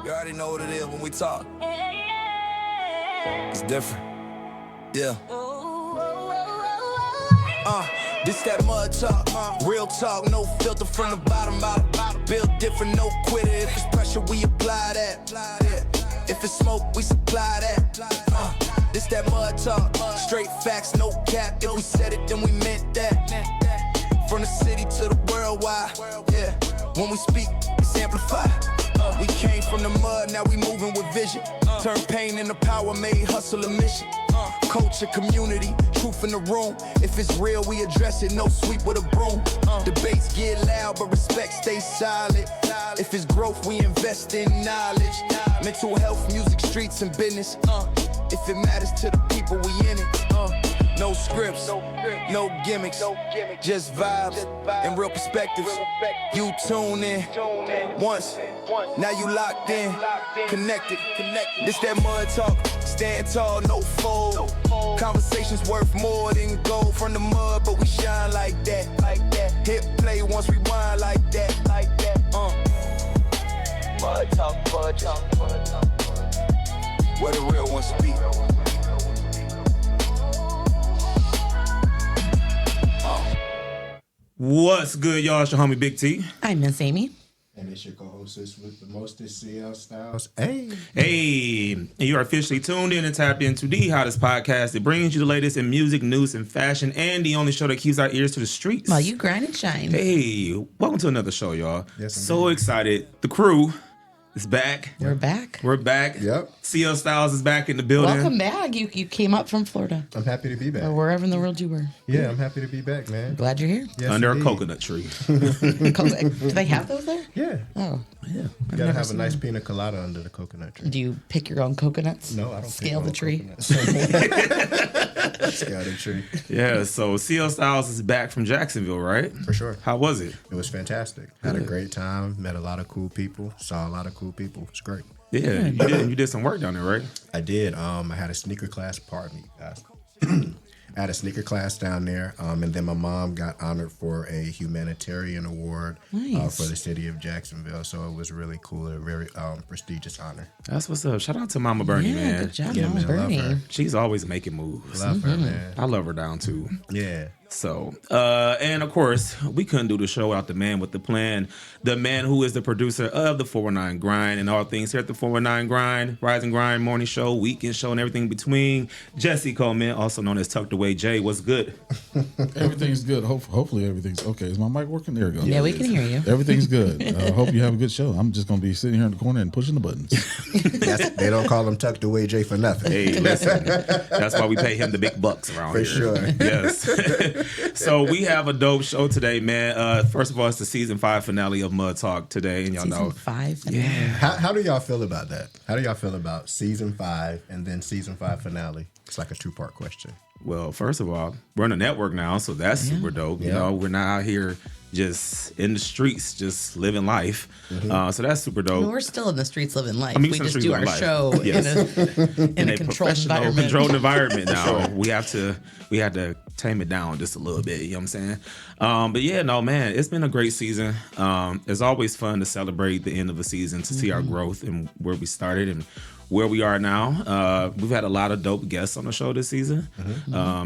You already know what it is when we talk. It's different. Yeah. This that mud talk, real talk, no filter from the bottom out. Build different, no quitter. If it's pressure, we apply that. If it's smoke, we supply that. This that mud talk, straight facts, no cap. If we said it, then we meant that. From the city to the worldwide, yeah. When we speak, it's amplified. We came from the mud, now we moving with vision. Turn pain into power, made hustle a mission. Culture, community, truth in the room. If it's real, we address it, no sweep with a broom. Debates get loud, but respect stays solid. If it's growth, we invest in knowledge. Mental health, music, streets, and business. If it matters to the people, we in it. No scripts, no gimmicks, just vibes and real perspectives. You tune in once, now you locked in, connected. This that mud talk, stand tall, no fold. Conversations worth more than gold from the mud, but we shine like that. Hit play once we whine like that. Mud talk, where the real ones speak. What's good, y'all? It's your homie Big T. I'm Miss Amy. And it's your co-hostess with the mostest CL Styles. Hey, and you are officially tuned in and tapped into the hottest podcast that brings you the latest in music, news, and fashion, and the only show that keeps our ears to the streets. While you grind and shine. Hey, welcome to another show, y'all. Yes, so excited. The crew is back. We're back. Yep. CL Styles is back in the building. Welcome back. You came up from Florida. I'm happy to be back. Or wherever in the world you were. Yeah, I'm happy to be back, man. Glad you're here. Yes, Under indeed. a coconut tree. Do they have those there? Yeah. Oh. Yeah. You gotta have a nice pina colada under the coconut tree. Do you pick your own coconuts? No, I don't. Scale the tree. Scale the tree. Yeah, so CL Styles is back from Jacksonville, right? For sure. How was it? It was fantastic. Had a great time. Met a lot of cool people. Saw a lot of cool people. It was great. Yeah, you did some work down there, right? I did. I had a sneaker class. Pardon me, guys. I had a sneaker class down there, and then my mom got honored for a humanitarian award Nice. for the city of Jacksonville. So it was really cool, a very prestigious honor. That's what's up. Shout out to Mama Bernie, man. Good job, Yeah, Mama man, love Bernie. her. She's always making moves. Love her, man. I love her down too. Yeah. So, and of course, we couldn't do the show without the man with the plan, the man who is the producer of the 419 Grind and all things here at the 419 Grind, Rise and Grind morning show, weekend show, and everything in between. Jesse Coleman, also known as Tucked Away Jay, what's good? Everything's good. Hopefully everything's okay. Is my mic working? There we go. Yeah, we can hear you. Everything's good. Hope you have a good show. I'm just going to be sitting here in the corner and pushing the buttons. They don't call him Tucked Away Jay for nothing. Hey, listen, that's why we pay him the big bucks around For here. sure. Yes. So we have a dope show today, man. First of all, it's the season 5 finale of Mud Talk today, and y'all Season know. 5. Yeah. How do y'all feel about that? How do y'all feel about season 5 and then season 5 finale? It's like a 2-part question. Well, first of all, we're on a network now, so that's super dope. You know, we're not out here just in the streets, just living life. So that's super dope. No, we're still in the streets living life. I mean, we some just streets do living our life. show Yes. in a controlled environment. Controlled environment now. We had to tame it down just a little bit, you know what I'm saying? But yeah, no, man, it's been a great season. It's always fun to celebrate the end of a season, to see our growth and where we started and where we are now. We've had a lot of dope guests on the show this season.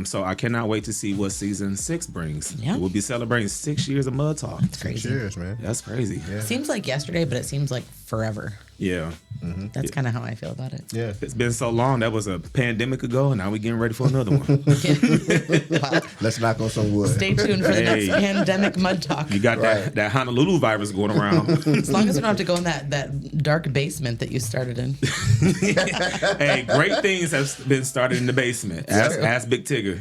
So I cannot wait to see what season 6 brings. Yeah. We'll be celebrating 6 years of Mud Talk. It's crazy. Cheers, man. That's crazy. Yeah. Seems like yesterday, but it seems like forever. Yeah. That's kind of how I feel about it. Yeah. It's been so long. That was a pandemic ago, and now we're getting ready for another one. Well, Let's knock on some wood. stay tuned for the next Hey. pandemic mud talk. You got Right. that Honolulu virus going around. As long as we don't have to go in that dark basement that you started in. Hey, great things have been started in the basement. Ask Big Tigger.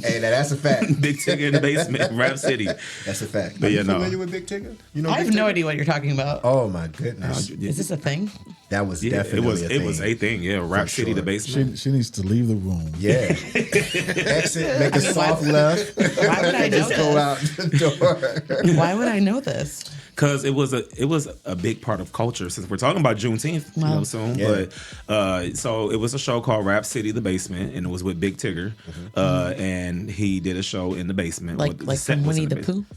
Hey, that's a fact. Big Tigger in the basement, Rap City. That's a fact. But Are you yeah, no. familiar with Big Tigger? You know I have Big no Tigger? idea what you're talking about. Oh my goodness. Is this a thing? That was Yeah, definitely it was a thing. Yeah, Rap For City, sure. the basement. She needs to leave the room. Yeah. Exit, make a soft left. Why would I know Just go this? out the door. Why would I know this? Because it was a big part of culture, since we're talking about Juneteenth, you know, soon. Yeah. But so it was a show called Rap City, the basement, and it was with Big Tigger, and he did a show in the basement. Like The set from was in Winnie the basement. Pooh?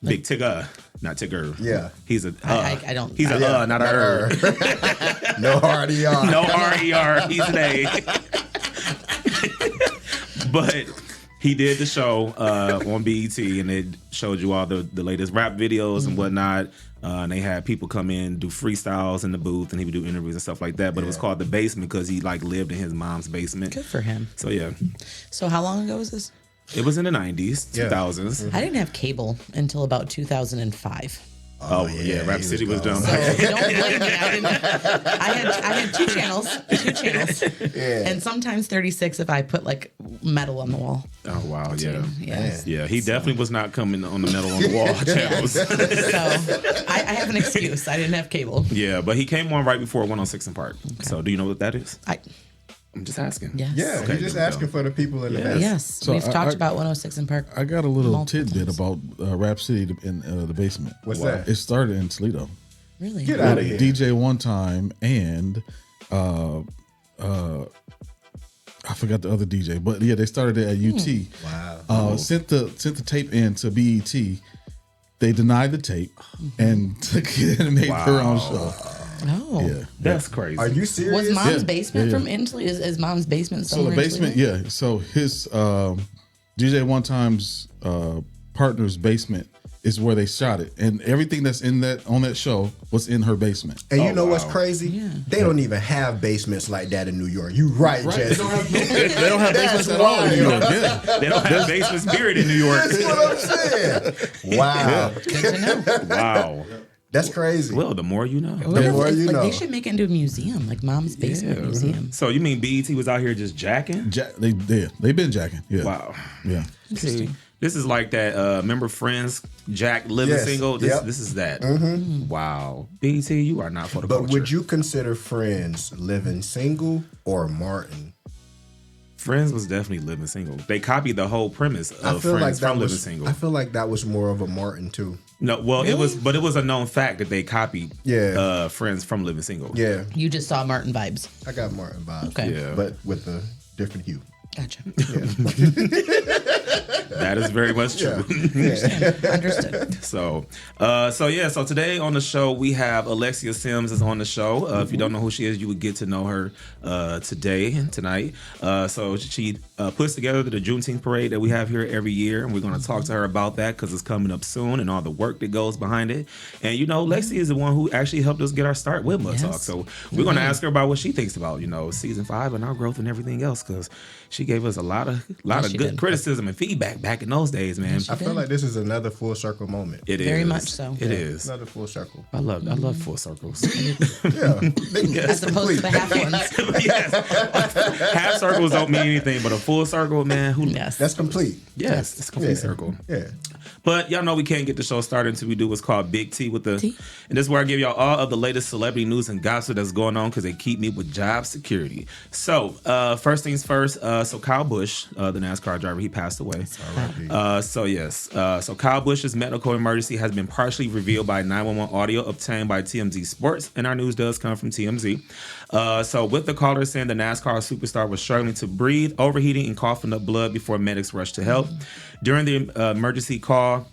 Big Tigger, not Tigger. Yeah. He's a. I don't. He's a not a er. No RDR. No RER. He's an A. But he did the show on BET, and it showed you all the latest rap videos and whatnot. And they had people come in, do freestyles in the booth, and he would do interviews and stuff like that. But it was called The Basement because he like lived in his mom's basement. Good for him. So yeah, So how long ago was this? it was in the 90s, 2000s. I didn't have cable until about 2005. Oh yeah, Rap City was done. So don't blame me. I had two channels, and sometimes 36 if I put like metal on the wall. Oh wow, yeah. Yes. Yeah, he definitely was not coming on the metal on the wall channels. So I have an excuse. I didn't have cable. Yeah, but he came on right before 106 in Park. So do you know what that is? I'm just asking. Yes. Yeah, Okay, he's just there we asking go. for the people in the best. Yes. So We've talked I- about 106 in Park. I got a little Multiple tidbit times. about Rap City in the basement. What's that? It started in Toledo. Really? Get out of here. DJ One Time and I forgot the other DJ, but yeah, they started it at UT. Wow. Sent the tape in to BET. They denied the tape and took it and made their own show. Oh. Yeah. That's crazy. Are you serious? Was Mom's Yeah. basement Yeah. from Italy? Is Mom's basement So somewhere the in basement, Toledo? yeah. So his DJ One Time's partner's basement is where they shot it, and everything that's in that on that show was in her basement. And you know what's wow. crazy? Yeah. They don't even have basements like that in New York. You right, Jesse. They don't have That's basements at all in New York. Yeah. They don't have basement spirit in New York. That's what I'm saying. Wow. Good to know. Wow. That's crazy. Well, the more you know. What if, more you know. They should make it into a museum, like Mom's basement museum. So you mean BET was out here just jacking? They've been jacking. Yeah. Wow. Yeah. See, this is like that. Remember Friends? Jack living Yes. single. Yep. This is that. Wow. BET, you are not for the But culture. would you consider Friends living single or Martin? Friends was definitely living single. They copied the whole premise of Friends from living single. I feel like that was more of a Martin too. No, well, it was a known fact that they copied Yeah. Friends from living single. Yeah, You just saw Martin vibes. I got Martin vibes. Okay. Yeah. But with a different hue. Gotcha. That is very much true. Understood. So today on the show we have Alexicia Sims is on the show. If you don't know who she is, you would get to know her tonight. So she puts together the Juneteenth Parade that we have here every year, and we're going to talk to her about that because it's coming up soon and all the work that goes behind it. And Lexi is the one who actually helped us get our start with Mud Talk. So we're going to ask her about what she thinks about season 5 and our growth and everything else, because she gave us a lot of she good did. criticism and feedback back in those days, man. I feel like this is another full circle moment. It is Very much so. It is. Another full circle. I love full circles. Yeah. As opposed to the half ones. Yes. Half circles don't mean anything, but a full circle, man. Yes. That's complete. Yes, it's a complete circle. Yeah. But y'all know we can't get the show started until we do what's called Big T with the. T. And this is where I give y'all all of the latest celebrity news and gossip that's going on because they keep me with job security. So first things first. So Kyle Busch, the NASCAR driver, he passed away. So Kyle Busch's medical emergency has been partially revealed by 911 audio obtained by TMZ Sports, and our news does come from TMZ. So with the caller saying the NASCAR superstar was struggling to breathe, overheating, and coughing up blood before medics rushed to help. During the emergency call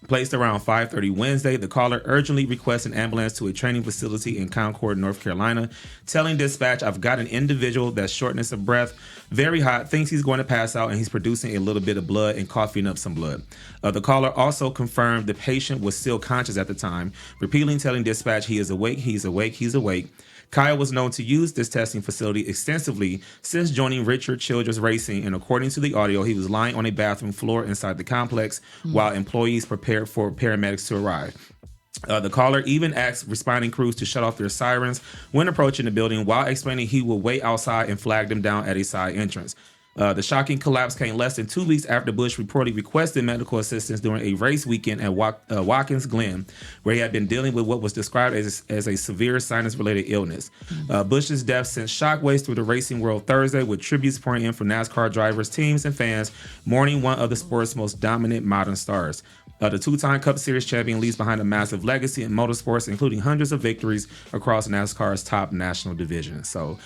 placed around 5:30 Wednesday, the caller urgently requests an ambulance to a training facility in Concord, North Carolina, telling dispatch, "I've got an individual that's shortness of breath, very hot, thinks he's going to pass out, and he's producing a little bit of blood and coughing up some blood." The caller also confirmed the patient was still conscious at the time, repeatedly telling dispatch, "He is awake, he's awake, he's awake." Kyle was known to use this testing facility extensively since joining Richard Childress Racing, and according to the audio, he was lying on a bathroom floor inside the complex while employees prepared for paramedics to arrive. The caller even asked responding crews to shut off their sirens when approaching the building, while explaining he would wait outside and flag them down at a side entrance. The shocking collapse came less than 2 weeks after Busch reportedly requested medical assistance during a race weekend at Watkins Glen, where he had been dealing with what was described as a severe sinus-related illness. Busch's death sent shockwaves through the racing world Thursday, with tributes pouring in from NASCAR drivers, teams, and fans, mourning one of the sport's most dominant modern stars. The two-time Cup Series champion leaves behind a massive legacy in motorsports, including hundreds of victories across NASCAR's top national division. So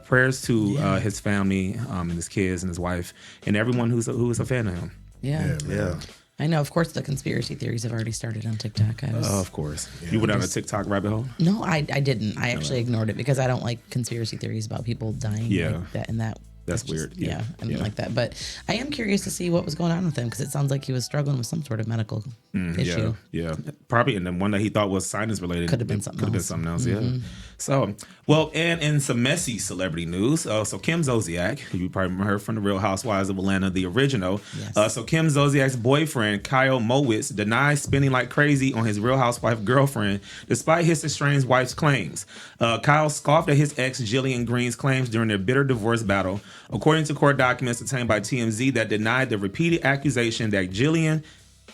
prayers to his family and his kids and his wife and everyone who is a fan of him. Yeah. Yeah. I know, of course, the conspiracy theories have already started on TikTok. Of course. You went down a TikTok rabbit hole? No, I didn't. I actually ignored it because I don't like conspiracy theories about people dying like that and that. That's weird. Yeah, I didn't like that. But I am curious to see what was going on with him because it sounds like he was struggling with some sort of medical issue. Yeah. Probably, and then one that he thought was sinus related. Could have been something else. Yeah. So, well, and in some messy celebrity news, so Kim Zolciak, who you probably heard from the Real Housewives of Atlanta, the original. Yes. So Kim Zolciak's boyfriend, Kyle Mowitz, denies spending like crazy on his Real Housewife girlfriend, despite his estranged wife's claims. Kyle scoffed at his ex, Jillian Green's claims during their bitter divorce battle, according to court documents obtained by TMZ that denied the repeated accusation that Jillian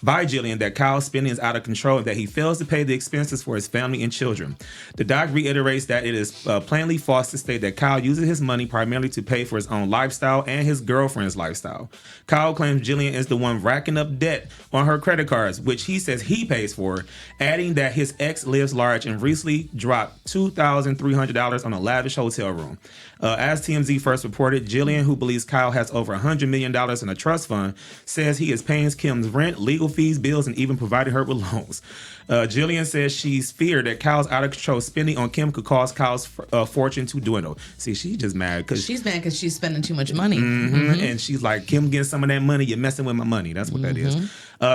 that Kyle's spending is out of control and that he fails to pay the expenses for his family and children. The doc reiterates that it is plainly false to state that Kyle uses his money primarily to pay for his own lifestyle and his girlfriend's lifestyle. Kyle claims Jillian is the one racking up debt on her credit cards, which he says he pays for, adding that his ex lives large and recently dropped $2,300 on a lavish hotel room. As TMZ first reported, Jillian, who believes Kyle has over $100 million in a trust fund, says he is paying Kim's rent, legal fees, bills, and even providing her with loans. Jillian says she's feared that Kyle's out of control spending on Kim could cause Kyle's fortune to dwindle. See, she's just mad because she's mad because she's spending too much money. And she's like, Kim, getting some of that money, you're messing with my money. That's what that is.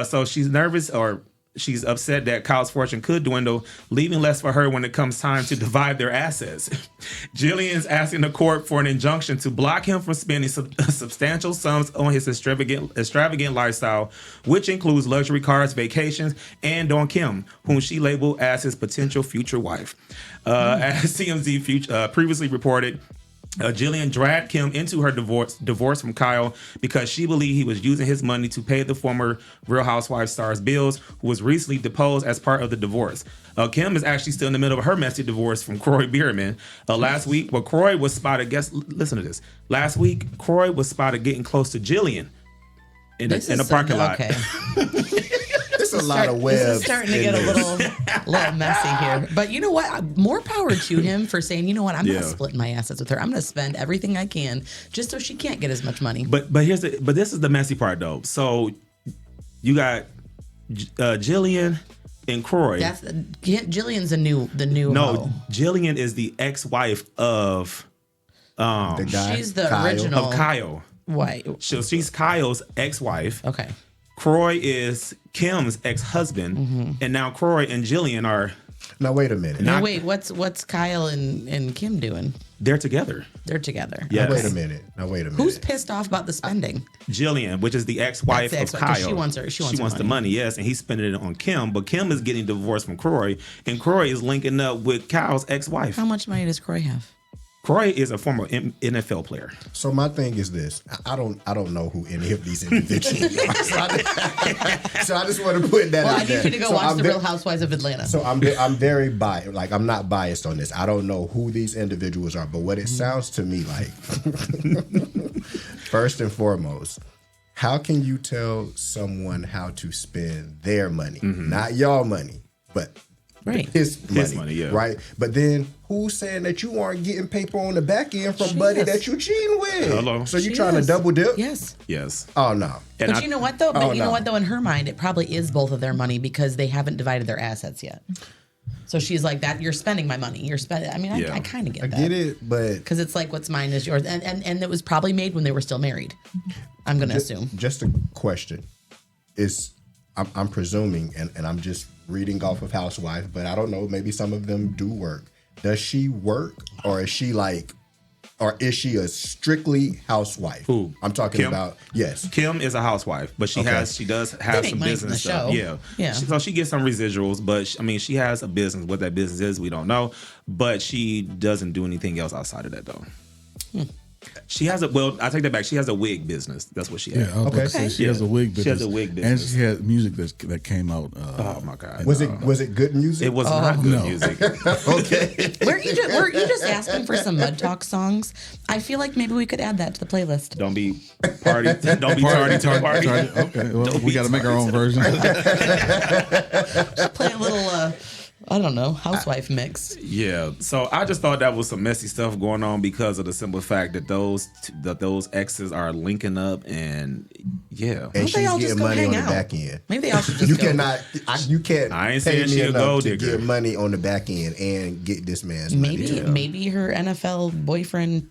So she's nervous or she's upset that Kyle's fortune could dwindle, leaving less for her when it comes time to divide their assets. Jillian is asking the court for an injunction to block him from spending substantial sums on his extravagant lifestyle, which includes luxury cars, vacations, and on Kim, whom she labeled as his potential future wife. As TMZ previously reported, Jillian dragged Kim into her divorce from Kyle because she believed he was using his money to pay the former Real Housewives star's bills, who was recently deposed as part of the divorce. Kim is actually still in the middle of her messy divorce from Kroy Bierman. Last week, Kroy was spotted, listen to this. Last week, Kroy was spotted getting close to Jillian in the parking lot. Okay. It's a lot of webs. This is starting to get a little messy here. But you know what? More power to him for saying, you know what? I'm not splitting my assets with her. I'm going to spend everything I can just so she can't get as much money. But this is the messy part though. So you got Jillian and Kroy. Jillian's the new. No, hoe. Jillian is the ex-wife of the guy. She's the Kyle. original of Kyle. White. So she's Kyle's ex-wife. Okay. Kroy is Kim's ex-husband, and now Kroy and Jillian are. Now wait a minute. Now wait, what's Kyle and Kim doing? They're together. They're together. Yes. Now wait a minute. Who's pissed off about the spending? Jillian, which is the ex-wife That's the of ex-wife, 'cause Kyle. she wants the money, yes, and he's spending it on Kim, but Kim is getting divorced from Kroy, and Kroy is linking up with Kyle's ex-wife. How much money does Kroy have? Kroy is a former NFL player. So my thing is this: I don't know who any of these individuals are. So I just want to put that Well, out I there. need you to go watch The Real Housewives of Atlanta. So I'm very biased. Like, I'm not biased on this. I don't know who these individuals are, but what it sounds to me like, first and foremost, how can you tell someone how to spend their money, not your money, but Right. his money, yeah. right? But then who's saying that you aren't getting paper on the back end from She buddy is. that you cheating with? Hello. So you She trying is. to double dip? Yes. Yes. Oh no. And But you know what though? Oh, no. In her mind, it probably is both of their money because they haven't divided their assets yet. So she's like, "That you're spending my money. You're spending." I mean, I kind of get I that. get it, but Because it's like what's mine is yours, and it was probably made when they were still married. I'm gonna assume. just a question is, I'm presuming, and I'm just reading off of Housewife, but I don't know. Maybe some of them do work. Does she work, or is she a strictly housewife? Who? I'm talking Kim? about. Yes. Kim is a housewife, but she does have make some money from business the stuff. show. Yeah. So she gets some residuals, but she has a business. What that business is, we don't know. But she doesn't do anything else outside of that, though. She has I take that back. She has a wig business. That's what she has. Yeah, I was about to say she has a wig business. She has a wig business. And she had music that came out. Oh my God. Was it good music? It was not good No. music. Okay. Were you just asking for some Mud Talk songs? I feel like maybe we could add that to the playlist. Don't be party. Don't be tardy to the party. Okay, well, we got to make our own version. Play a little I don't know, housewife mix. Yeah, so I just thought that was some messy stuff going on because of the simple fact that those exes are linking up, and yeah, And she's getting money on the back end. Maybe they all should just You go. you can't I ain't pay saying me she a enough gold to digger. get money on the back end and get this man's money. Maybe her NFL boyfriend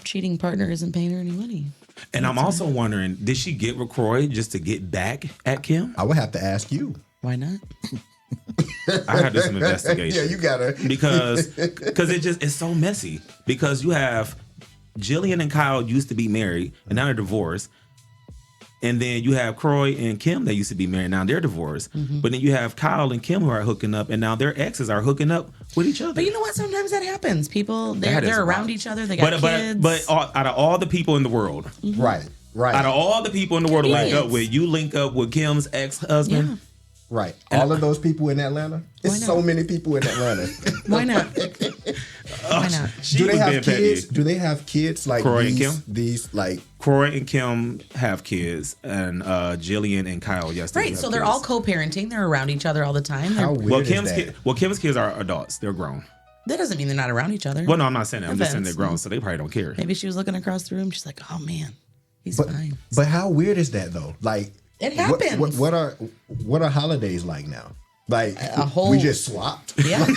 cheating partner isn't paying her any money. And I'm also wondering, did she get LaCroix just to get back at Kim? I would have to ask you. Why not? I gotta do some investigation. Yeah, you gotta. because it's so messy. Because you have Jillian and Kyle used to be married and now they're divorced. And then you have Croy and Kim that used to be married, now they're divorced. But then you have Kyle and Kim who are hooking up, and now their exes are hooking up with each other. But you know what? Sometimes that happens. People, they're around each other. They got kids. But out of all the people in the world, Right. out of all the people in the world to link Yes. up with, you link up with Kim's ex-husband. Yeah. Right. All of those people in Atlanta. There's not? so many people in Atlanta. Why not? Why not? She Do they was have being kids? petty. Do they have kids like Croy and these? Kim? These like Croy and Kim have kids, and Jillian and Kyle, yes, they do Right. have So they're kids. all co-parenting. They're around each other all the time. how weird is that? Kim's kids are adults. They're grown. That doesn't mean they're not around each other. Well, no, I'm not saying that. I'm just saying they're Offense. grown, so they probably don't care. Maybe she was looking across the room. She's like, oh man, he's But fine. but how weird is that though? Like It happens. What are holidays like now? Like A whole- we just swapped. Yeah. Like,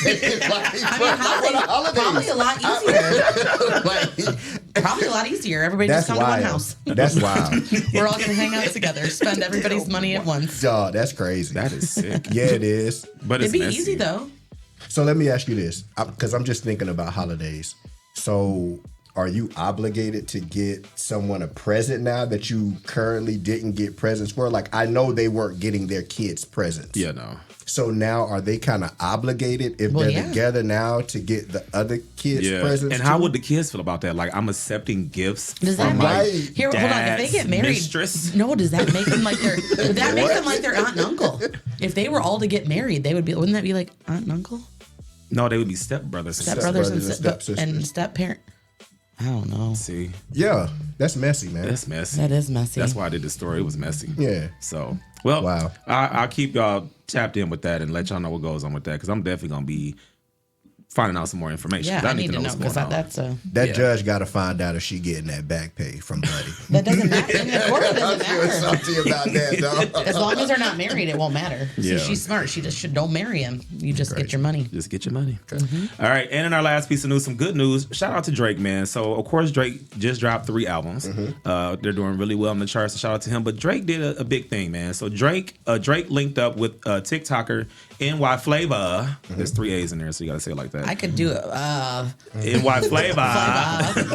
Probably a lot easier. like, Probably a lot easier. Everybody that's just come wild. to one house. That's wild. We're all gonna hang out together, spend everybody's money at once. Dog, that's crazy. That is sick. Yeah, it is. But it's It'd be messy. easy though. So let me ask you this, because I'm just thinking about holidays. So are you obligated to get someone a present now that you currently didn't get presents for? Like, I know they weren't getting their kids presents. Yeah, no. So now are they kind of obligated if Well, they're yeah. together now to get the other kids Yeah. presents? And how too? would the kids feel about that? Like, I'm accepting gifts Does that from make, my Right. here? Hold on. If they dad's get married, mistress. no. Does that make them like their? Would that make them like their aunt and uncle? If they were all to get married, they would be. Wouldn't that be like aunt and uncle, No, they would be stepbrothers. and stepbrothers and, and stepsisters. and step parent? I don't know. See, Yeah, that's messy, man. that's messy. That is messy. That's why I did the story. It was messy. Yeah. So, well, Wow. I'll keep y'all tapped in with that and let y'all know what goes on with that, because I'm definitely gonna be finding out some more information. Yeah, 'cause I need to know what's because going on. that's a. That Yeah. judge got to find out if she getting that back pay from Buddy. That doesn't matter. In the court, it I doesn't feel matter. salty about that, dog. As long as they're not married, it won't matter. Yeah. See, she's smart. She just should don't marry him. You just get your money. Just get your money. All right, and in our last piece of news, some good news. Shout out to Drake, man. So of course Drake just dropped 3 albums. They're doing really well on the charts. So shout out to him. But Drake did a big thing, man. So Drake linked up with TikToker NY Flavor. There's 3 A's in there, so you gotta say it like that. I could do it. NY Flavor.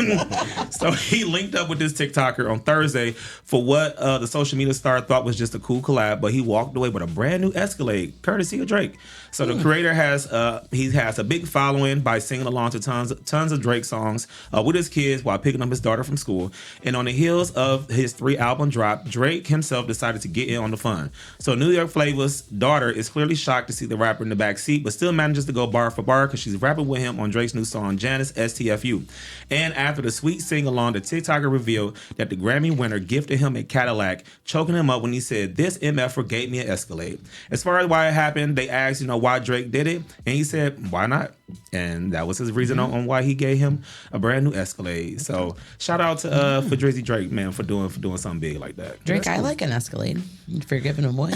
So he linked up with this TikToker on Thursday for what the social media star thought was just a cool collab, but he walked away with a brand new Escalade, courtesy of Drake. So the creator has a big following by singing along to tons of Drake songs with his kids while picking up his daughter from school. And on the heels of his 3 album drop, Drake himself decided to get in on the fun. So New York Flavor's daughter is clearly shocked to see the rapper in the back seat, but still manages to go bar for bar because she's rapping with him on Drake's new song Janice STFU. And after the sweet sing along, the TikToker revealed that the Grammy winner gifted him a Cadillac, choking him up when he said, "This MFer gave me an Escalade." As far as why it happened, they asked, why Drake did it, and he said, "Why not?" And that was his reason on why he gave him a brand new Escalade. So shout out to for Drizzy Drake, man, for doing something big like that. Drake, I like an Escalade. If you're giving them away.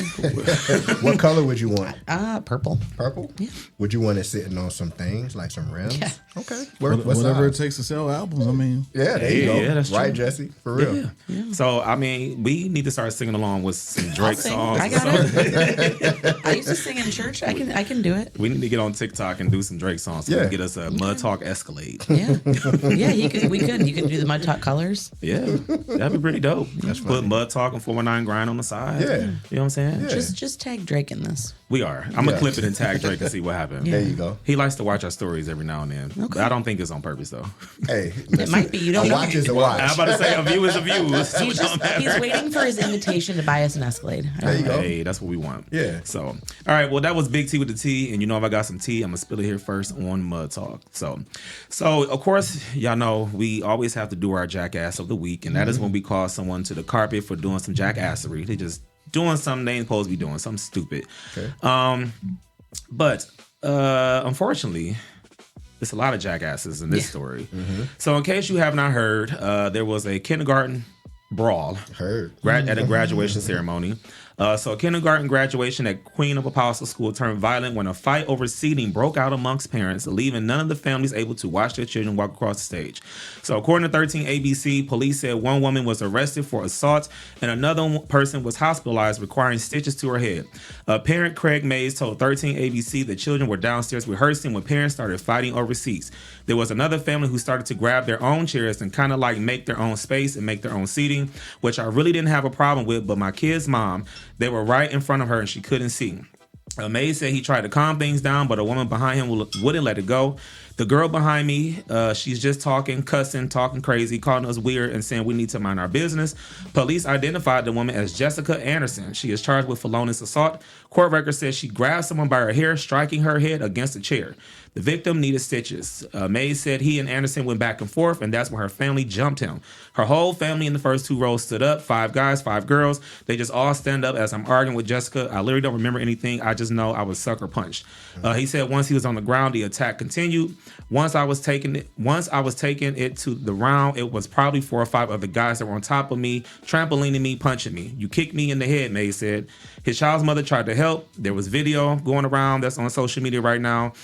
What color would you want? Purple. Purple? Yeah. Would you want it sitting on some things like some rims? Yeah. Okay. Whatever it takes to sell albums. I mean, Yeah, there you go. Yeah, that's right, true. Jesse? For real. Yeah. So I mean, we need to start singing along with some Drake sing. songs. I got it. I used to sing in church. I can do it. We need to get on TikTok and do some Drake songs. So we Yeah. can get us a Mud Talk Escalade. Yeah. Yeah, you could. You could do the Mud Talk colors. Yeah, that'd be pretty dope. Put Mud Talk and 419 Grind on the side. Yeah. You know what I'm saying? Yeah. Just tag Drake in this. We are. I'm gonna clip it and tag Drake and see what happens. Yeah. There you go. He likes to watch our stories every now and then. Okay. I don't think it's on purpose though. Hey, It might be. You don't a know. watch is a watch. I'm about to say a view is a view. So He's it don't matter. he's waiting for his invitation to buy us an Escalade. There you go. Hey, that's what we want. Yeah. So, all right. Well, that was Big T with the T, and if I got some tea, I'm gonna spill it here first on Mud Talk. So of course, y'all know we always have to do our jackass of the week, and that is when we call someone to the carpet for doing some jackassery. They just doing something they ain't supposed to be doing, something stupid. Okay. But unfortunately, there's a lot of jackasses in this story. So in case you have not heard, there was a kindergarten brawl at a graduation ceremony. So a kindergarten graduation at Queen of Apostles School turned violent when a fight over seating broke out amongst parents, leaving none of the families able to watch their children walk across the stage. So according to 13 ABC, police said one woman was arrested for assault and another person was hospitalized requiring stitches to her head. Parent Craig Mays told 13 ABC the children were downstairs rehearsing when parents started fighting over seats. There was another family who started to grab their own chairs and kind of like make their own space and make their own seating, which I really didn't have a problem with, but my kid's mom, they were right in front of her and she couldn't see. Mays said he tried to calm things down, but a woman behind him wouldn't let it go. The girl behind me, she's just talking, cussing, talking crazy, calling us weird and saying we need to mind our business. Police identified the woman as Jessica Anderson. She is charged with felonious assault. Court record says she grabbed someone by her hair, striking her head against a chair. The victim needed stitches. Mays said he and Anderson went back and forth, and that's when her family jumped him. Her whole family in the first two rows stood up, 5 guys, 5 girls. They just all stand up as I'm arguing with Jessica. I literally don't remember anything. I just know I was sucker punched. He said once he was on the ground, the attack continued. Once I was taking it to the round, it was probably 4 or 5 other guys that were on top of me, trampolining me, punching me. You kicked me in the head, Mays said. His child's mother tried to help. There was video going around that's on social media right now.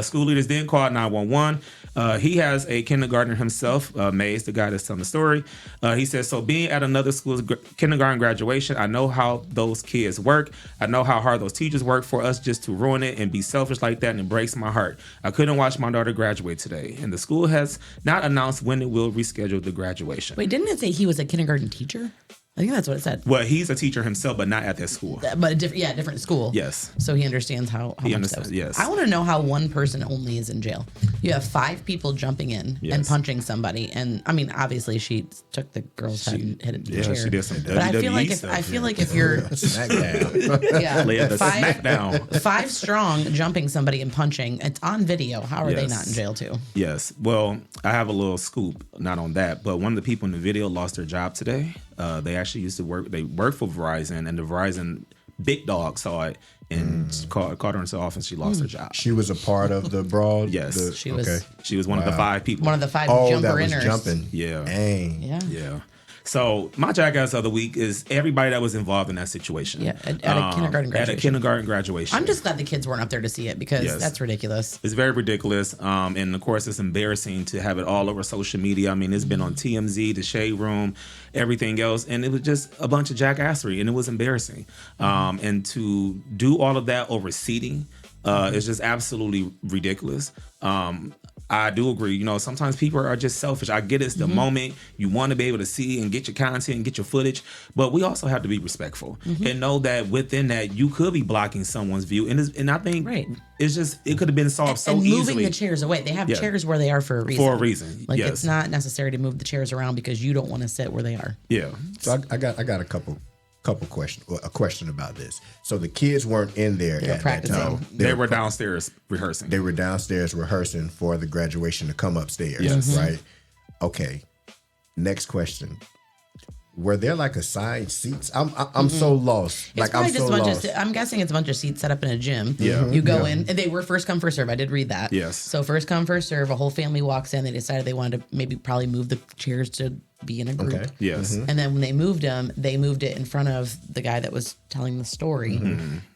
School leaders then called 911. He has a kindergartner himself, Mays, the guy that's telling the story. He says, so being at another school's kindergarten graduation, I know how those kids work. I know how hard those teachers work for us just to ruin it and be selfish like that, and it breaks my heart. I couldn't watch my daughter graduate today. And the school has not announced when it will reschedule the graduation. Wait, didn't it say he was a kindergarten teacher? I think that's what it said. Well, he's a teacher himself, but not at that school. But different school. Yes. So he understands how He much understands, that was. yes. I want to know how one person only is in jail. You have 5 people jumping in and punching somebody, and I mean, obviously, she took the girl's head and hit it to the chair. She did some But I feel WWE like if you're Smackdown. yeah, the smackdown. 5 strong jumping somebody and punching, it's on video. How are they not in jail too? Yes. Well, I have a little scoop, not on that, but one of the people in the video lost their job today. They actually used to work. They worked for Verizon, and the Verizon big dog saw it and caught her into office. She lost her job. She was a part of the brawl. Yes. She was She was one of the 5 people. one of the 5 Oh, jumper that was inners. jumping. Yeah. Dang. Yeah. So my jackass of the week is everybody that was involved in that situation. Yeah, at a kindergarten graduation. At a kindergarten graduation. I'm just glad the kids weren't up there to see it because Yes. that's ridiculous. It's very ridiculous. And of course, it's embarrassing to have it all over social media. I mean, it's been on TMZ, the Shade Room, everything else. And it was just a bunch of jackassery and it was embarrassing. And to do all of that over seating is just absolutely ridiculous. I do agree. You know, sometimes people are just selfish. I get it's the moment you want to be able to see and get your content and get your footage, but we also have to be respectful and know that within that you could be blocking someone's view. And I think it's just it could have been solved so and easily. moving the chairs away. They have chairs where they are for a reason. For a reason, Like yes. it's not necessary to move the chairs around because you don't want to sit where they are. Yeah. So I got a couple questions. A question about this. So the kids weren't in there They were at practicing. that time. They were downstairs rehearsing. They were downstairs rehearsing for the graduation to come upstairs. Yes. Right. Okay. Next question. Were there like assigned seats? I'm so lost. It's Like probably I'm just so a bunch lost. of. I'm guessing it's a bunch of seats set up in a gym. Yeah. You go in. And they were first come first serve. I did read that. Yes. So first come first serve. A whole family walks in. They decided they wanted to maybe probably move the chairs to be in a group. Okay. Yes. And then when they moved it in front of the guy that was telling the story,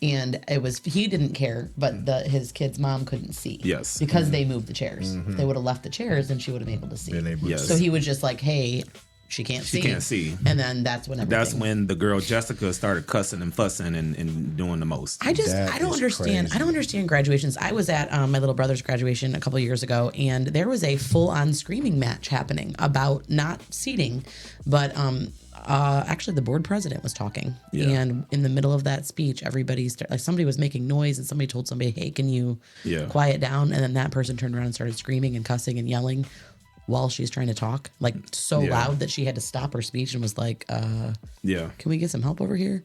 and he didn't care, but his kid's mom couldn't see. Yes. because they moved the chairs. If they would have left the chairs, then she would have been able to see. Been able to Yes. So he was just like, "Hey, she can't see. can't see. And then that's when That's when the girl Jessica started cussing and fussing and doing the most. I That don't is understand. crazy. I don't understand graduations. I was at my little brother's graduation a couple years ago, and there was a full-on screaming match happening about not seating, but actually the board president was talking, and in the middle of that speech, somebody was making noise, and somebody told somebody, "Hey, can you quiet down?" And then that person turned around and started screaming and cussing and yelling while she's trying to talk, like so loud that she had to stop her speech and was like, "Can we get some help over here?"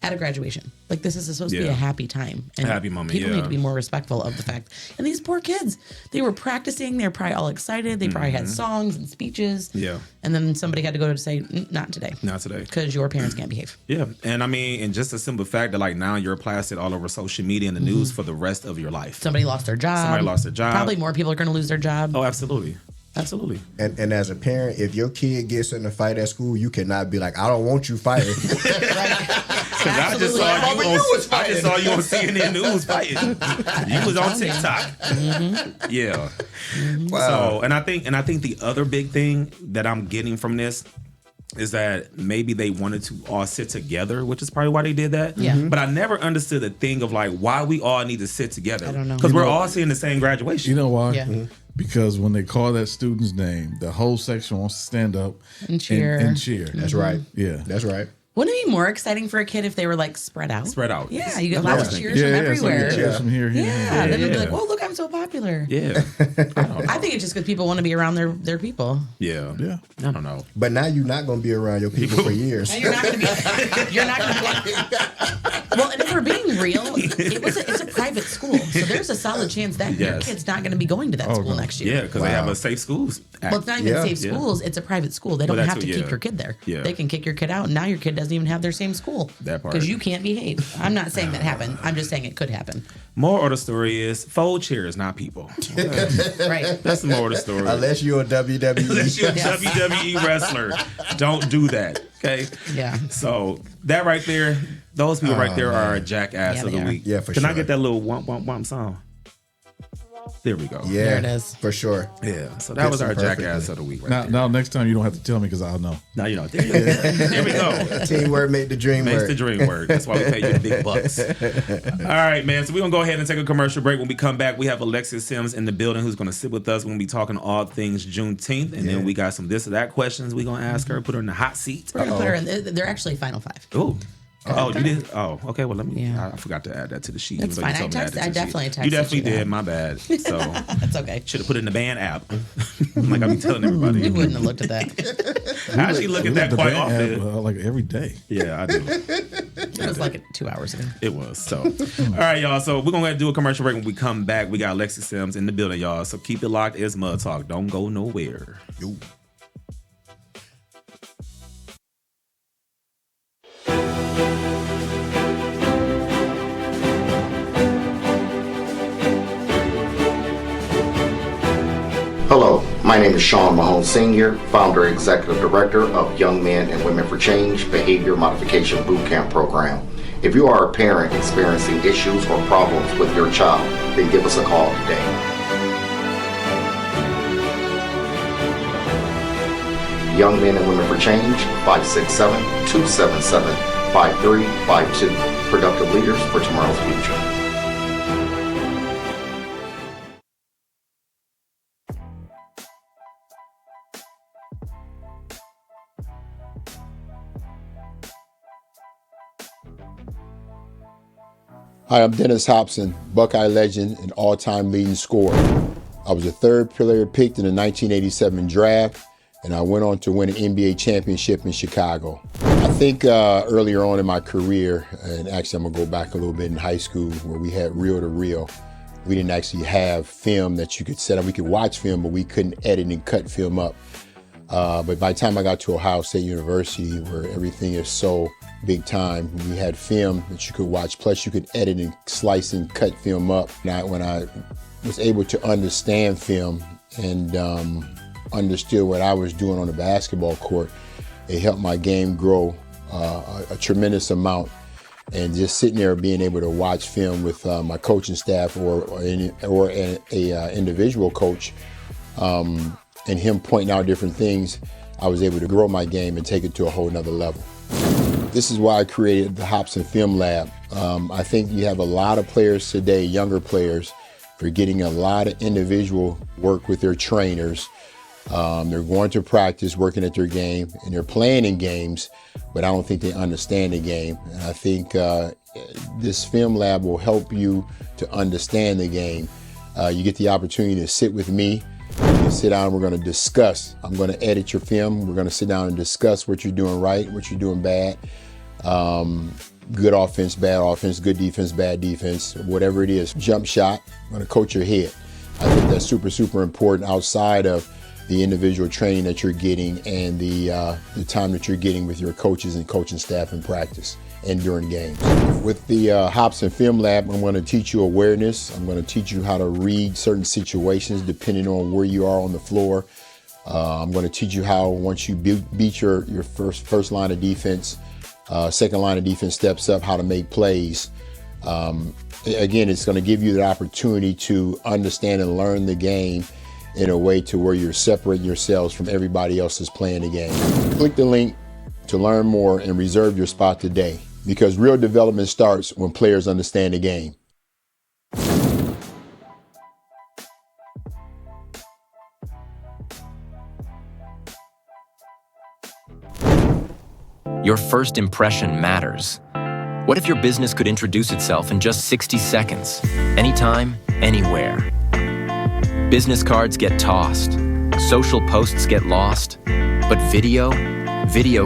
at a graduation. Like, this is supposed to be a happy time. And happy moment, people yeah. need to be more respectful of the fact. And these poor kids, they were practicing. They were probably all excited. They probably had songs and speeches. Yeah. And then somebody had to go to say, not today. Not today. Because your parents can't behave. Yeah. And I mean, and just a simple fact that like now you're plastered all over social media and the news for the rest of your life. Somebody lost their job. Somebody lost their job. Probably more people are going to lose their job. Oh, absolutely. Absolutely. And as a parent, if your kid gets in a fight at school, you cannot be like, I don't want you fighting. Because I just saw you on CNN News fighting. You was on TikTok. Yeah. Wow. So, and I think the other big thing that I'm getting from this is that maybe they wanted to all sit together, which is probably why they did that. Yeah. But I never understood the thing of like why we all need to sit together. I don't know. Because we're all seeing the same graduation. You know why? Yeah. Because when they call that student's name, the whole section wants to stand up And cheer. And cheer. That's right. Yeah. That's right. Wouldn't it be more exciting for a kid if they were like spread out? Spread out. Yeah, you get That's what I lots was of thinking. cheers from So you everywhere. get cheers from here, here, Yeah, then it'd be yeah. like, "Whoa, look, I'm so popular." Yeah. I don't know. I think it's just because people want to be around their people. Yeah. Yeah. I don't know. But now you're not going to be around your people for years. And you're not going to be. You're not going to. Well, and if we're being real, it's a private school, so there's a solid chance that your Yes. kid's not going to be going to that school next year. Yeah, because they have a safe schools act. Well, it's not even Yeah. safe schools. It's a private school. They don't that's have to what- keep yeah. your kid there. Yeah. They can kick your kid out, and now your kid doesn't even have their same school. That part. Because you can't behave. I'm not saying that happened. I'm just saying it could happen. Moral of the story is fold chairs, not people. Right. That's the moral of the story. Unless you're a WWE. Unless you're a Yes. WWE wrestler, don't do that. Okay. Yeah. So that right there, those people right there are a jackass Yeah, of they the are. week. Yeah, for Can I sure. get that little womp womp womp song? There we go. Yeah, There it is. for sure. Yeah. So that was our Fits them jackass perfectly. of the week. Right Now, there. now, next time you don't have to tell me because I'll know. Now you know. There, you go. There we go. Teamwork make the dream Makes work. the dream work. That's why we pay you the big bucks. All right, man. So we're going to go ahead and take a commercial break. When we come back, we have Alexicia Sims in the building who's going to sit with us. We're going to be talking all things Juneteenth. And then we got some this or that questions we're going to ask her, put her in the hot seat. We're gonna put her in. They're actually final five. Oh. Oh, you did? Oh, okay. Well, let me. Yeah. I forgot to add that to the sheet. That's even though you fine. told me to add that to I the definitely sheet. texted You definitely you that. did. My bad. So That's okay. should have put it in the band app. Like I be telling everybody. You wouldn't have looked at that. I actually look at that The quite band often. app, like every day. Yeah, I do. It was like 2 hours ago. It was. So, all right, y'all. So we're gonna do a commercial break. When we come back, we got Alexicia Sims in the building, y'all. So keep it locked. It's Mud Talk. Don't go nowhere. Yo. Hello, my name is Sean Mahone Sr., founder and executive director of Young Men and Women for Change Behavior Modification Bootcamp Program. If you are a parent experiencing issues or problems with your child, then give us a call today. Young Men and Women for Change, 567-277-5352. Productive leaders for tomorrow's future. Hi, I'm Dennis Hobson, Buckeye legend and all-time leading scorer. I was a third player picked in the 1987 draft, and I went on to win an NBA championship in Chicago. I think earlier on in my career, and actually I'm gonna go back a little bit in high school where we had reel-to-reel. We didn't actually have film that you could set up. We could watch film, but we couldn't edit and cut film up. But by the time I got to Ohio State University, where everything is so big time, we had film that you could watch, plus you could edit and slice and cut film up. When I was able to understand film and understood what I was doing on the basketball court, it helped my game grow a tremendous amount. And just sitting there being able to watch film with my coaching staff or an individual coach, and him pointing out different things, I was able to grow my game and take it to a whole nother level. This is why I created the Hobson Film Lab. I think you have a lot of players today, younger players, for getting a lot of individual work with their trainers. They're going to practice, working at their game, and they're playing in games, but I don't think they understand the game. And I think this film lab will help you to understand the game. You get the opportunity to sit with me. You can sit down, we're going to discuss. I'm going to edit your film. We're going to sit down and discuss what you're doing right, what you're doing bad. good offense, good defense, bad defense, whatever it is, jump shot, I'm going to coach your head. I think that's super, super important outside of the individual training that you're getting and the time that you're getting with your coaches and coaching staff in practice and during games. With the Hobson Film Lab, I'm going to teach you awareness. I'm going to teach you how to read certain situations depending on where you are on the floor. I'm going to teach you how, once you beat your first line of defense, second line of defense steps up, how to make plays. Again, it's going to give you the opportunity to understand and learn the game in a way to where you're separating yourselves from everybody else that's playing the game. Click the link to learn more and reserve your spot today, because real development starts when players understand the game. Your first impression matters. What if your business could introduce itself in just 60 seconds? Anytime, anywhere. Business cards get tossed. Social posts get lost. But video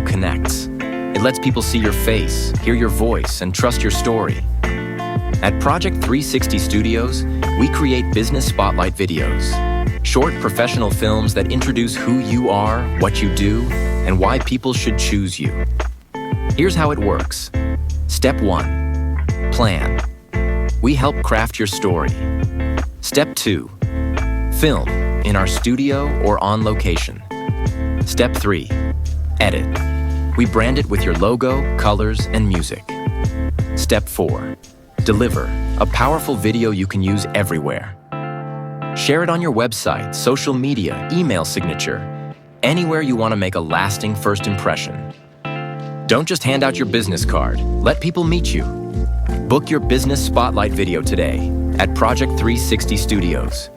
connects. It lets people see your face, hear your voice, and trust your story. At Project 360 Studios, we create business spotlight videos. Short professional films that introduce who you are, what you do, and why people should choose you. Here's how it works. Step 1, plan. We help craft your story. Step 2, film in our studio or on location. Step 3, edit. We brand it with your logo, colors, and music. Step 4, deliver a powerful video you can use everywhere. Share it on your website, social media, email signature, anywhere you want to make a lasting first impression. Don't just hand out your business card. Let people meet you. Book your business spotlight video today at Project 360 Studios.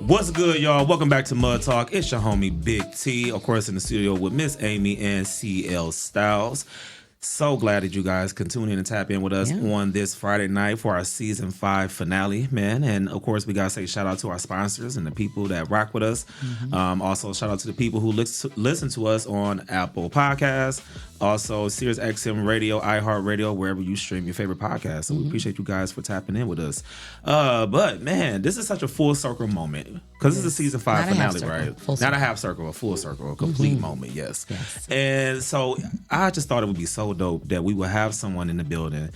What's good, y'all? Welcome back to Mud Talk. It's your homie Big T, of course, in the studio with Miss Amy and CL Styles. So glad that you guys can tune in and tap in with us on this Friday night for our season 5 finale, man. And of course, we gotta say shout out to our sponsors and the people that rock with us. Also, shout out to the people who listen to us on Apple Podcasts, also Sirius XM Radio, iHeartRadio, wherever you stream your favorite podcast. So we appreciate you guys for tapping in with us. But man, this is such a full circle moment because this is a season 5 finale, right? Not a half circle, a full circle, a complete moment. Yes. And so I just thought it would be so dope that we would have someone in the building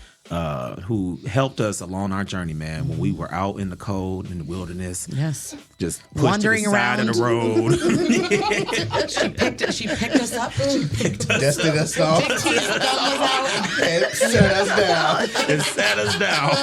who helped us along our journey, man, when we were out in the cold, in the wilderness. Yes. Just wandering to the side around of the road. She picked us up. Dusted us off. And set us down.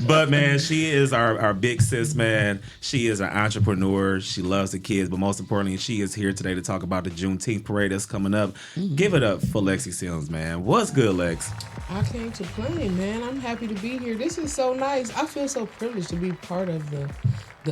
But man, she is our big sis, man. She is an entrepreneur. She loves the kids, but most importantly, she is here today to talk about the Juneteenth Parade that's coming up. Give it up for Alexicia Sims, man. What's good, Lex? I can't complain, man. I'm happy to be here. This is so nice. I feel so privileged to be part of the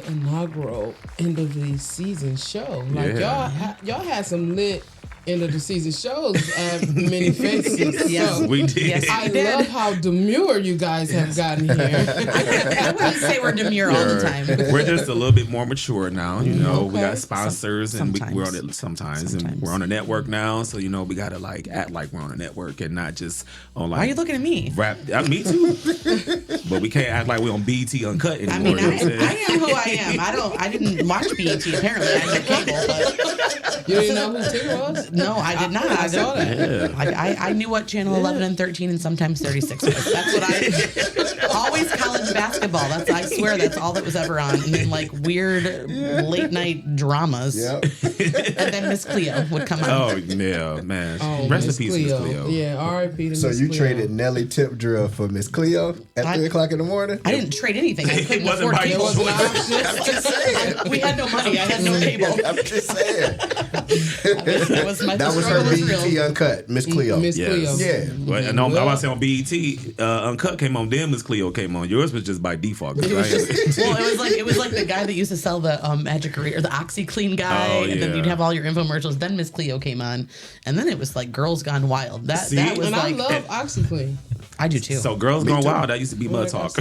inaugural end of the season show. Like y'all had some lit end of the season shows at Many Faces. Yes, so we did. Yes, I love how demure you guys have gotten here. I wouldn't say we're demure all the time. We're just a little bit more mature now. You know, we Okay. got sponsors and we're on it sometimes, and we're on a network now. So you know, we gotta like act like we're on a network and not just on like. Why are you looking at me? Rap? Me too. But we can't act like we're on BET Uncut anymore. I mean, you know what I'm saying? I am who I am. I didn't watch BET apparently. I had cable, but You didn't know who Tig was? no, I did not. I saw that. I knew what channel 11 and 13 and sometimes 36 was. That's what I always college basketball. I swear that's all that was ever on. And then like weird late night dramas. Yep. And then Miss Cleo would come on. Oh yeah, man. Oh, Rest in Miss peace, Miss Cleo. Yeah, R.I.P. to So Miss you Cleo. traded Nelly Tip Drill for Miss Cleo at 3 o'clock in the morning? I didn't trade anything. I couldn't wasn't afford by cable. choice. I'm just saying. We had no money. I had no cable. I'm just saying. That was my That was struggle her was BET real. Uncut, Miss Cleo. Miss Yes. Cleo. Yeah. But I know I was saying on BET, Uncut came on then Miss Cleo. Cleo came on. Yours was just by default. Well, it was like the guy that used to sell the Magic or the OxyClean guy, and then you'd have all your infomercials. Then Miss Cleo came on, and then it was like Girls Gone Wild. That was and like I love OxyClean. I do too. So Girls Gone Wild, that used to be Mud Talk.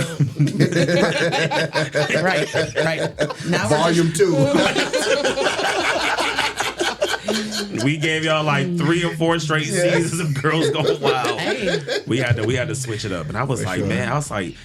right. Now Volume 2. We gave y'all like 3 or 4 straight seasons of Girls Gone Wild. Hey. We had to switch it up, and I was like, man,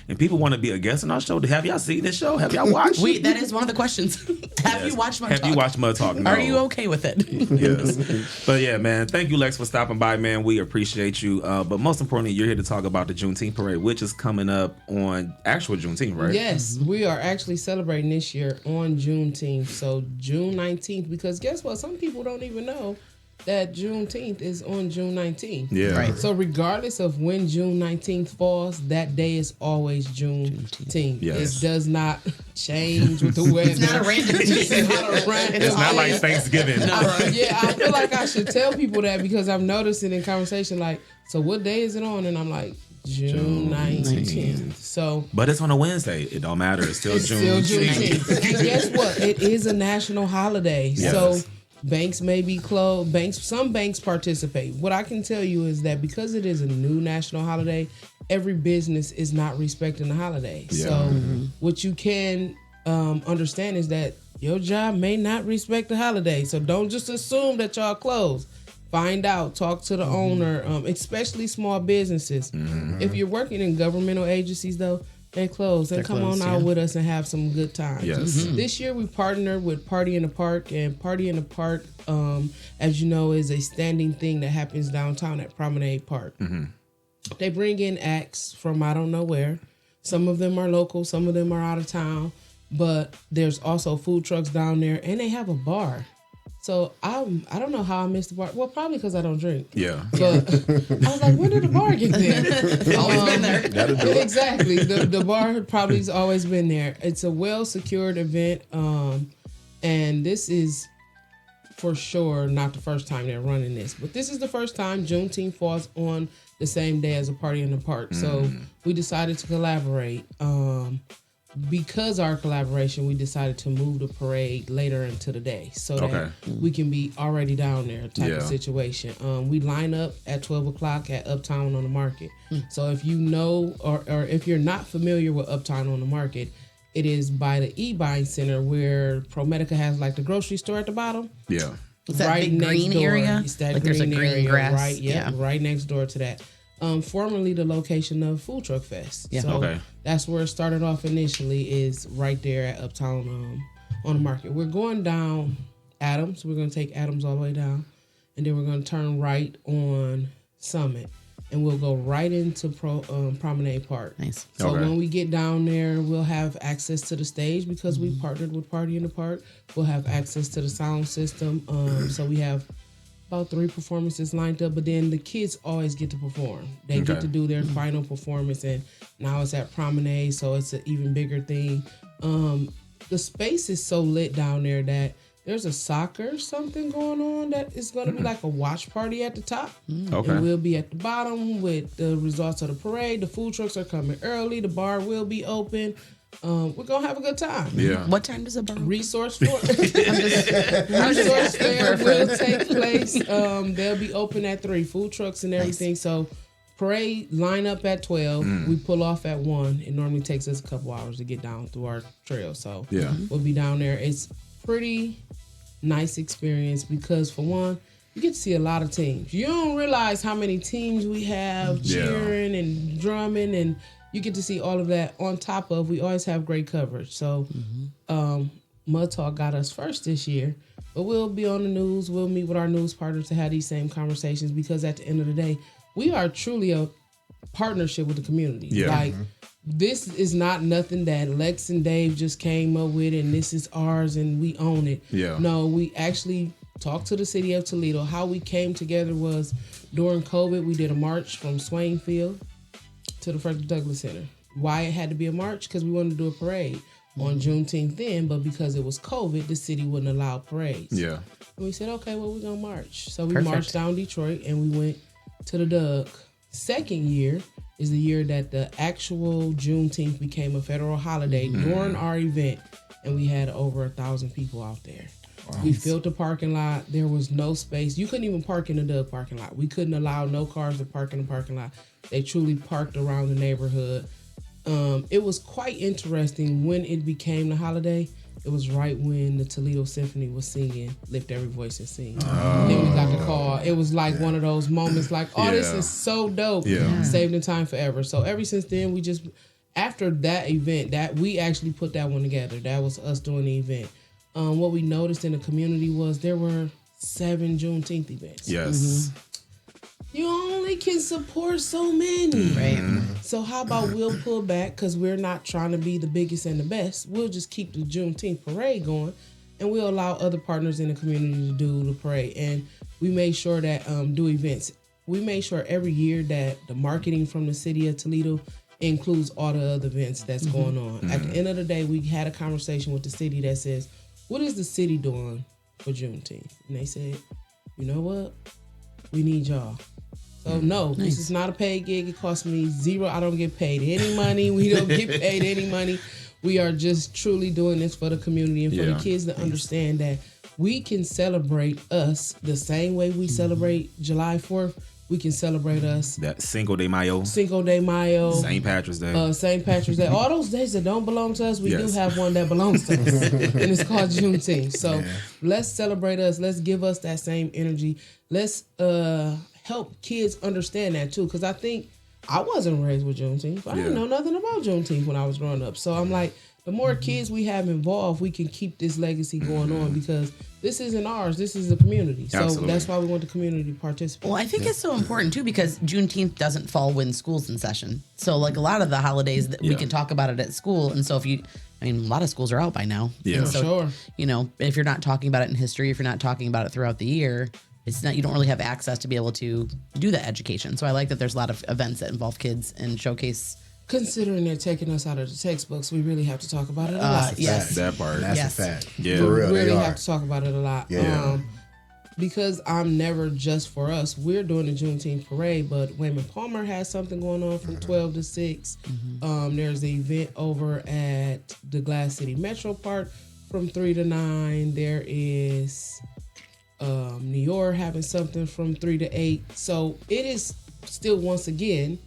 and people want to be a guest on our show. Have y'all seen this show? Have y'all watched? That is one of the questions. Have you watched Mud Talk? Have you watched Mud Talk? No. Are you okay with it? Yes. But yeah, man, thank you, Lex, for stopping by, man. We appreciate you. But most importantly, you're here to talk about the Juneteenth Parade, which is coming up on actual Juneteenth, right? Yes, we are actually celebrating this year on Juneteenth. So June 19th, because guess what? Some people don't even know that Juneteenth is on June 19th. Yeah. Right. So regardless of when June 19th falls, that day is always Juneteenth. Yes. It does not change with the weather. It's not a random It's not like Thanksgiving. Yeah, I feel like I should tell people that because I've noticed it in conversation. Like, so what day is it on? And I'm like, June 19th. So, but it's on a Wednesday. It don't matter. It's still June. Juneteenth. And guess what? It is a national holiday. Yes. So banks may be closed. Some banks participate. What I can tell you is that because it is a new national holiday, every business is not respecting the holiday. Yeah. So what you can understand is that your job may not respect the holiday. So don't just assume that y'all closed. Find out, talk to the owner, especially small businesses. If you're working in governmental agencies, though, they're closed. Then come on out with us and have some good times. Yes. This year we partnered with Party in the Park, and Party in the Park, as you know, is a standing thing that happens downtown at Promenade Park. They bring in acts from I don't know where. Some of them are local, some of them are out of town, but there's also food trucks down there, and they have a bar. So I don't know how I missed the bar. Well, probably because I don't drink. Yeah. But I was like, when did the bar get there? Always been there. Exactly. The bar probably has always been there. It's a well-secured event. And this is for sure not the first time they're running this. But this is the first time Juneteenth falls on the same day as a Party in the Park. So we decided to collaborate. Because our collaboration, we decided to move the parade later into the day so that we can be already down there type of situation. We line up at 12 o'clock at Uptown on the Market. So if you know or if you're not familiar with Uptown on the Market, it is by the e-buying center where ProMedica has like the grocery store at the bottom. Yeah. It's that big green area? It's that Like green there's a green area, grass? right? Yeah. Right next door to that. Formerly the location of Food Truck Fest. Yeah. So that's where it started off initially, is right there at Uptown on the Market. We're going down Adams. We're going to take Adams all the way down. And then we're going to turn right on Summit. And we'll go right into Promenade Park. Nice. So when we get down there, we'll have access to the stage because we partnered with Party in the Park. We'll have access to the sound system. So we have about 3 performances lined up, but then the kids always get to perform. They get to do their final performance, and now it's at Promenade, so it's an even bigger thing. The space is so lit down there that there's a soccer something going on that is going to be like a watch party at the top. And we'll be at the bottom with the results of the parade. The food trucks are coming early. The bar will be open. We're going to have a good time. Yeah. What time does it burn? Resource Fair will take place. They'll be open at 3, food trucks and everything. Nice. So parade line up at 12. We pull off at 1. It normally takes us a couple hours to get down through our trail. So we'll be down there. It's pretty nice experience because for one, you get to see a lot of teams. You don't realize how many teams we have cheering and drumming, and you get to see all of that on top of, we always have great coverage. So Mud Talk got us first this year, but we'll be on the news. We'll meet with our news partners to have these same conversations because at the end of the day, we are truly a partnership with the community. Yeah. Like, this is not nothing that Lex and Dave just came up with and this is ours and we own it. Yeah. No, we actually talked to the city of Toledo. How we came together was during COVID, we did a march from Swain Field to the Frederick Douglass Center. Why it had to be a march? Because we wanted to do a parade on Juneteenth then, but because it was COVID, the city wouldn't allow parades. Yeah. And we said, okay, well, we're going to march. So we marched down Detroit and we went to the Doug. Second year, is the year that the actual Juneteenth became a federal holiday during our event, and we had over 1,000 people out there. Wow. We filled the parking lot. There was no space. You couldn't even park in the Doug parking lot. We couldn't allow no cars to park in the parking lot. They truly parked around the neighborhood. It was quite interesting when it became the holiday. It was right when the Toledo Symphony was singing Lift Every Voice and Sing. And then we got the call. It was like one of those moments like, oh, this is so dope. Saved in time forever. So ever since then, we just, after that event, that we actually put that one together. That was us doing the event. What we noticed in the community was there were 7 Juneteenth events. Yes. You only can support so many. Right. So how about we'll pull back because we're not trying to be the biggest and the best. We'll just keep the Juneteenth parade going, and we'll allow other partners in the community to do the parade. And we made sure that do events. We made sure every year that the marketing from the city of Toledo includes all the other events that's going on. At the end of the day, we had a conversation with the city that says, what is the city doing for Juneteenth? And they said, you know what? We need y'all. So no, this is not a paid gig. It costs me $0. I don't get paid any money. We don't get paid any money. We are just truly doing this for the community and for the kids to understand that we can celebrate us the same way we celebrate July 4th. We can celebrate us. That Cinco de Mayo. Cinco de Mayo. St. Patrick's Day. St. Patrick's Day. All those days that don't belong to us, we do have one that belongs to us. And it's called Juneteenth. So let's celebrate us. Let's give us that same energy. Let's help kids understand that too. Because I think I wasn't raised with Juneteenth. I didn't know nothing about Juneteenth when I was growing up. So I'm like, the more kids we have involved, we can keep this legacy going on because this isn't ours. This is the community. So that's why we want the community to participate. Well, I think it's so important too because Juneteenth doesn't fall when school's in session. So like a lot of the holidays that we can talk about it at school. And so a lot of schools are out by now. Yeah, and so, sure. You know, if you're not talking about it in history, if you're not talking about it throughout the year, it's not, you don't really have access to be able to do that education. So I like that there's a lot of events that involve kids and showcase. Considering they're taking us out of the textbooks, we really have to talk about it a lot. Yes. That part. That's Yes. a fact. Yeah. For real, We really they have are. to talk about it a lot. Yeah. Because I'm never just for us. We're doing the Juneteenth parade, but Wayman Palmer has something going on from 12 to 6. There's an event over at the Glass City Metro Park from 3 to 9. There is New York having something from 3 to 8. So it is still, once again,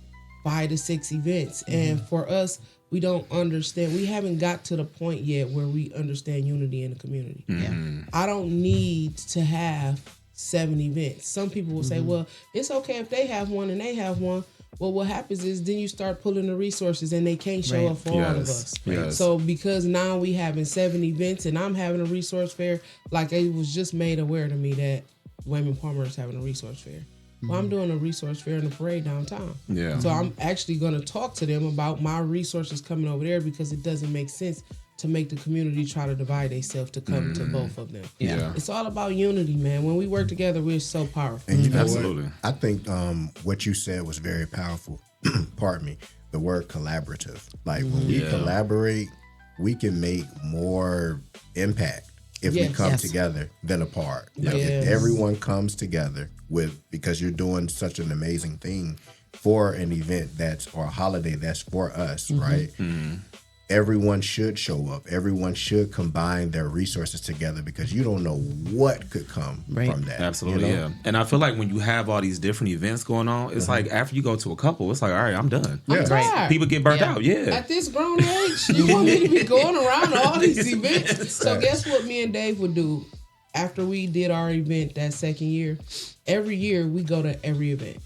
5 to 6 events. And for us, we don't understand. We haven't got to the point yet where we understand unity in the community. I don't need to have 7 events. Some people will say, well, it's okay if they have one and they have one. Well, what happens is then you start pulling the resources and they can't show up for all of us. Yes. So because now we having 7 events and I'm having a resource fair, like it was just made aware to me that Wayman Palmer is having a resource fair. Well, I'm doing a resource fair in the parade downtown. Yeah. So I'm actually going to talk to them about my resources coming over there because it doesn't make sense to make the community try to divide themselves to come to both of them. Yeah. It's all about unity, man. When we work together, we're so powerful. And you know Absolutely. what? I think what you said was very powerful. Pardon me. The word collaborative. Like when we collaborate, we can make more impact if we come together than apart. Like if everyone comes together because you're doing such an amazing thing for an event or a holiday that's for us, right? Everyone should show up. Everyone should combine their resources together because you don't know what could come from that. Absolutely, you know? yeah. And I feel like when you have all these different events going on, it's like after you go to a couple, it's like, all right, I'm done. I'm tired. People get burnt out, At this grown age, you want me to be going around to all these events? So guess what me and Dave would do after we did our event that second year? Every year we go to every event.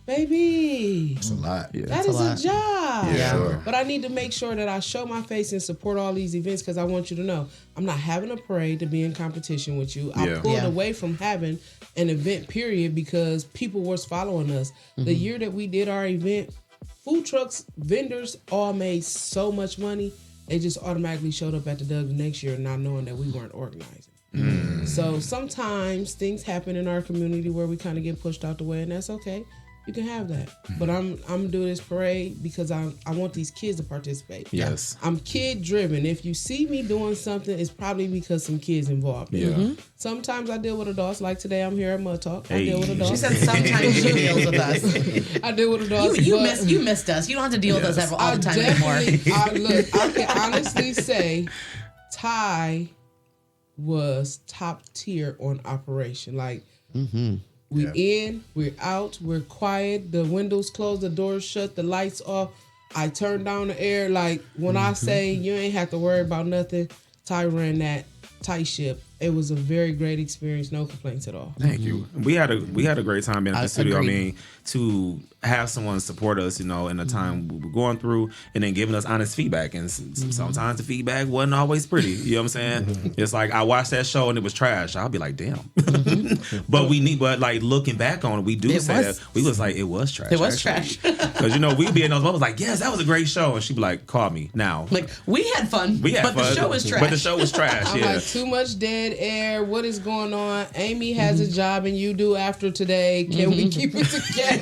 Baby, It's a lot. Yeah. that is a job. Yeah, sure. But I need to make sure that I show my face and support all these events because I want you to know I'm not having a parade to be in competition with you. I pulled away from having an event period because people was following us. The year that we did our event, food trucks, vendors all made so much money. They just automatically showed up at the Doug the next year not knowing that we weren't organizing. So sometimes things happen in our community where we kind of get pushed out the way, and that's okay. you can have that. But I'm doing this parade because I want these kids to participate. Yes. I'm kid driven. If you see me doing something, it's probably because some kids involved. Yeah. Sometimes I deal with adults. Like today, I'm here at Mud Talk. I deal with adults. She said sometimes she deals with us. I deal with adults. You missed us. You don't have to deal with us all the time anymore. I can honestly say Ty was top tier on operation. Like, we're out, we're quiet, the windows closed, the doors shut, the lights off. I turned down the air. Like, when I say you ain't have to worry about nothing, Ty ran that tight ship. It was a very great experience. No complaints at all. Thank you. We had a great time in the studio. Agreed. I mean, to have someone support us, in the time we were going through, and then giving us honest feedback. And sometimes the feedback wasn't always pretty. You know what I'm saying? It's like I watched that show and it was trash. I'll be like, damn. but like looking back on it, we do say that we was like, it was trash. It was trash. Because we'd be in those moments like, yes, that was a great show, and she'd be like, call me now. Like, we had fun. But the show was trash. But the show was trash. I'm like, too much dead air. What is going on? Amy has a job and you do after today. Can we keep it together?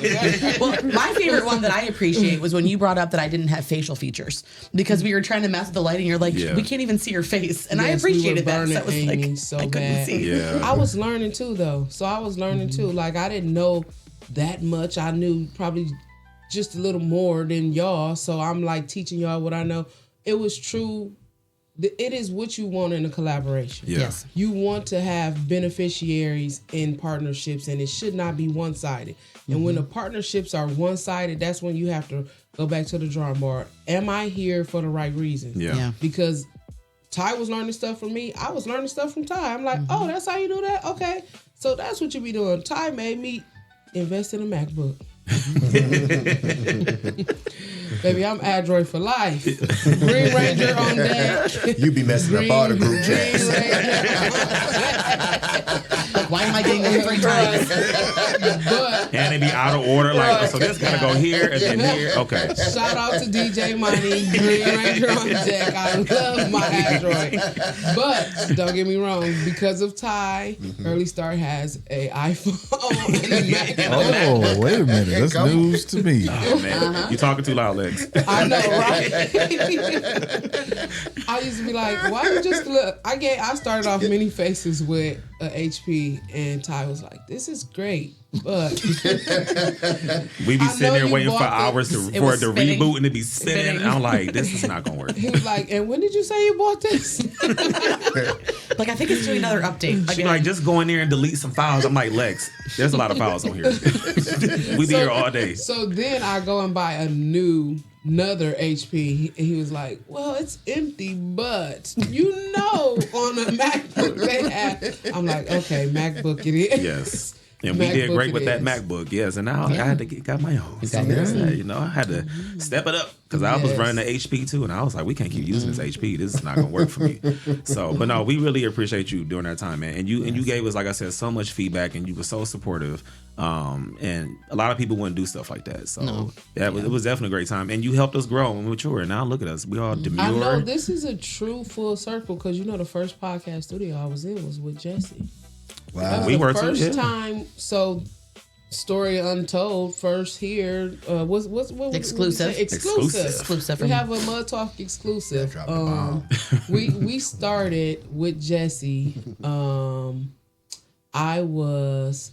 Well, my favorite one that I appreciate was when you brought up that I didn't have facial features because we were trying to mess with the lighting. You're like, we can't even see your face, and I appreciated that. So I was Amy like, so I couldn't bad. see. Yeah. I was learning too, though. So I was learning too. Like, I didn't know that much. I knew probably just a little more than y'all. So I'm like teaching y'all what I know. It was true. It is what you want in a collaboration. Yeah. Yes. You want to have beneficiaries in partnerships, and it should not be one-sided. And when the partnerships are one-sided, that's when you have to go back to the drawing board. Am I here for the right reasons? Yeah. Because Ty was learning stuff from me. I was learning stuff from Ty. I'm like, oh, that's how you do that? Okay. So that's what you be doing. Ty made me invest in a MacBook. Baby, I'm Android for life. Green Ranger on deck. You be messing up all the group chats. Like, why am I getting them 3 times? But And they be out of order. Like, so this gotta go here and then here. Okay. shout out to DJ Money, Green Ranger on deck. I love my Android. But don't get me wrong, because of Ty, Early Start has a iPhone and a Mac. Oh, wait a minute. That's news to me. Oh, man. You talking too loud, Lex. I know, right? I used to be like, why you just look? I started off many faces with a HP, and Ty was like, this is great, but We be I sitting know there you waiting for bought hours It for it was to spinning. reboot and it be spinning. Spinning. I'm like, this is not gonna work. he was like, and when did you say you bought this? Like, I think it's doing another update. She like, just go in there and delete some files. I'm like, Lex, there's a lot of files on here. We be here all day. So then I go and buy another HP, and he was like, well, it's empty, but on a MacBook they have. I'm like, okay, MacBook it is. Yes. And we did MacBook great it with that is. MacBook, yes. And now I had to got my own. So got yours. I had to step it up because I was Yes. running the HP too, and I was like, we can't keep using this HP. This is not gonna work for me. So, but no, we really appreciate you during that time, man. And you gave us, like I said, so much feedback, and you were so supportive. And a lot of people wouldn't do stuff like that. So it was definitely a great time, and you helped us grow and mature. And now look at us, we all demure. I know this is a true full circle because the first podcast studio I was in was with Jesse. Wow. We were too, first yeah. time. So, story untold. First here what Exclusive. Exclusive. from We have a Mud Talk exclusive. Yeah, drop the bomb. we started with Jesse. I was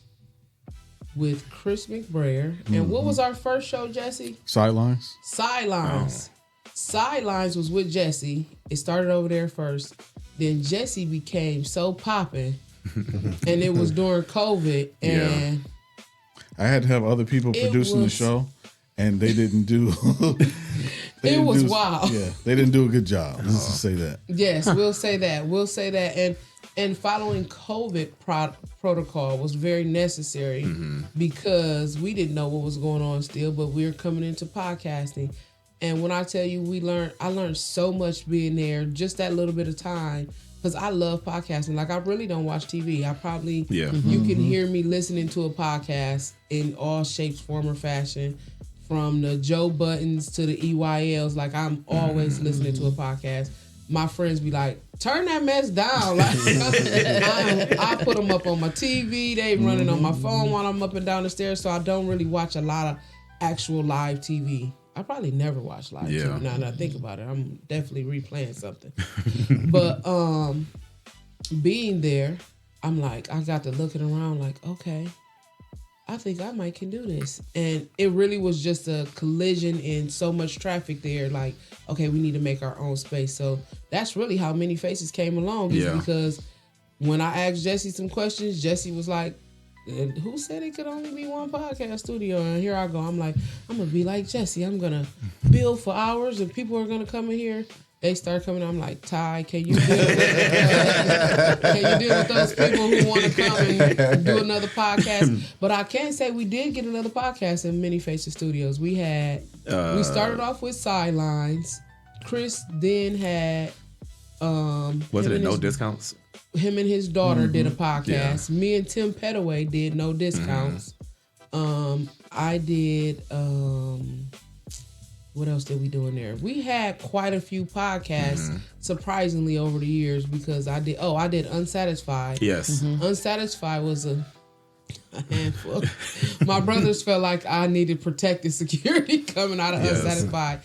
with Chris McBrayer, and what was our first show, Jesse? Sidelines. Sidelines. Sidelines was with Jesse. It started over there first. Then Jesse became so popping, and it was during COVID, and I had to have other people producing the show, and they didn't do. It was wild. Yeah, they didn't do a good job. Let's just say that. yes, we'll say that. We'll say that, and following COVID protocol was very necessary because we didn't know what was going on still, but we were coming into podcasting. And when I tell you I learned so much being there, just that little bit of time, because I love podcasting. Like, I really don't watch TV. I probably, you can hear me listening to a podcast in all shapes, form, or fashion, from the Joe Buttons to the EYLs. Like, I'm always listening to a podcast. my friends be like, turn that mess down. Like, I put them up on my TV. They running on my phone while I'm up and down the stairs. So I don't really watch a lot of actual live TV. I probably never watch live TV. Now that I think about it, I'm definitely replaying something. But being there, I'm like, I got to looking around like, okay, I think I might can do this. And it really was just a collision in so much traffic there. Like, okay, we need to make our own space. So that's really how Many Faces came along. Is because when I asked Jesse some questions, Jesse was like, who said it could only be one podcast studio? And here I go. I'm like, I'm going to be like Jesse. I'm going to build for hours and people are going to come in here. They start coming. I'm like, Ty, can you deal with those people who want to come and do another podcast? But I can say we did get another podcast in Many Faces Studios. We had we started off with Sidelines. Chris then had was it No Discounts? Him and his daughter did a podcast. Yeah. Me and Tim Petaway did No Discounts. I did. What else did we do in there? We had quite a few podcasts, surprisingly, over the years because I did Unsatisfied. Yes. Unsatisfied was a handful. My brothers felt like I needed protected security coming out of Unsatisfied.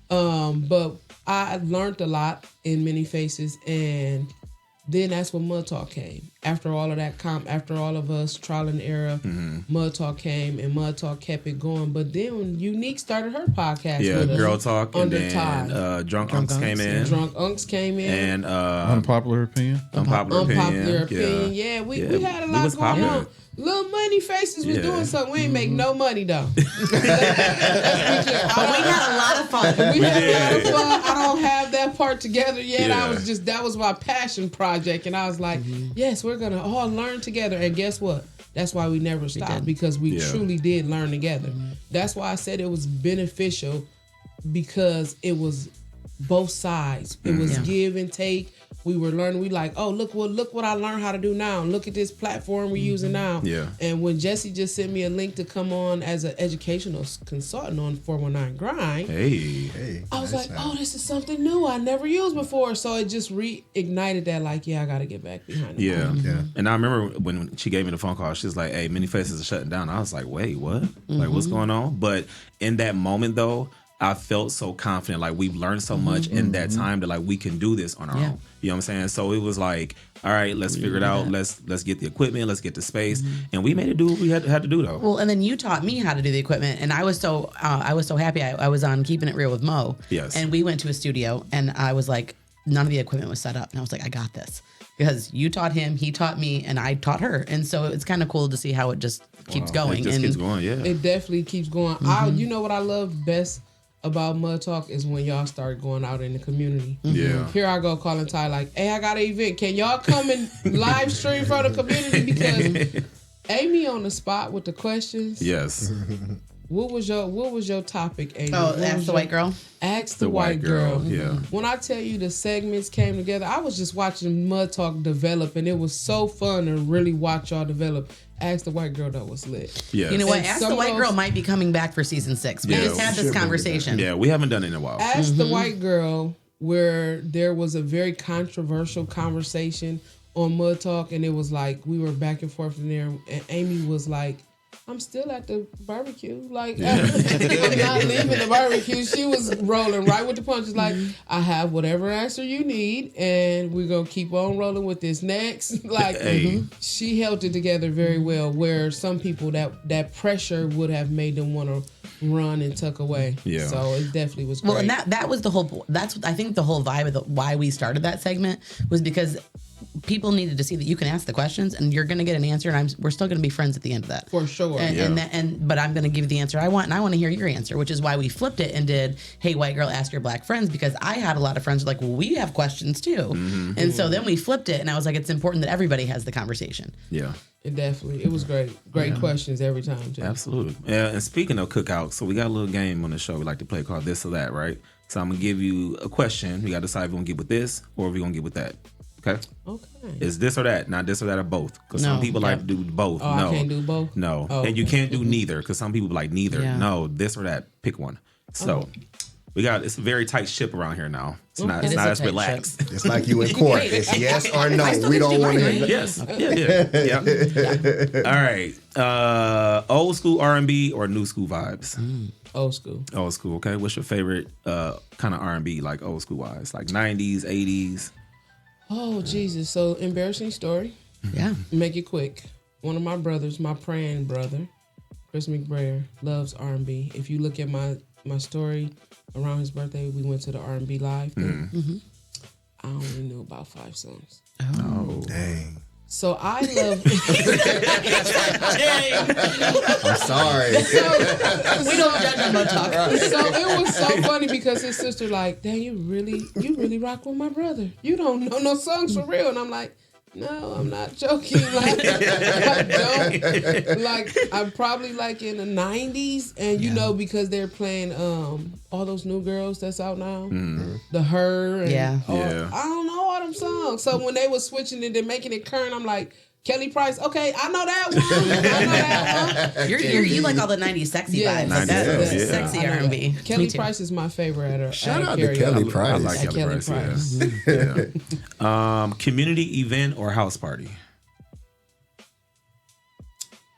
But I learned a lot in Many Faces, and then that's when Mud Talk came. After all of that, after all of us trial and error, Mud Talk came, and Mud Talk kept it going. But then when Unique started her podcast with us, Girl Talk, and then Drunk Unks came in. Drunk Unks came in. And Unpopular Opinion. Unpopular Opinion. Yeah, we had a lot going on. Little Money Faces was doing something. We ain't make no money though. But we had a lot of fun. We had a lot of fun. I don't have that part together yet. That was my passion project, and I was like, yes, we're gonna all learn together. And guess what? That's why we never stopped, because we truly did learn together. That's why I said it was beneficial, because it was both sides. It was give and take. We were learning. We like, oh, look what I learned how to do now. Look at this platform we're using now. Yeah. And when Jesse just sent me a link to come on as an educational consultant on 419 Grind, I was like, oh, this is something new I never used before. So it just reignited that, like, I got to get back behind it. Yeah. And I remember when she gave me the phone call, she was like, hey, Many Faces are shutting down. I was like, wait, what? Like, what's going on? But in that moment, though, I felt so confident. Like, we've learned so much in that time that, like, we can do this on our own. You know what I'm saying? So it was like, all right, let's figure it out. Let's get the equipment. Let's get the space. And we made it do what we had to do, though. Well, and then you taught me how to do the equipment, and I was so happy. I was on Keeping It Real with Mo. Yes. And we went to a studio, and I was like, none of the equipment was set up, and I was like, I got this, because you taught him, he taught me, and I taught her, and so it's kind of cool to see how it just keeps going. It just keeps going. Yeah. It definitely keeps going. You know what I love best about Mud Talk is when y'all start going out in the community. Yeah. Here I go calling Ty like, hey, I got an event. Can y'all come and live stream for the community? Because Amy on the spot with the questions. Yes. What was your topic, Amy? Oh, Ask the White Girl. Ask the White Girl. Yeah. When I tell you the segments came together, I was just watching Mud Talk develop, and it was so fun to really watch y'all develop. Ask the White Girl, though, was lit. Yeah. You know what? Ask the White Girl might be coming back for season 6. We just had this conversation. Yeah, we haven't done it in a while. Ask the White Girl, where there was a very controversial conversation on Mud Talk, and it was like we were back and forth in there, and Amy was like, I'm still at the barbecue. Like, I'm not leaving the barbecue. She was rolling right with the punches. Like, I have whatever answer you need, and we're going to keep on rolling with this next. Like, she held it together very well, where some people, that pressure would have made them want to run and tuck away. Yeah. So it definitely was great. Well, and that was the whole, I think the whole vibe of why we started that segment was because people needed to see that you can ask the questions and you're going to get an answer, and we're still going to be friends at the end of that. For sure. But I'm going to give you the answer I want, and I want to hear your answer, which is why we flipped it and did, hey, white girl, ask your black friends, because I had a lot of friends who were like, well, we have questions too. And so then we flipped it, and I was like, it's important that everybody has the conversation. Yeah. It was great. Great questions every time, Jeff. Absolutely. Yeah, and speaking of cookouts, so we got a little game on the show we like to play called This or That, right? So I'm going to give you a question. We got to decide if we're going to get with this or if we're going to get with that. Okay. It's this or that, not this or that or both. Because some people like to do both. Oh, no. I can't do both? No. And you can't do neither, because some people like neither. Yeah. No, this or that. Pick one. So, It's a very tight ship around here now. It's not It is a as tight relaxed. It's like you in court. It's yes or no. We don't want to. Yes. Yeah. All right. Old school R&B or new school vibes? Old school. Old school. Okay. What's your favorite kind of R&B, like old school wise, like 90s, 80s? Oh, Jesus. So, embarrassing story. Yeah. Make it quick. One of my brothers, my praying brother, Chris McBrayer, loves R&B. If you look at my story around his birthday, we went to the R&B live thing. I only knew about 5 songs. Oh, Dang. So I love. I'm sorry. We don't judge them about talk. So it was so funny because his sister like, "Dang, you really rock with my brother. You don't know no songs for real." And I'm like, "No, I'm not joking. Like, I don't. Like, I'm probably like in the 90s, and you know because they're playing all those new girls that's out now, the Her, and I don't know all them songs. So when they was switching it and making it current, I'm like." Kelly Price, okay, I know that one. You like all the 90s sexy vibes. Like that sexy R&B. Kelly Price is my favorite at Shout out karaoke. to Kelly Price. I like Kelly Price. Yeah. Community event or house party?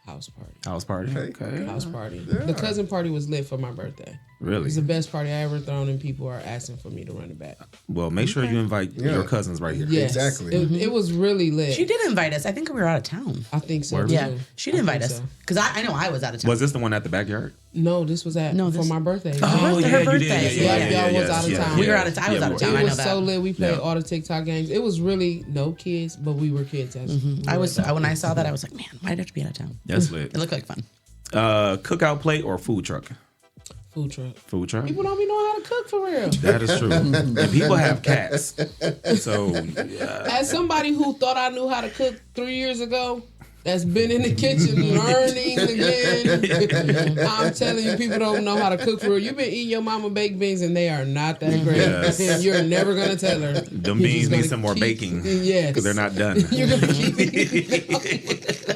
House party. House party. Okay. House party. The cousin party was lit for my birthday. Really? It's the best party I ever thrown, and people are asking for me to run it back. Well, make sure you invite your cousins right here. Yes, Exactly. It was really lit. She did invite us. I think we were out of town. I think so. Word. Too. Yeah, she did invite think us so. because I know I was out of town. Was this the one at the backyard? No, this was for my birthday. Oh, yeah, her you birthday. did. Yeah, y'all was out of town. We were out of town. I was out of town. It I know was that. so lit. We played Yeah. all the TikTok games. It was really no kids, but we were kids. I was when I saw that I was like, man, why'd I have to be out of town? That's lit. It looked like fun. Cookout plate or food truck? Food truck. Food truck. People don't be knowing how to cook for real. That is true. And people have cats. So As somebody who thought I knew how to cook 3 years ago, that's been in the kitchen learning again. I'm telling you, people don't know how to cook for real. You've been eating your mama baked beans and they are not that great. Yes. And you're never gonna tell her. them You're beans just need gonna some more keep- baking. Yes. Because they're not done. You're gonna keep eating.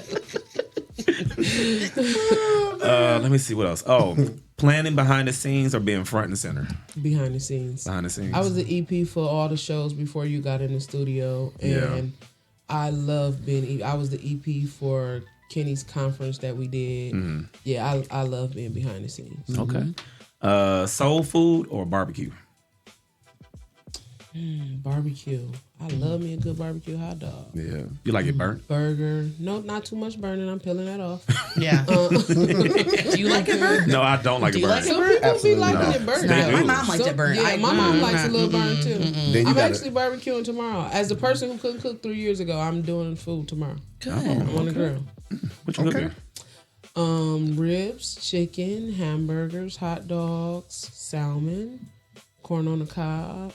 Let me see what else. Oh, planning behind the scenes or being front and center? Behind the scenes. Behind the scenes. I was the EP for all the shows before you got in the studio, and I love being. I was the EP for Kenny's conference that we did. Yeah, I love being behind the scenes. Okay. Soul food or barbecue? Barbecue. I love me a good barbecue hot dog. Yeah. You like it burnt? Burger. No, not too much burning. I'm peeling that off. Yeah. Do you like it burnt? No, I don't like Do it you burnt. like it Some burnt? people be liking not. it burnt. They do. My mom liked it burnt. Yeah, my mom likes a little burnt too. Then you I'm gotta- actually barbecuing tomorrow. As the person who couldn't cook 3 years ago, I'm doing food tomorrow. Good. I'm on the grill. What you cooking? Ribs, chicken, hamburgers, hot dogs, salmon, corn on the cob.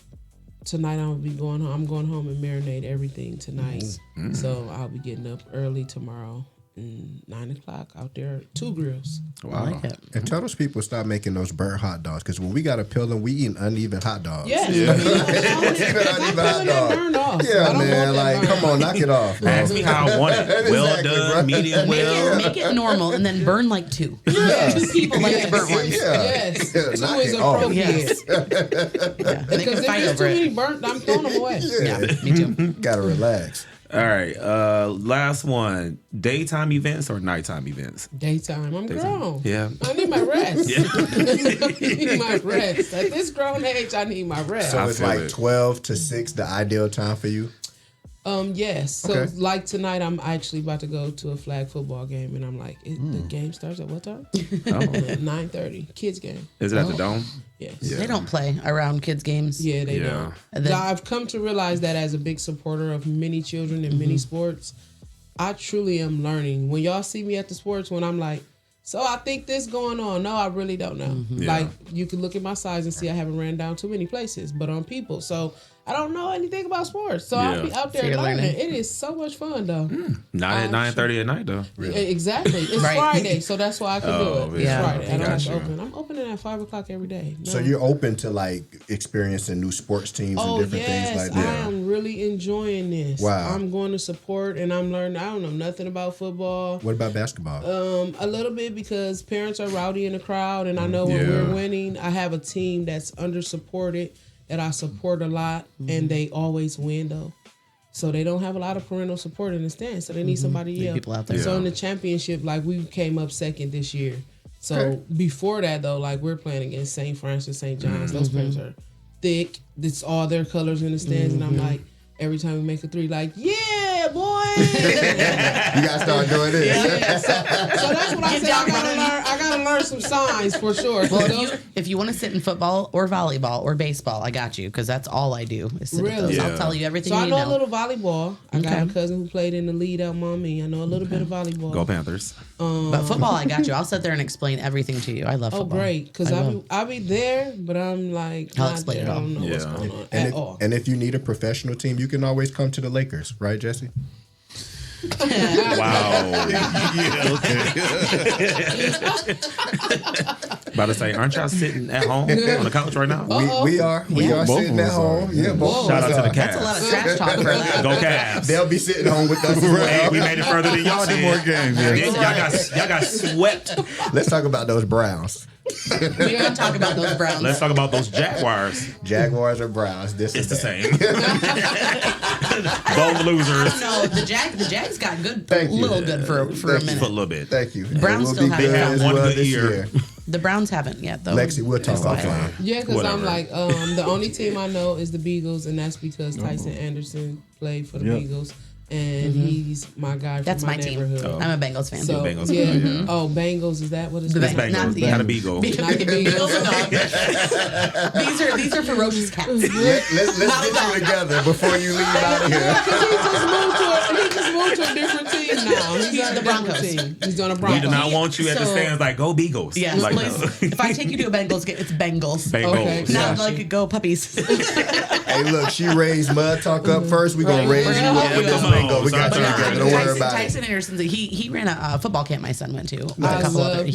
Tonight I'm going home and marinate everything tonight. So I'll be getting up early tomorrow. 9 o'clock out there, 2 grills. Wow. I like it. And tell those people stop making those burnt hot dogs because when we got to peel them, we eating uneven hot dogs. Yes. Uneven hot dogs. Burned off. I Yeah, don't want man. that Like, burnt. come on, knock it off, bro. Ask me how I want it. Well Exactly, done, bro. medium well. Make it normal and then burn like 2. Yes. 2 people like the burnt ones. Yeah. Yes. Yeah, 2 knock is it off. appropriate. Yeah. And they Because can if fight there's over too many it. burnt, I'm throwing them away. Yeah, me too. Gotta relax. All right. Last one. Daytime events or nighttime events? Daytime. I'm grown. Yeah. I need my rest. I need my rest. At this grown age, I need my rest. So I it's feel like it. 12 to 6, the ideal time for you? Yes. So Okay. like tonight, I'm actually about to go to a flag football game, and I'm like, the game starts at what time? At 9:30. Kids game. Is it at the Dome? Yes. They don't play around kids' games. Yeah, they Yeah. don't. And then- I've come to realize that as a big supporter of many children and many sports, I truly am learning. When y'all see me at the sports, when I'm like, so I think this going on. No, I really don't know. Yeah. Like, you can look at my size and see I haven't ran down too many places, but on people. So I don't know anything about sports, so I'll be out there you're learning. learning. It is so much fun though. Not at 9:30 at night though. Exactly. It's Right. Friday, so that's why I can do it. It's yeah. Friday. I don't have to Gotcha. open. I'm opening at 5:00 every day. No. So you're open to like experiencing new sports teams and different things like I that. am really enjoying this. Wow. I'm going to support and I'm learning. I don't know nothing about football. What about basketball? A little bit because parents are rowdy in the crowd, and I know when we're winning, I have a team that's under supported that I support a lot, and they always win though. So they don't have a lot of parental support in the stands, so they need somebody to yell. people out there. So in the championship, like we came up second this year. So before that though, like we're playing against St. Francis, St. John's. Those parents are thick. It's all their colors in the stands, and I'm like, every time we make a three, like, yeah, boy. You gotta start doing this. Yeah, so that's what I said. I gotta learn some signs for sure. Well, if you want to sit in football or volleyball or baseball, I got you because that's all I do is sit at Really? those. Yeah. I'll tell you everything So I you know know. a little volleyball. I got Okay. a cousin who played in the lead out mommy. I know a little bit of volleyball. Go Panthers. But football, I got you. I'll sit there and explain everything to you. I love Oh, football. great. Because I'll be there, but I'm like, I'll not explain there. it all. I don't know what's Yeah. going on And at if, all. and if you need a professional team, you can always come to the Lakers, right, Jesse? Wow. About to say, aren't y'all sitting at home on the couch right now? We are Yeah. Both sitting of at us home. are. Yeah, both Shout of out us to the are. That's a lot Cavs. of trash talk for that. Go Cavs. They'll be sitting home with us as Hey, well. we made it further than y'all Two did. more games. Yeah. Y'all got swept. Let's talk about those Browns. We're going to talk about those Browns. Let's talk about those Jaguars. Jaguars or Browns. This It's is the that. same. Both losers No, the Jags got good, Thank you. little good for a for a minute. little bit. Thank you. Browns We'll still be have good it. as One well good this year. The Browns haven't yet, though. Lexi, we'll talk offline. Yeah, because I'm Whatever. like, the only team I know is the Beagles, and that's because Tyson Anderson played for the Yep. Beagles, and he's my guy from That's my my team. neighborhood. I'm a Bengals fan. So Bengals yeah. fan, yeah. Oh, Bengals, is that what it's The It's called? Bengals. yeah. Not a Beagle. Not the Beagles. These are ferocious cats. Let's get you together before you leave out of here. He just moved to a different team now. He's on the a different Broncos. team. He's on a We Broncos. do not want you at the So- stands like, go Beagles. Yes, like, please. If I take you to a Bengals game, it's Bengals. Bengals. Okay. Not Gotcha. like go puppies. Hey, look, she raised Mud Talk up first. We're going to raise you up with Yeah, this come lingo. on. We got But you no, together. Don't worry about it. Tyson Anderson, he ran a football camp my son went to with I a couple love other. him.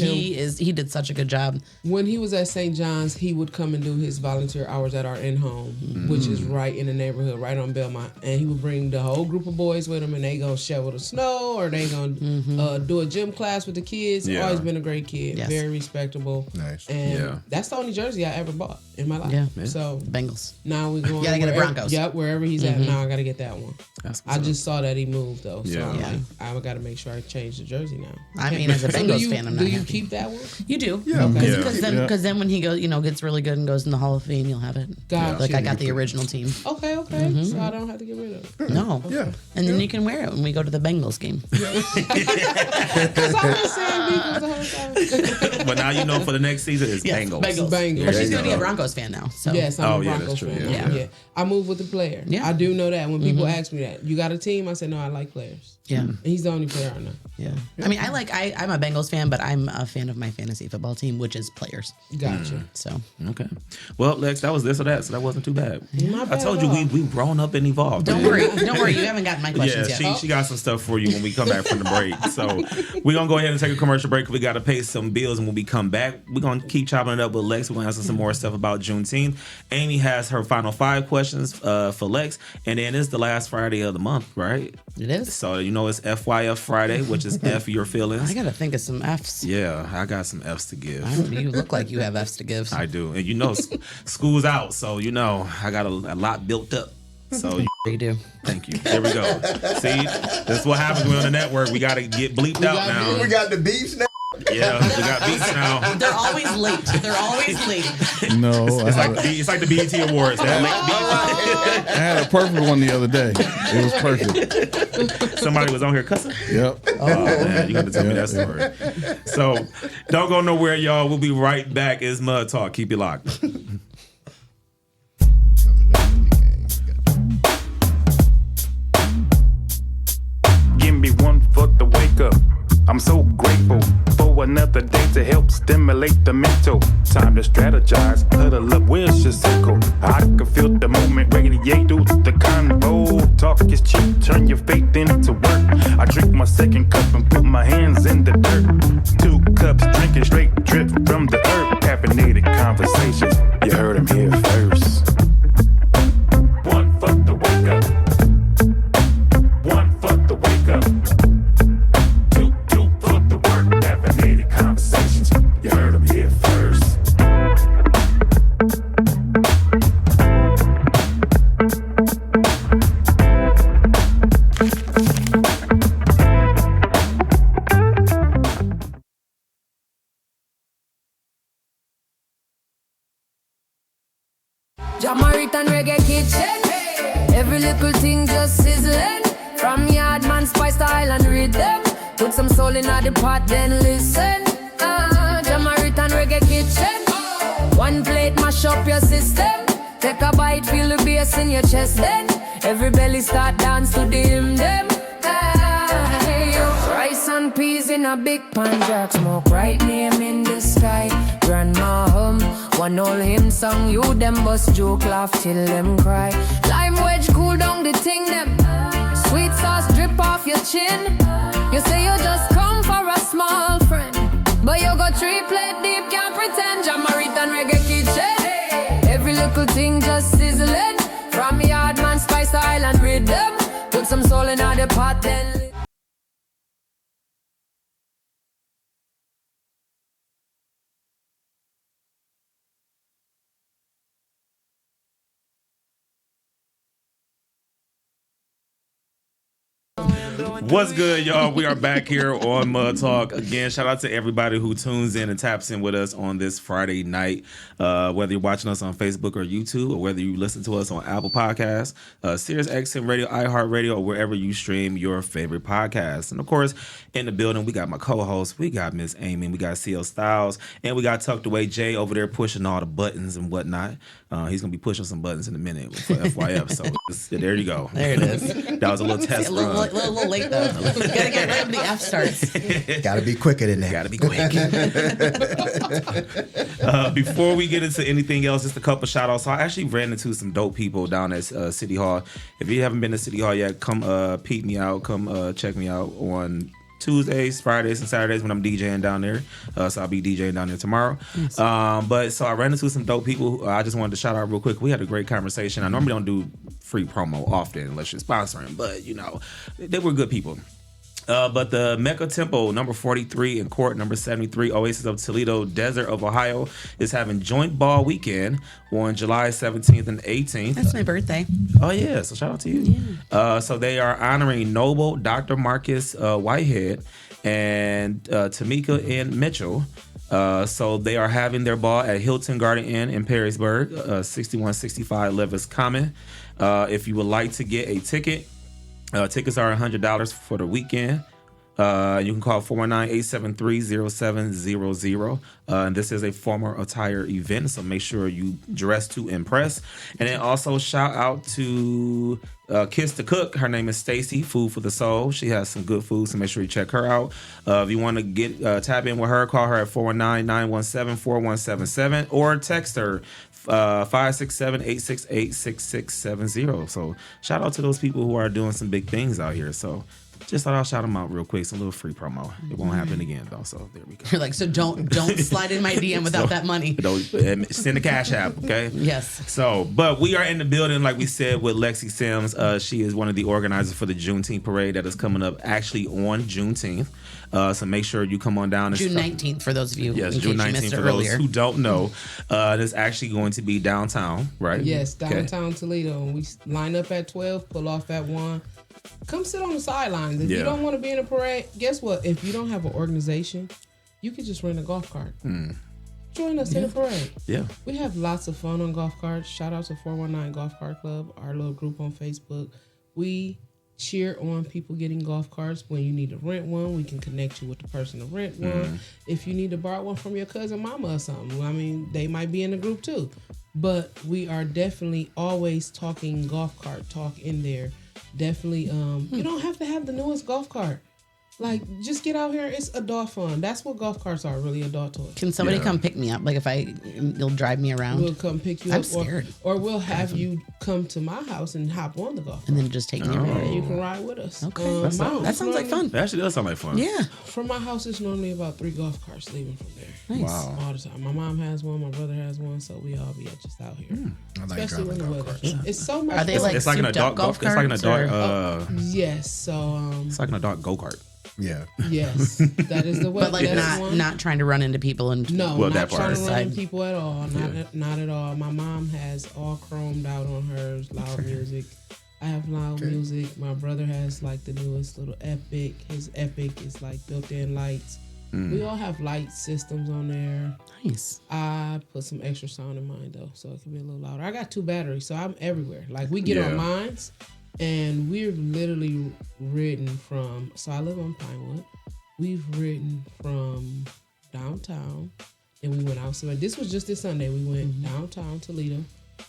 He did such a good job. When he was at St. John's, he would come and do his volunteer hours at our in-home, which is right in the neighborhood, right on Belmont. And he would bring the whole group of boys with him, and they gonna shovel the snow, or they gonna do a gym class with the kids. Yeah. Always been a great kid, Yes. very respectable. Nice. And Yeah. that's the only jersey I ever bought in my life. Yeah. So Bengals. now we're going. gotta get the wherever- Broncos. Yep, wherever he's at now, I gotta get that one. That's what's I up. just saw that he moved though, so Yeah. I'm Yeah. like, I gotta make sure I change the jersey now. I mean, as a So Bengals fan, I'm not do you happy. keep that one? You do, Yeah. Okay. Because then when he goes, gets really good and goes in the Hall of Fame, you'll have it. Gotcha. Like I got the original team. Okay, okay. So I don't have to get rid of it. No, Yeah. and then you can wear it when we go to the Bengals game. Because I've been saying Beagles the whole time. But now you know for the next season it's Yes, Bengals. Bengals. Bengals. But There she's you gonna be a go. Broncos fan now. So Yes, I'm Oh, a yeah, Broncos that's true. fan. Yeah. Yeah. I move with the player. Yeah. I do know that. When people ask me that, you got a team? I said, no, I like players. yeah, And he's the only player I know. yeah. I mean, I'm a Bengals fan, but I'm a fan of my fantasy football team, which is players. Gotcha. So Okay. Well, Lex, that was this or that, so that wasn't too bad. Not I bad told at you all. we've grown up and evolved. don't man. worry, you haven't gotten my Yeah, questions yet. she got some stuff for you when we come back from the break. So we're gonna go ahead and take a commercial break. We gotta pay some bills, and when we come back, we're gonna keep chopping it up with Lex. We're gonna answer some more stuff about Juneteenth. Amy has her final 5 questions for Lex, and then it's the last Friday of the month, right? It is. So it's FYF Friday, which is F your feelings. I gotta think of some F's. Yeah, I got some F's to give. You look like you have F's to give. I do, and school's out, so I got a lot built up. So You do. thank you. There we go. See, that's what happens when we're on the network. We gotta get bleeped out now. We got the beefs now. Yeah, we got beats now. They're always late. They're always late. No, It's like the BET Awards. That late beat. I had a perfect one the other day. It was perfect. Somebody was on here cussing. Yep. Oh man, you got to tell me that story. So don't go nowhere, y'all. We'll be right back. It's Mud Talk. Keep it locked. Give me one for the wake up. I'm so grateful for for another day to help stimulate the mental. Time to strategize, huddle up, where's your circle? I can feel the movement radiate through the convo. Talk is cheap, turn your faith into work. I drink my second cup and put my hands in the dirt. 2 cups drinking straight drip from the earth. Caffeinated conversations, you heard them here first. One for the wake up. One for the wake up. Two for the work. Caffeinated conversations, you heard them here first. Jamaican reggae kitchen. Every little thing just sizzling. From Yardman spice to Island rhythm. Put some soul in the pot, then listen. Jamaican reggae kitchen. One plate mash up your system. Take a bite, feel the bass in your chest. Then every belly start dance to the hymn them. Rice and peas in a big pan, jack smoke, right name in the sky. Grandma hum, one old hymn song, you them bust joke, laugh till them cry. Lime wedge cool down the thing them. Sweet sauce drip off your chin. You say you just come for a small friend, but you go 3 plate deep, can't pretend. Jamaican reggae kitchen. Every little thing just sizzling. From Yardman spice to Island rhythm. Put some soul in the pot then. What's good, y'all? We are back here on Mud Talk. Again, shout out to everybody who tunes in and taps in with us on this Friday night. Whether you're watching us on Facebook or YouTube, or whether you listen to us on Apple Podcasts, Sirius XM Radio, iHeartRadio, or wherever you stream your favorite podcasts. And of course, in the building, we got my co-host, we got Miss Amy, we got CL Styles, and we got Tucked Away Jay over there pushing all the buttons and whatnot. He's going to be pushing some buttons in a minute for FYF. So there you go. There it is. That was a little test a run. little late though. Gotta get right when the F starts. Gotta be quicker than that. Gotta be quick. Before we get into anything else, just a couple shout outs. So I actually ran into some dope people down at City Hall. If you haven't been to City Hall yet, come peep me out. Come check me out on Tuesdays, Fridays, and Saturdays when I'm DJing down there. So I'll be DJing down there tomorrow. Yes. But so I ran into some dope people. I just wanted to shout out real quick. We had a great conversation. I normally don't do free promo often unless you're sponsoring, but you know, they were good people. But the Mecca Temple, number 43 and Court, number 73, Oasis of Toledo, Desert of Ohio, is having Joint Ball Weekend on July 17th and 18th. That's my birthday. Oh, yeah. So shout out to you. Yeah. So they are honoring Noble, Dr. Marcus Whitehead, and Tamika and Mitchell. So they are having their ball at Hilton Garden Inn in Perrysburg, 6165 Levis Common. If you would like to get a ticket, tickets are $100 for the weekend. You can call 419-873-0700. And this is a formal attire event, so make sure you dress to impress. And then also shout out to Kiss the Cook. Her name is Stacy, Food for the Soul. She has some good food, so make sure you check her out. If you want to get tap in with her, call her at 419-917-4177 or text her 567-868-6670. So shout out to those people who are doing some big things out here. So just thought I'll shout them out real quick. Some little free promo. It won't happen again though. So there we go. You're like, so don't slide in my DM without that money. Don't send a cash app, okay? Yes. So, but we are in the building, like we said, with Alexicia Sims. She is one of the organizers for the Juneteenth Parade that is coming up actually on Juneteenth. So make sure you come on down. June 19th for those of you. Yes, June 19th for those who don't know. It's actually going to be downtown, right? Yes, downtown Toledo. We line up at 12, pull off at 1. Come sit on the sidelines. If you don't want to be in a parade, guess what? If you don't have an organization, you can just rent a golf cart. Join us in the parade. Yeah. We have lots of fun on golf carts. Shout out to 419 Golf Cart Club, our little group on Facebook. We cheer on people getting golf carts. When you need to rent one, we can connect you with the person to rent one. If you need to borrow one from your cousin mama or something, I mean, they might be in the group too. But we are definitely always talking golf cart talk in there. Definitely, you don't have to have the newest golf cart. Like, just get out here. It's adult fun. That's what golf carts are, really, adult toys. Can somebody come pick me up? Like, you'll drive me around? We'll come pick you I'm up. scared. Or we'll have you come to my house and hop on the golf cart. And then just take me And around. you can ride with us. Okay. My That house sounds like fun. That actually does sound like fun. Yeah. From my house, it's normally about 3 golf carts leaving from there. Nice. Wow. All the time. My mom has one. My brother has one. So we all be just out here. I like Especially when driving the golf weather. carts. It's so much Are they fun. like It's like an souped up adult golf golf. It's like an carts, adult. Yes. So It's like an adult go kart. Yeah. yes, that is the way. But like that's one. not trying to run into people and No, Well, not that part. trying to run Side. into people at all. Not at all. My mom has all chromed out on hers, loud music. I have loud music. My brother has like the newest little Epic. His Epic is like built-in lights. We all have light systems on there. nice. I put some extra sound in mine though, so it can be a little louder. I got 2 batteries, so I'm everywhere. Like we get Yeah. on mines, and we've literally ridden from. So I live on Pinewood. We've ridden from downtown, and we went out. So this was just this Sunday. We went downtown Toledo,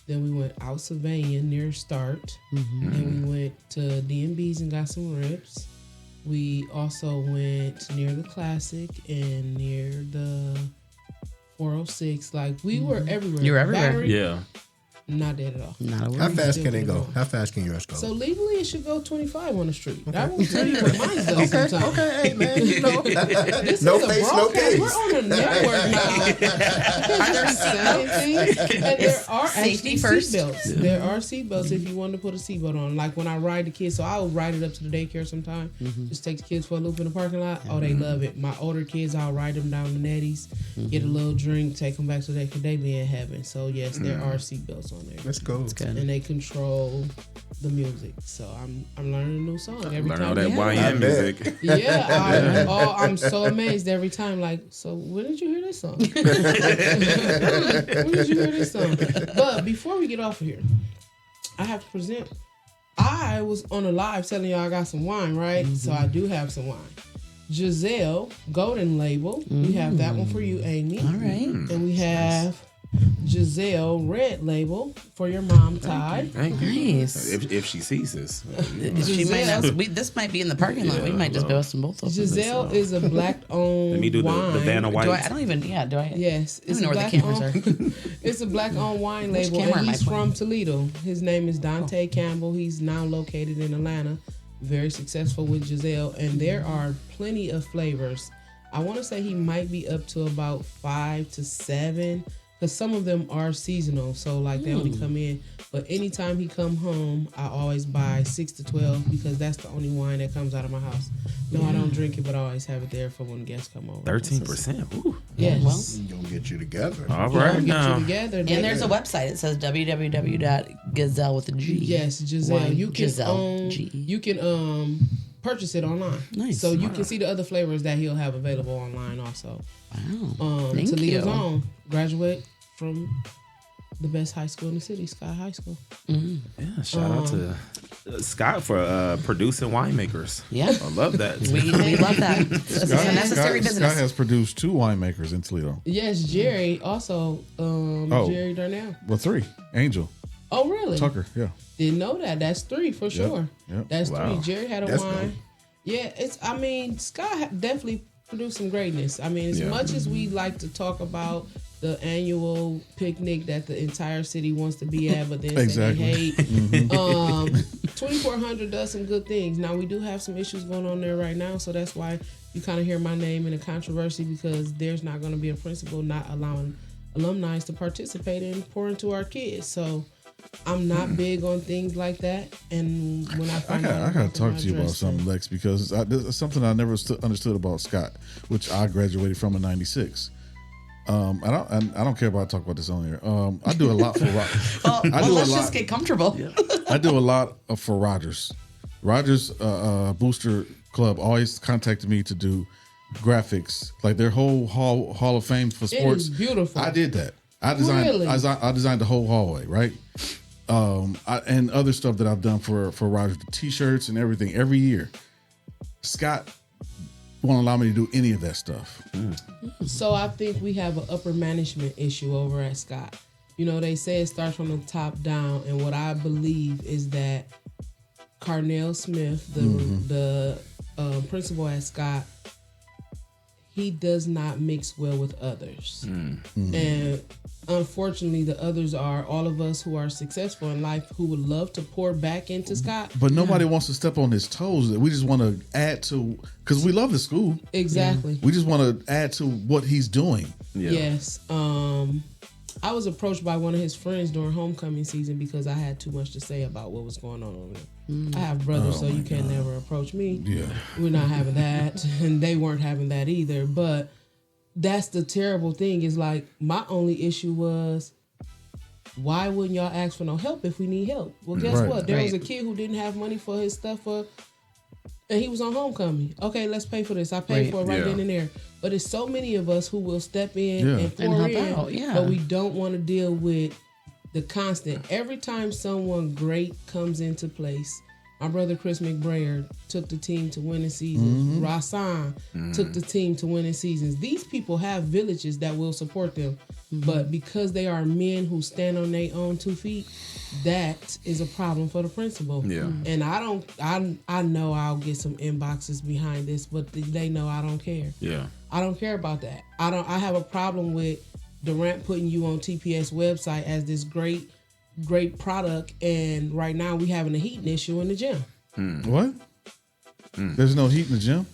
then we went out Sylvania near Start, then we went to D&B's and got some ribs. We also went near the Classic and near the 406. Like we were everywhere. You were everywhere. Battery, Yeah. not dead at all. Not a How worry. fast Still can it get go? going. How fast can yours go? So legally, it should go 25 on the street. I will tell you what mine does sometimes. okay, hey man, you know, This no is a face, no broadcast. case. We're on a network now. Are there and there are Safety actually first. seatbelts. There are seatbelts if you want to put a seatbelt on. Like when I ride the kids, so I'll ride it up to the daycare sometime. Just take the kids for a loop in the parking lot. Oh, they love it. My older kids, I'll ride them down to Nettie's, get a little drink, take them back to the daycare. They be in heaven. So yes, there are seatbelts on there. Let's go. And they control the music. So I'm learning a new song every Learn time. all that we have YN it. music. Yeah, I'm so amazed every time. Like, so when did you hear this song? When did you hear this song? But before we get off of here, I have to present. I was on a live telling y'all I got some wine, right? So I do have some wine. Giselle Golden Label. We have that one for you, Amy. All right. And we have Giselle Red Label for your mom, Ty. Thank you. Nice. If she sees this. She might not, this might be in the parking lot. We might just bust them both open. Giselle is a black-owned Let me do wine. the Vanna White. I don't even, yeah, do I? Yes, I don't know where the cameras are. It's a black-owned wine Which label, camera and am I he's from pointing? Toledo. His name is Dante Campbell. He's now located in Atlanta. Very successful with Giselle, and there are plenty of flavors. I want to say he might be up to about 5 to 7, because some of them are seasonal. So like they only come in. But anytime he come home, I always buy 6 to 12 because that's the only wine that comes out of my house. No, I don't drink it, but I always have it there for when guests come over. 13%. Yes. Well, Gonna get you together. All We'll right get now. you together. and there's a website. It says www.gazelle with a G. Yes, Giselle. Why You can Giselle, G. you can purchase it online. Nice. So you can see the other flavors that he'll have available online also. Wow. Thank Toledo's you. own. Graduate from the best high school in the city, Sky High School. Yeah, shout out to Scott for producing winemakers. Yeah. I love that. We love that. It's a necessary business. Scott has produced 2 winemakers in Toledo. Yes, Jerry also. Jerry Darnell. Well, 3. Angel, Oh, really? Tucker, yeah. Didn't know that. That's 3 for sure. Yep. That's Wow. 3. Jerry had a That's wine. dope. Yeah, Scott definitely produced some greatness. I mean, as much as we like to talk about the annual picnic that the entire city wants to be at, but then say they hate. 2400 does some good things. Now, we do have some issues going on there right now, so that's why you kind of hear my name in a controversy, because there's not going to be a principal not allowing alumni to participate and pour into our kids. So I'm not big on things like that. And when I find out, I gotta talk to you about address something, Lex, because this is something I never understood about Scott, which I graduated from in '96. I don't care about talk about this on here. I do a lot for Let's just get comfortable. I do a lot for Rogers. Rogers Booster Club always contacted me to do graphics, like their whole hall of fame for sports. is beautiful. I did that. I designed. Really? I designed the whole hallway, right? And other stuff that I've done for Rogers, the T-shirts and everything every year. Scott won't allow me to do any of that stuff. So I think we have an upper management issue over at Scott. You know, they say it starts from the top down, and what I believe is that Carnell Smith, the principal at Scott, he does not mix well with others. And unfortunately, the others are all of us who are successful in life who would love to pour back into Scott. But nobody wants to step on his toes. We just want to add to, because we love the school. Exactly. We just want to add to what he's doing. Yes. I was approached by one of his friends during homecoming season because I had too much to say about what was going on over there. I have brothers, so you can never approach me. Yeah. We're not having that, and they weren't having that either. But that's the terrible thing is like my only issue was, why wouldn't y'all ask for no help if we need help? Well, guess what? There was a kid who didn't have money for his stuff and he was on homecoming. Okay, let's pay for this. I paid for it right then and there. But it's so many of us who will step in and pour help in, out. but we don't want to deal with the constant. Every time someone great comes into place, my brother Chris McBrayer took the team to winning seasons. Rasan took the team to winning seasons. These people have villages that will support them. But because they are men who stand on their own 2 feet, that is a problem for the principal. And I know I'll get some inboxes behind this, but they know I don't care. I don't care about that. I have a problem with Durant putting you on TPS website as this great product, and right now we having a heating issue in the gym. What? There's no heat in the gym?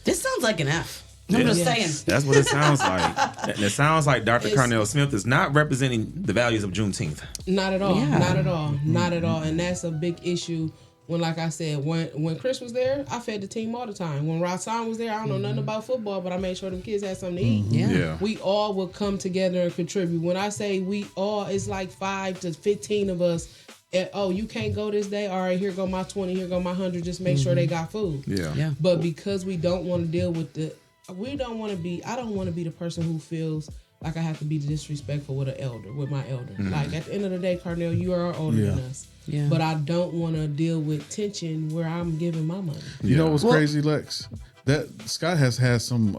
This sounds like an F. I'm just saying. That's what it sounds like. And it sounds like Dr. Carnell Smith is not representing the values of Juneteenth. Not at all. Not at all. Not at all. And that's a big issue. When, like I said, when Chris was there, I fed the team all the time. When Rasan was there, I don't know nothing about football, but I made sure them kids had something to eat. We all would come together and contribute. When I say we all, it's like 5 to 15 of us. And, oh, you can't go this day? All right, here go my 20, here go my 100. Just make sure they got food. But because we don't want to deal with I don't want to be the person who feels like I have to be disrespectful with my elder. Like at the end of the day, Carnell, you are older than us. But I don't want to deal with tension where I'm giving my money. You know what's crazy, Lex? That Scott has had some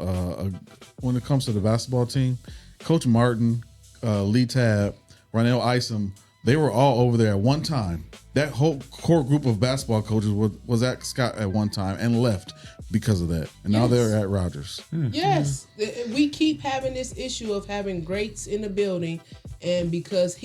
when it comes to the basketball team, Coach Martin, Lee Tab, Ronell Isom, they were all over there at one time. That whole core group of basketball coaches was at Scott at one time and left because of that. And now they're at Rogers. Yes. We keep having this issue of having greats in the building, and because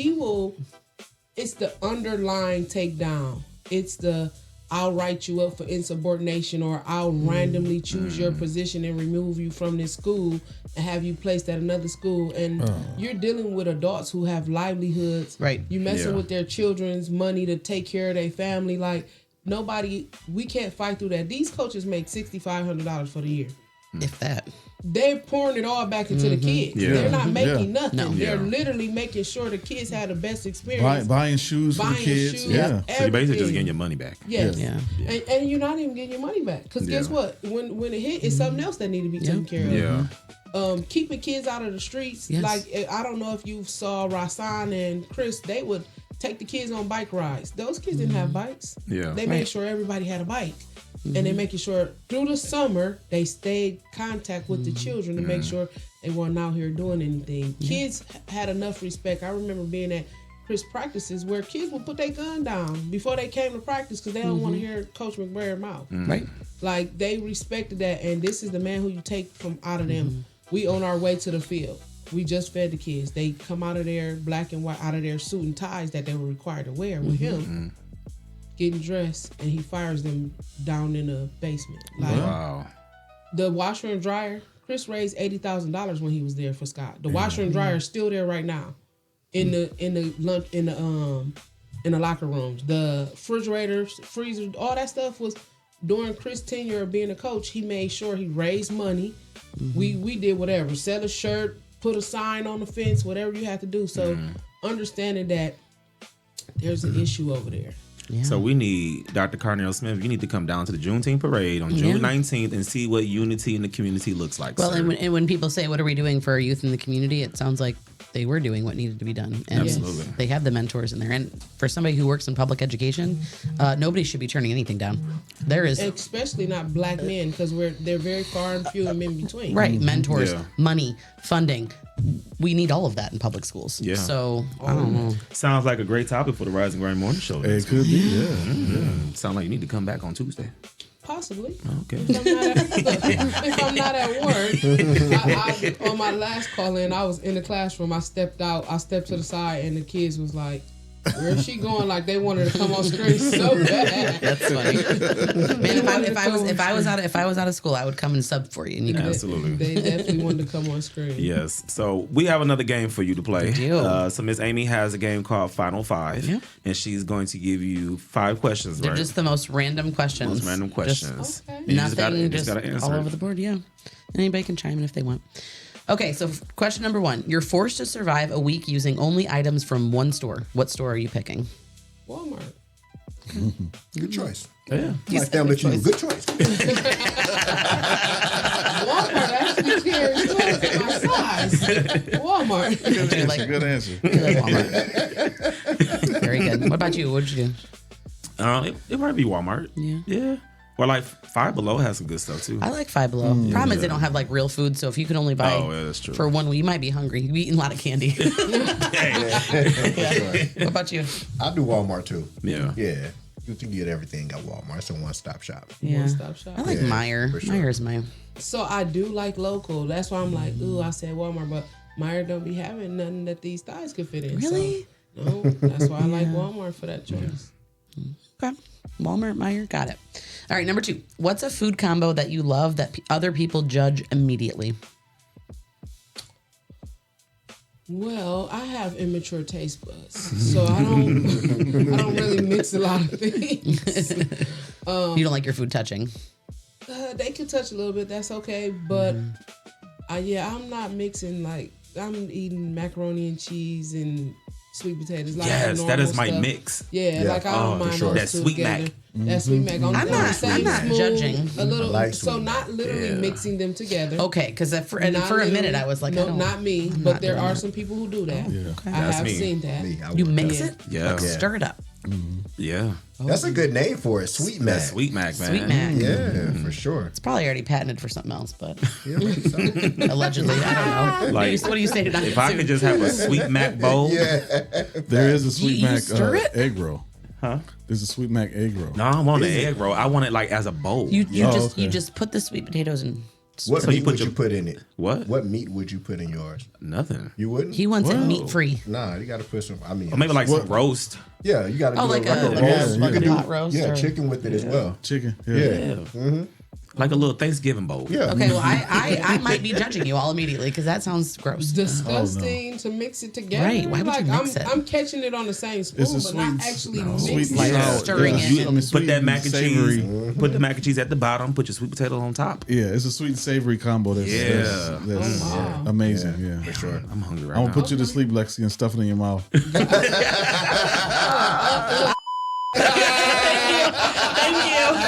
it's the underlying takedown. It's the I'll write you up for insubordination, or I'll randomly choose your position and remove you from this school and have you placed at another school. And you're dealing with adults who have livelihoods. You messing with their children's money to take care of their family. Like we can't fight through that. These coaches make $6,500 for the year. If that. They're pouring it all back into the kids. They're not making nothing. No. They're literally making sure the kids have the best experience. Buying shoes for the kids. So you're basically just getting your money back. Yes. And you're not even getting your money back. Because guess what? When it hit, it's something else that need to be taken care of. Keeping kids out of the streets. Like, I don't know if you saw Rasan and Chris, they would take the kids on bike rides. Those kids didn't have bikes. They made sure everybody had a bike. And they're making sure through the summer they stayed contact with the children to make sure they weren't out here doing anything. Kids had enough respect. I remember being at Chris practices where kids would put their gun down before they came to practice because they don't want to hear Coach McBrayer mouth. Like they respected that, and this is the man who you take from out of them. We on our way to the field. We just fed the kids. They come out of their black and white, out of their suit and ties that they were required to wear with him. Getting dressed, and he fires them down in the basement. Like, the washer and dryer, Chris raised $80,000 when he was there for Scott. The washer and dryer is still there right now, in the locker rooms. The refrigerators, freezers, all that stuff was during Chris' tenure of being a coach. He made sure he raised money. We did whatever, sell a shirt, put a sign on the fence, whatever you had to do. So understanding that there's an issue over there. So we need Dr. Carnell Smith. You need to come down to the Juneteenth Parade on June 19th and see what unity in the community looks like. Well, and when people say, what are we doing for our youth in the community? It sounds like they were doing what needed to be done. And absolutely. They have the mentors in there. And for somebody who works in public education, nobody should be turning anything down. There is... Especially not black men, because they're very far and few and in between. Right. Mentors, money, funding. We need all of that in public schools. So, I don't know. Sounds like a great topic for the Rising Grind Morning Show. It could be, Sound like you need to come back on Tuesday. Possibly. Okay. If I'm not at work, on my last call in, I was in the classroom. I stepped out. I stepped to the side, and the kids was like, "Where is she going?" Like they wanted to come on screen so bad. That's funny. Man, if I was out of school, I would come and sub for you. And you could Absolutely. They definitely wanted to come on screen. Yes. So we have another game for you to play. We do. So Miss Amy has a game called Final Five, and she's going to give you 5 questions. They're right? just the most random questions. Most random questions. Just Okay. And you nothing, just gotta answer all it. over the board. Yeah. Anybody can chime in if they want. Okay, so question number 1. You're forced to survive a week using only items from one store. What store are you picking? Walmart. Good choice. Yeah. My family too. Good choice. Walmart actually carries clothes in my size. Walmart. That's a good answer. You like Walmart. Very good. What about you? What'd you do? It might be Walmart. Yeah. Or like Five Below has some good stuff too. I like Five Below. Problem is they don't have like real food, so if you can only buy that's true. for 1 week, you might be hungry. You be eating a lot of candy. What about you? I do Walmart too. Yeah. Yeah. You can get everything at Walmart. It's a one-stop shop. Yeah. One-stop shop. I like Yeah, Meijer. for sure. Meier's my. So I do like local. That's why I'm like, ooh, I said Walmart, but Meijer don't be having nothing that these thighs could fit in. Really? So, no, that's why I like Walmart for that choice. Okay. Walmart, Meijer, got it. All right, number 2. What's a food combo that you love that other people judge immediately? Well, I have immature taste buds, so I don't really mix a lot of things. You don't like your food touching. They can touch a little bit. That's okay, but I'm not mixing like I'm eating macaroni and cheese and sweet potatoes. Like Yes, that normal is my stuff. mix. Yeah, like I don't for mind sure. those That two Sweet together. Mac. That Sweet Mac. I'm not judging. A little, I like so Sweet not literally mixing them together. Okay, because for a Not minute I was like, no, I don't, not me, I'm but not there doing are that. some people who do that. Okay. I That's have me. seen that. Me, I You would. mix Yeah. it? Yeah. Like, stir it up. Yeah. That's a good name for it. Sweet Mac. That Sweet Mac, man. Sweet Mac. Yeah, for sure. It's probably already patented for something else, but Yeah, maybe so. allegedly, I don't know. Like, what do you say to that? If I could just have a Sweet Mac bowl. There is a Sweet You Mac stir it? egg roll. Huh? There's a Sweet Mac egg roll. No, I don't want an egg roll. I want it like as a bowl. You okay. just put the sweet potatoes in. What So you meat put would your- you put in it? What? What meat would you put in yours? Nothing. You wouldn't? He wants it meat free. Nah, you got to put some. I mean, Or maybe like some roast. yeah, you got to do like a a roast. like You a could pot roast. Yeah, or- chicken with it as well. Chicken. Yeah. Yeah. Like a little Thanksgiving bowl. Yeah. Okay, well, I might be judging you all immediately because that sounds gross. Disgusting to mix it together. Right, why would you like mix it? I'm catching it on the same spoon, It's a but not sweet- actually no. mixing Sweet Like it. sour. stirring Yeah. it. You I mean, put sweet that and mac and savory. cheese. Put the mac and cheese at the bottom. Put your sweet potato on top. Yeah, it's a sweet and savory combo. That's wow. amazing. Yeah, For sure. I'm hungry right I'm now. gonna put you to sleep, Lexi, and stuff it in your mouth. Thank you.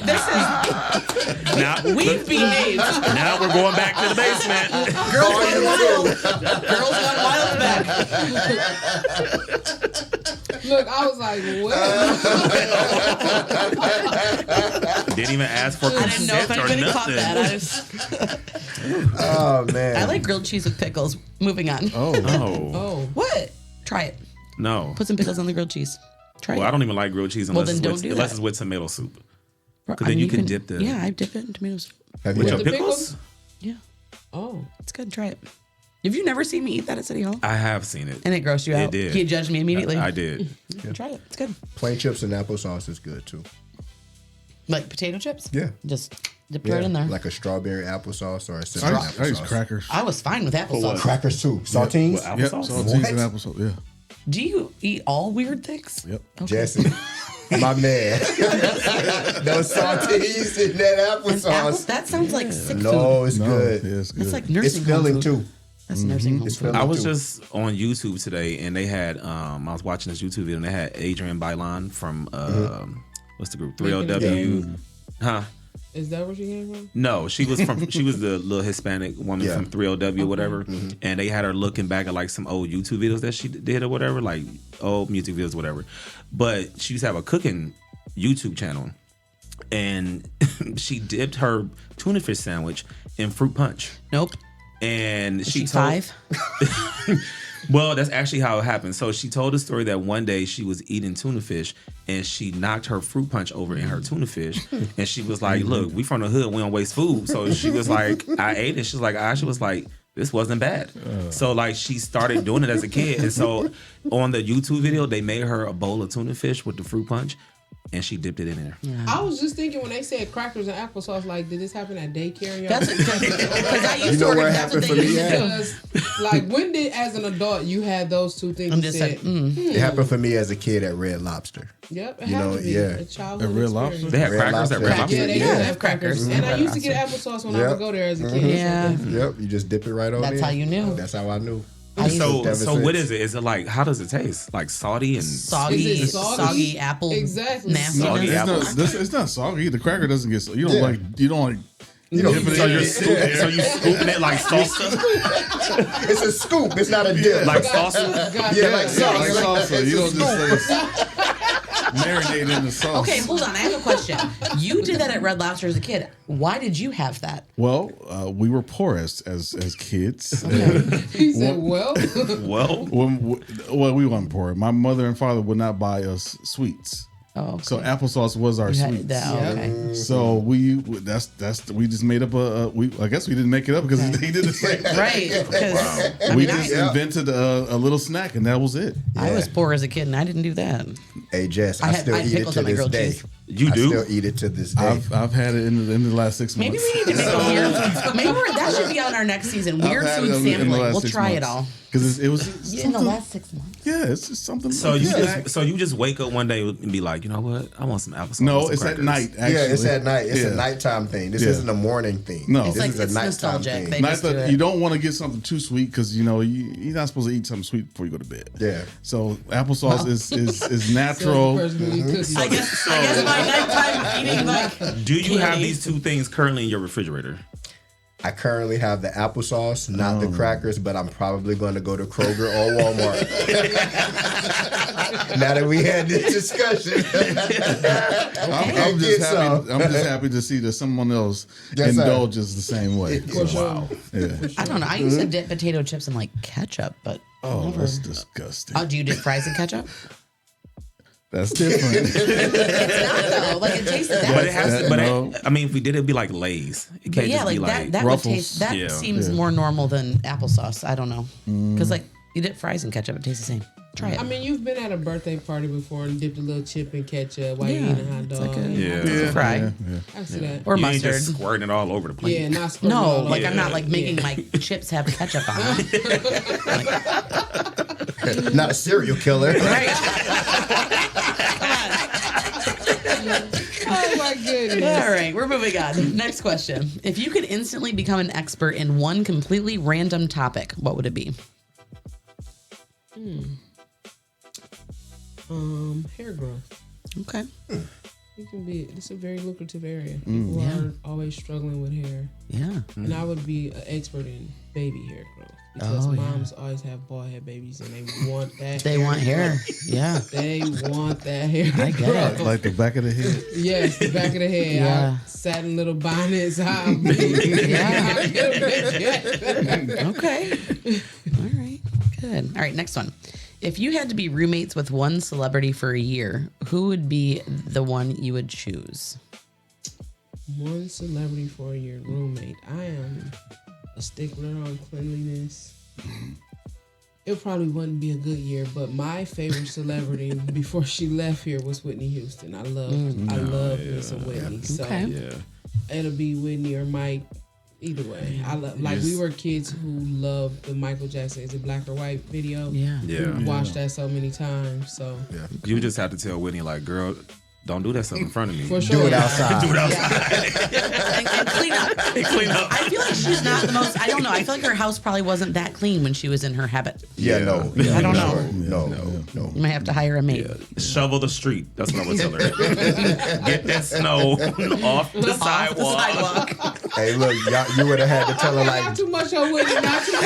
This is Now, we've behaved. now we're going back to the basement. Girls Gone Wild. Girls Gone Wild back. Look, I was like, what? Didn't even ask for I didn't know if consent or anybody caught nothing. that. I just Oh man. I like grilled cheese with pickles. Moving on. Oh. Oh, What? Try it. No. Put some pickles on the grilled cheese. Try Well, I it. don't even like grilled cheese unless, then it's, don't with, do unless that. it's with tomato soup. I then mean, you can dip the- Yeah, I dip it in tomato soup. Have you With your ever- the pickles? Yeah, oh. it's good. Try it. Have you never seen me eat that at City Hall? I have seen it. And it grossed you It out. did. You judged me immediately. I did. Try it. It's good. plain chips and applesauce is good too? Like potato chips? Yeah. Just dip it right in there. Like a strawberry applesauce or a cinnamon I use applesauce. crackers. I was fine with applesauce. Crackers too. Saltines. Yep, Applesauce? saltines and applesauce. Yeah. Do you eat all weird things? Yep. Jesse, my man. Those saltines in that applesauce. That sounds like sick No, food. it's No, good. yeah, it's good. That's like It's nursing home filling food. too. That's nursing home It's food. filling I was too. just on YouTube today, and they had I was watching this YouTube video, and they had Adrienne Bailon from what's the group 3LW, huh? Is that where she came from? No, she was the little Hispanic woman Yeah. from 3LW or whatever, and they had her looking back at like some old YouTube videos that she did or whatever, like old music videos, whatever. But she used to have a cooking YouTube channel, and she dipped her tuna fish sandwich in fruit punch. Nope. And Is she she told, 5? Well, that's actually how it happened. So she told the story that one day she was eating tuna fish and she knocked her fruit punch over in her tuna fish. And she was like, look, we from the hood, we don't waste food. So she was like, I ate it. She was like, Asha was like, this wasn't bad. So like she started doing it as a kid. And so on the YouTube video, they made her a bowl of tuna fish with the fruit punch. And she dipped it in there. Yeah. I was just thinking when they said crackers and applesauce, like, did this happen at daycare? That's because I used You know to where order. it That's what happened they for me used to at? do. Because, like, when did, as an adult, you had those two things? I'm and just said, like, It happened for me as a kid at Red Lobster. Yep, it You had know, to be yeah. a childhood At Red Lobster? experience. They had Red crackers at Lobster. Red Lobster. Yeah, they Yeah, used to they have have crackers. crackers. And I used to get applesauce when I Yep. would go there as a kid. Yeah. Yep, you just dip it right on That's in. how you knew. That's how I knew. So Ever what since. is it? Is it like, how does it taste? Like salty and Soggy, Is it soggy? soggy apple. Exactly. Nastiness. Soggy It's apple. it's not soggy. The cracker doesn't get. You don't Yeah. like. You don't like. You know, dip it So in. you're scooping it like salsa? it's a scoop. It's not a dip. Like salsa? yeah, like sauce. like salsa. You don't just say It's marinate in the sauce. Okay, hold on. I have a question. You did that at Red Lobster as a kid. Why did you have that? Well, we were poor as kids. He said, well, Well, Well, we weren't poor. My mother and father would not buy us sweets. Oh, okay. So applesauce was our You had sweets. that. Oh, okay. So we just made up I guess we didn't make it up because they did the same thing. Right. Because We just invented a little snack and that was it. I was poor as a kid and I didn't do that. Hey, Jess, I I had- still I had eat it pickles to on my this grilled day. cheese. You I do? still eat it to this day. I've had it in the last 6 months. Maybe we need to make a weird. Maybe that should be on our next season. Weird I've had food it in the sampling. last We'll 6 try it months. all. Because it was In the something- last 6 months. Yeah, it's just something. so you yeah. just wake up one day and be like, you know what? I want some applesauce. No, some it's at crackers. night. Actually. Yeah, it's at night. It's Yeah. a nighttime thing. This Yeah. isn't a morning thing. No. It's this like is a it's nighttime nostalgic. thing. They Not just do that it. you don't want to get something too sweet because you know you're not supposed to eat something sweet before you go to bed. Yeah. So applesauce is so natural. the person who eat cookies. I guess my nighttime eating like. Do you have candy. these two things currently in your refrigerator? I currently have the applesauce, not the crackers, but I'm probably going to go to Kroger or Walmart. Now that we had this discussion, I'm Get just some. happy. I'm just happy to see that someone else Yes, sir. indulges the same way. For sure. Yeah. I don't know. I used to dip potato chips in like ketchup, but Oh, that's disgusting. oh, do you dip fries in ketchup? That's different. It's not though. Like it tastes that. But it has to, No. I mean, if we did, it'd be like Lay's. It But can't yeah, just be like like that would Ruffles. taste. That Yeah. seems Yeah. more normal than applesauce. I don't know, because like you dip fries in ketchup, it tastes the same. Try it. I mean, you've been at a birthday party before and dipped a little chip in ketchup while you're Yeah, eating a hot it's dog. like a- Yeah. It's a fry Yeah. I see that. or you ain't mustard. just squirting it all over the place. Yeah, not squirting No, all like over. I'm not like making my chips have ketchup on them. not a serial killer. Oh my goodness. All right, we're moving on. Next question. If you could instantly become an expert in one completely random topic, what would it be? Hair growth. Okay. It can be. It's a very lucrative area. People are always struggling with hair, Yeah. and I would be an expert in baby hair growth because Oh, yeah. moms always have bald head babies, and they want that. They want hair. Yeah. They want that hair. I get it. Like the back of the head. Yes, the back of the head. Yeah. Satin little bonnets. How Okay. All right. Good. All right. Next one. If you had to be roommates with one celebrity for a year, who would be the one you would choose? One celebrity for a year roommate. I am a stickler on cleanliness. It probably wouldn't be a good year, but my favorite celebrity before she left here was Whitney Houston. I love me some Whitney. So Okay. Yeah. it'll be Whitney or Mike. Either way, I love. Like we were kids who loved the Michael Jackson "Is It Black or White" video. Yeah. Yeah. We watched that so many times. So You just have to tell Whitney, like, girl, don't do that stuff in front of me. for sure, Do it outside. Do it outside. And clean up. Clean up. I feel like she's not the most. I don't know. I feel like her house probably wasn't that clean when she was in her habit. Yeah, no. I don't know. No. You might have to hire a maid. Shovel the street. That's what I would tell her. Get that snow off the sidewalk. Hey, look, you would have had to tell her not like, too much on Whitney, not too much.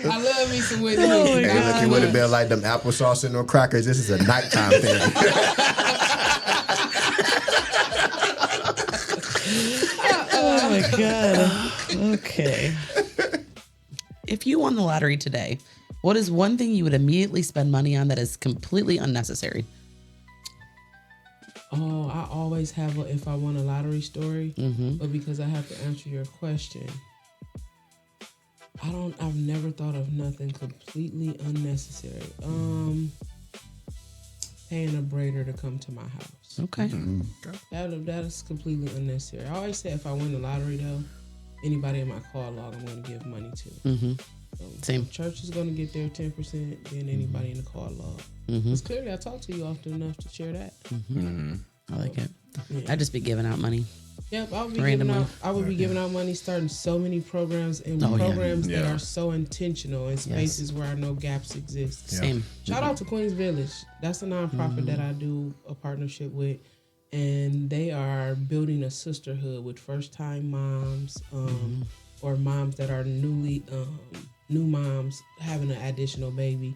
I love me some Whitney. hey, look, it would have been like them applesauce and them crackers. This is a nighttime thing. Oh my god. Okay. If you won the lottery today What is one thing you would immediately spend money on that is completely unnecessary? Oh, I always have a if I won a lottery story, but because I have to answer your question, I've never thought of nothing completely unnecessary. Paying a braider to come to my house. Okay. That is completely unnecessary. I always say if I win the lottery though, anybody in my call log I'm going to give money to. So Same. Church is going to get their 10%, then anybody in the call log. Because clearly I talk to you often enough to share that. I like it. Yeah. I'd just be giving out money. Yep, I Randomly. would be giving out money, starting so many programs and programs that are so intentional in spaces where I know gaps exist. Same. Shout out to Queens Village. That's a nonprofit that I do a partnership with, and they are building a sisterhood with first-time moms or moms that are new moms having an additional baby,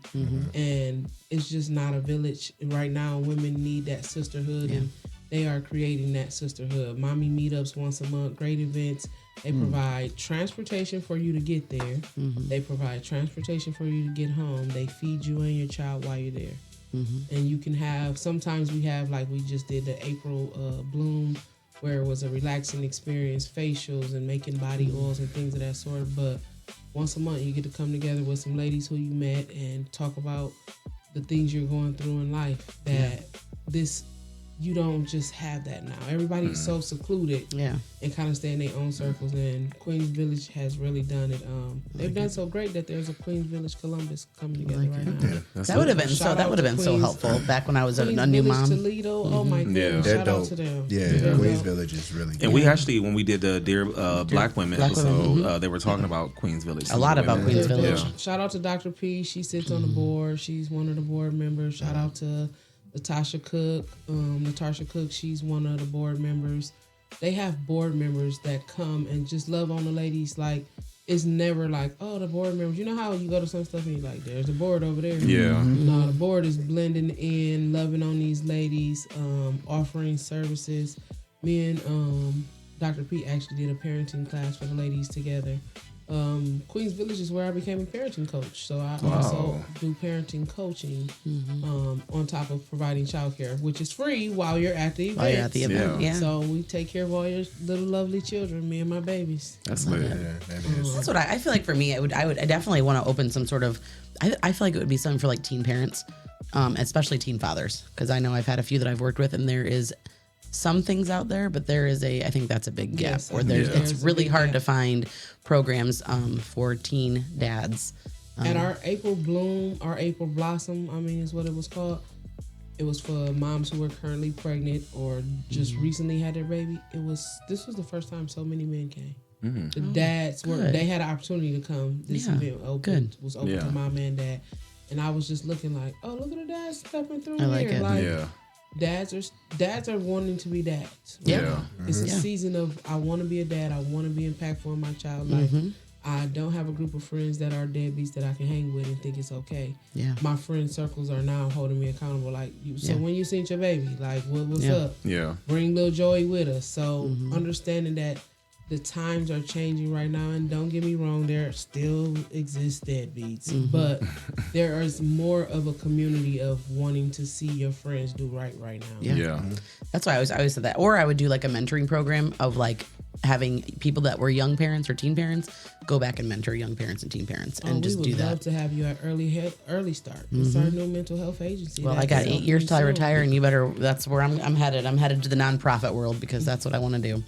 and it's just not a village right now. Women need that sisterhood, and they are creating that sisterhood. Mommy meetups once a month, great events. They provide transportation for you to get there. They provide transportation for you to get home. They feed you and your child while you're there. And you can have, sometimes we have, like we just did the April Bloom, where it was a relaxing experience, facials and making body oils and things of that sort. But once a month, you get to come together with some ladies who you met and talk about the things you're going through in life that you don't just have that now. Everybody's so secluded and kind of stay in their own circles. And Queens Village has really done it. They've done so great that there's a Queens Village Columbus coming together right now. That would have been so helpful back when I was a new mom. Toledo, oh my goodness, shout out to them. Yeah, Queens Village is really good. And we actually, when we did the Dear Black Women episode, they were talking about Queens Village. A lot about Queens Village. Shout out to Dr. P. She sits on the board. She's one of the board members. Shout out to Natasha Cook, she's one of the board members. They have board members that come and just love on the ladies. Like, it's never like, oh, the board members. You know how you go to some stuff and you're like, there's a board over there. Yeah. No, the board is blending in, loving on these ladies, offering services. Me and Dr. P actually did a parenting class for the ladies together. Queens Village is where I became a parenting coach. So I also do parenting coaching on top of providing childcare, which is free while you're at the event. So we take care of all your little lovely children, me and my babies. That's lit. That's what I feel like. For me, I definitely want to open some sort of. I feel like it would be something for like teen parents, especially teen fathers, because I know I've had a few that I've worked with, and there is some things out there, but there is I think that's a big gap where it's really hard to find programs for teen dads. At our April Bloom, our April Blossom, is what it was called. It was for moms who were currently pregnant or just recently had their baby. This was the first time so many men came. The dads they had an opportunity to come. This event was open to mom and dad. And I was just looking like, oh, look at the dads stepping through here. Like it. Dads are wanting to be dads. It's a season of I want to be a dad. I want to be impactful in my child's life. I don't have a group of friends that are deadbeats that I can hang with and think it's okay. My friend circles are now holding me accountable. Like, so when you seen your baby, like, what's up? Bring little Joey with us. So understanding that the times are changing right now, and don't get me wrong, there still exist deadbeats, but there is more of a community of wanting to see your friends do right now. That's why I always said that. Or I would do like a mentoring program of like having people that were young parents or teen parents go back and mentor young parents and teen parents and just do that. We would love to have you at early start. It's our new mental health agency. Well, I got 8 years till I retire, and that's where I'm headed. I'm headed to the nonprofit world because that's what I want to do.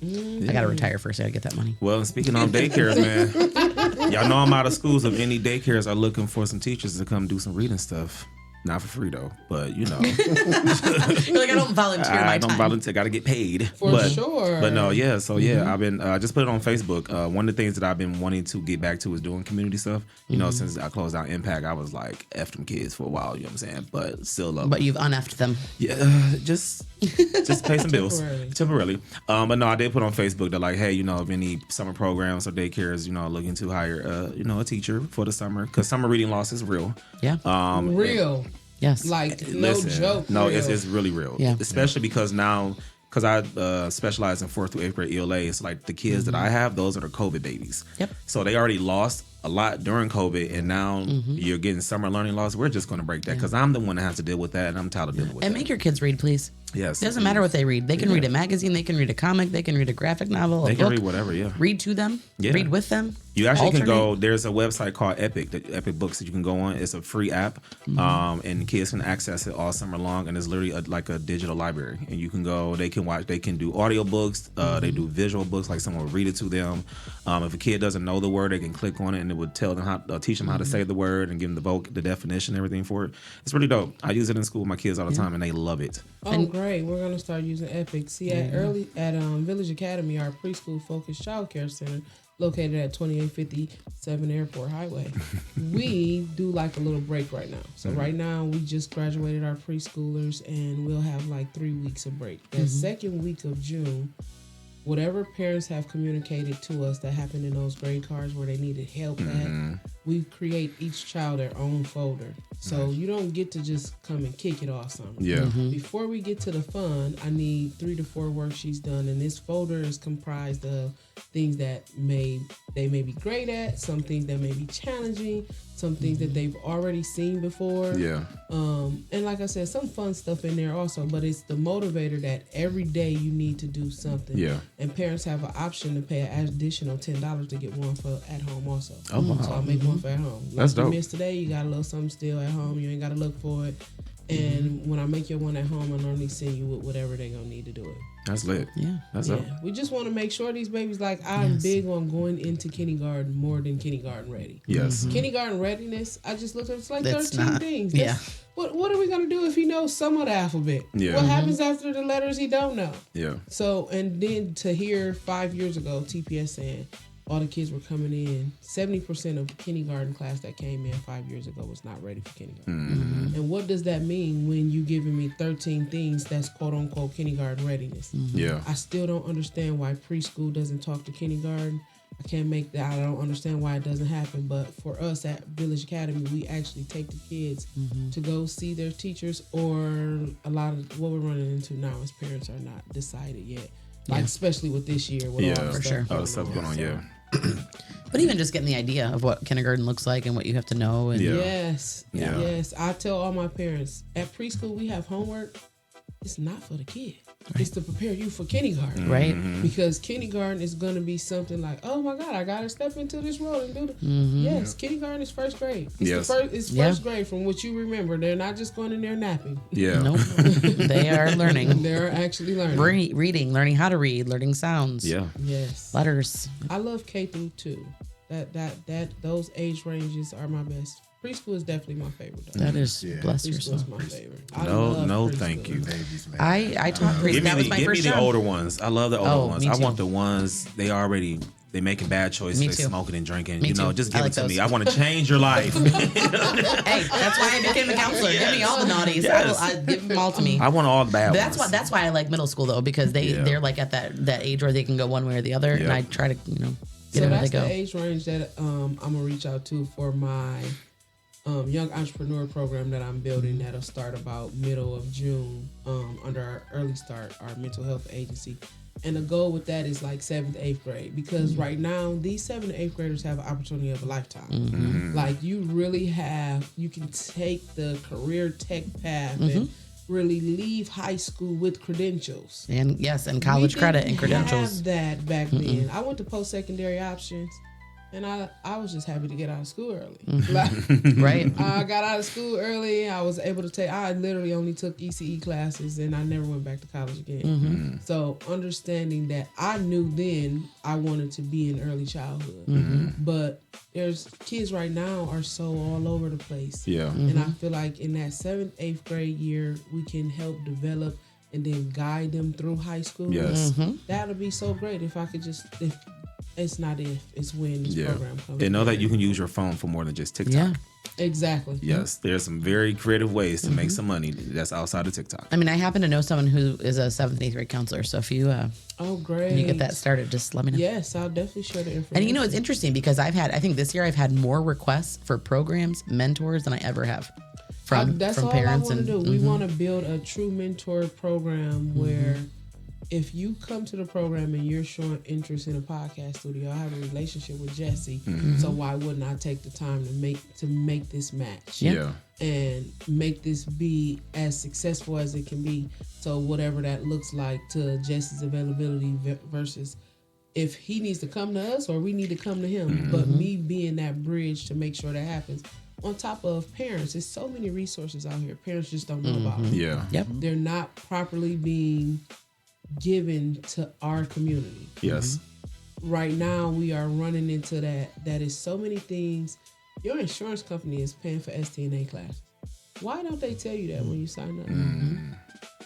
I got to retire first. I got to get that money. Well, speaking on daycares, man, y'all know I'm out of school, so if any daycares are looking for some teachers to come do some reading stuff. Not for free though, but you know. You're like, I don't volunteer my time. I don't volunteer, gotta get paid. For sure. But no, yeah. So yeah, I've been just put it on Facebook. One of the things that I've been wanting to get back to is doing community stuff. You know, since I closed out Impact, I was like F them kids for a while, you know what I'm saying? But still love them. But you've un-F'd them. Yeah, just pay some bills. Temporarily. But no, I did put on Facebook that like, hey, you know, if any summer programs or daycares, you know, looking to hire a teacher for the summer. Because summer reading loss is real. Yeah. Real. Yes. Like, no joke. No, real. it's really real. Yeah. Especially because now, because I specialize in 4th through 8th grade ELA, it's like the kids that I have, those are the COVID babies. Yep. So they already lost a lot during COVID, and now you're getting summer learning loss. We're just going to break that because I'm the one that has to deal with that, and I'm tired of dealing with And that. make your kids read, please. Yes, It doesn't matter what they read. They can read a magazine, they can read a comic, they can read a graphic novel, They a can book. read whatever, yeah. Read to them. Yeah. Read with them. You actually can go. Alternate. There's a website called Epic, the Epic Books that you can go on. It's a free app, and kids can access it all summer long. And it's literally like a digital library. And you can go. They can watch. They can do audio books. They do visual books, like someone will read it to them. If a kid doesn't know the word, they can click on it, and it would tell them teach them how to say the word, and give them the definition, and everything for it. It's really dope. I use it in school with my kids all the time, and they love it. Oh, great! We're gonna start using Epic. See, at Village Academy, our preschool focused child care center, located at 2857 Airport Highway, we do like a little break right now. So right now, we just graduated our preschoolers, and we'll have like 3 weeks of break. That second week of June, whatever parents have communicated to us that happened in those grade cards where they needed help at, we create each child their own folder. So you don't get to just come and kick it off something. Yeah. Before we get to the fun, I need 3 to 4 worksheets done, and this folder is comprised of things that they may be great at, some things that may be challenging, some things that they've already seen before. Yeah. And like I said, some fun stuff in there also, but it's the motivator that every day you need to do something. Yeah. And parents have an option to pay an additional $10 to get one for at home also. Oh, wow. So I'll make one for at home. Like That's dope. you missed today, you got a little something still at home. You ain't got to look for it. And when I make your one at home, I normally send you with whatever they're going to need to do it. That's lit. Yeah. That's dope. We just want to make sure these babies, like, I'm big on going into kindergarten more than kindergarten ready. Yes. Kindergarten readiness, I just looked at it's like That's 13 not- things. yeah. That's- What are we going to do if he knows some of the alphabet? Yeah. What happens after the letters he don't know? Yeah. So, and then to hear 5 years ago, TPS saying all the kids were coming in, 70% of the kindergarten class that came in 5 years ago was not ready for kindergarten. And what does that mean when you giving me 13 things that's quote unquote kindergarten readiness? Yeah. I still don't understand why preschool doesn't talk to kindergarten. I can't make that. I don't understand why it doesn't happen. But for us at Village Academy, we actually take the kids to go see their teachers, or a lot of what we're running into now is parents are not decided yet. Like, especially with this year. With all the For stuff sure. All the stuff going on, yeah. But even just getting the idea of what kindergarten looks like and what you have to know. And Yeah. Yes. Yeah. Yes. I tell all my parents, at preschool, we have homework. It's not for the kid. It's to prepare you for kindergarten. Right. Because kindergarten is going to be something like, oh my God, I got to step into this role and do the. Yes, kindergarten is first grade. It's Yes. it's first grade from what you remember. They're not just going in there napping. Yeah. Nope. They are learning. They're actually learning. Reading, learning how to read, learning sounds. Yeah. Yes. Letters. I love K through 2. Those age ranges are my best. Preschool is definitely my favorite. Though. That is, bless your Preschool soul. is my favorite. I No, love no, preschool. thank you. Babies, man. I taught preschool. Give me That was my give me first the job. older ones. I love the older Oh, ones. me I too. want the ones they making bad choices. Me They too. smoking and drinking. Me you know, too. just I give like it to those. me. I want to change your life. Hey, that's why I became a counselor. Give me all the naughties. Yes. I give them all to me. I want all the bad That's ones. why I like middle school though, because they're like at that age where they can go one way or the other, and Yep. I try to get So them where they that's go. the age range that I'm gonna reach out to for my young entrepreneur program that I'm building. That'll start about middle of June under our early start, our mental health agency. And the goal with that is like 7th, 8th grade, because right now these 7th to 8th graders have an opportunity of a lifetime. Like you can take the career tech path and really leave high school with credentials. And yes, and college We credit didn't and credentials. have that back then. I went to post-secondary options, and I was just happy to get out of school early. Like, Right. I got out of school early. I was able to take. I literally only took ECE classes, and I never went back to college again. So understanding that, I knew then I wanted to be in early childhood, but there's kids right now are so all over the place. Yeah. And I feel like in that 7th, 8th grade year, we can help develop and then guide them through high school. Yes. That'll be so great if I could just, if it's not if, it's when this Yeah. program comes. And know that you can use your phone for more than just TikTok. Yeah. Exactly. Yes. There's some very creative ways to make some money that's outside of TikTok. I mean, I happen to know someone who is a 7th and 8th grade counselor. So if you Oh, great. you get that started, just let me know. Yes, I'll definitely share the information. And you know, it's interesting because I think this year I've had more requests for programs, mentors than I ever have from that's from all parents I want to and do. We want to build a true mentor program where if you come to the program and you're showing interest in a podcast studio, I have a relationship with Jesse, so why wouldn't I take the time to make this match? Yeah. And make this be as successful as it can be. So whatever that looks like to Jesse's availability versus if he needs to come to us or we need to come to him. But me being that bridge to make sure that happens. On top of parents, there's so many resources out here. Parents just don't know about them. Yeah. Yep. They're not properly being given to our community. Yes. Right now, we are running into that. That is so many things. Your insurance company is paying for STNA class. Why don't they tell you that when you sign up?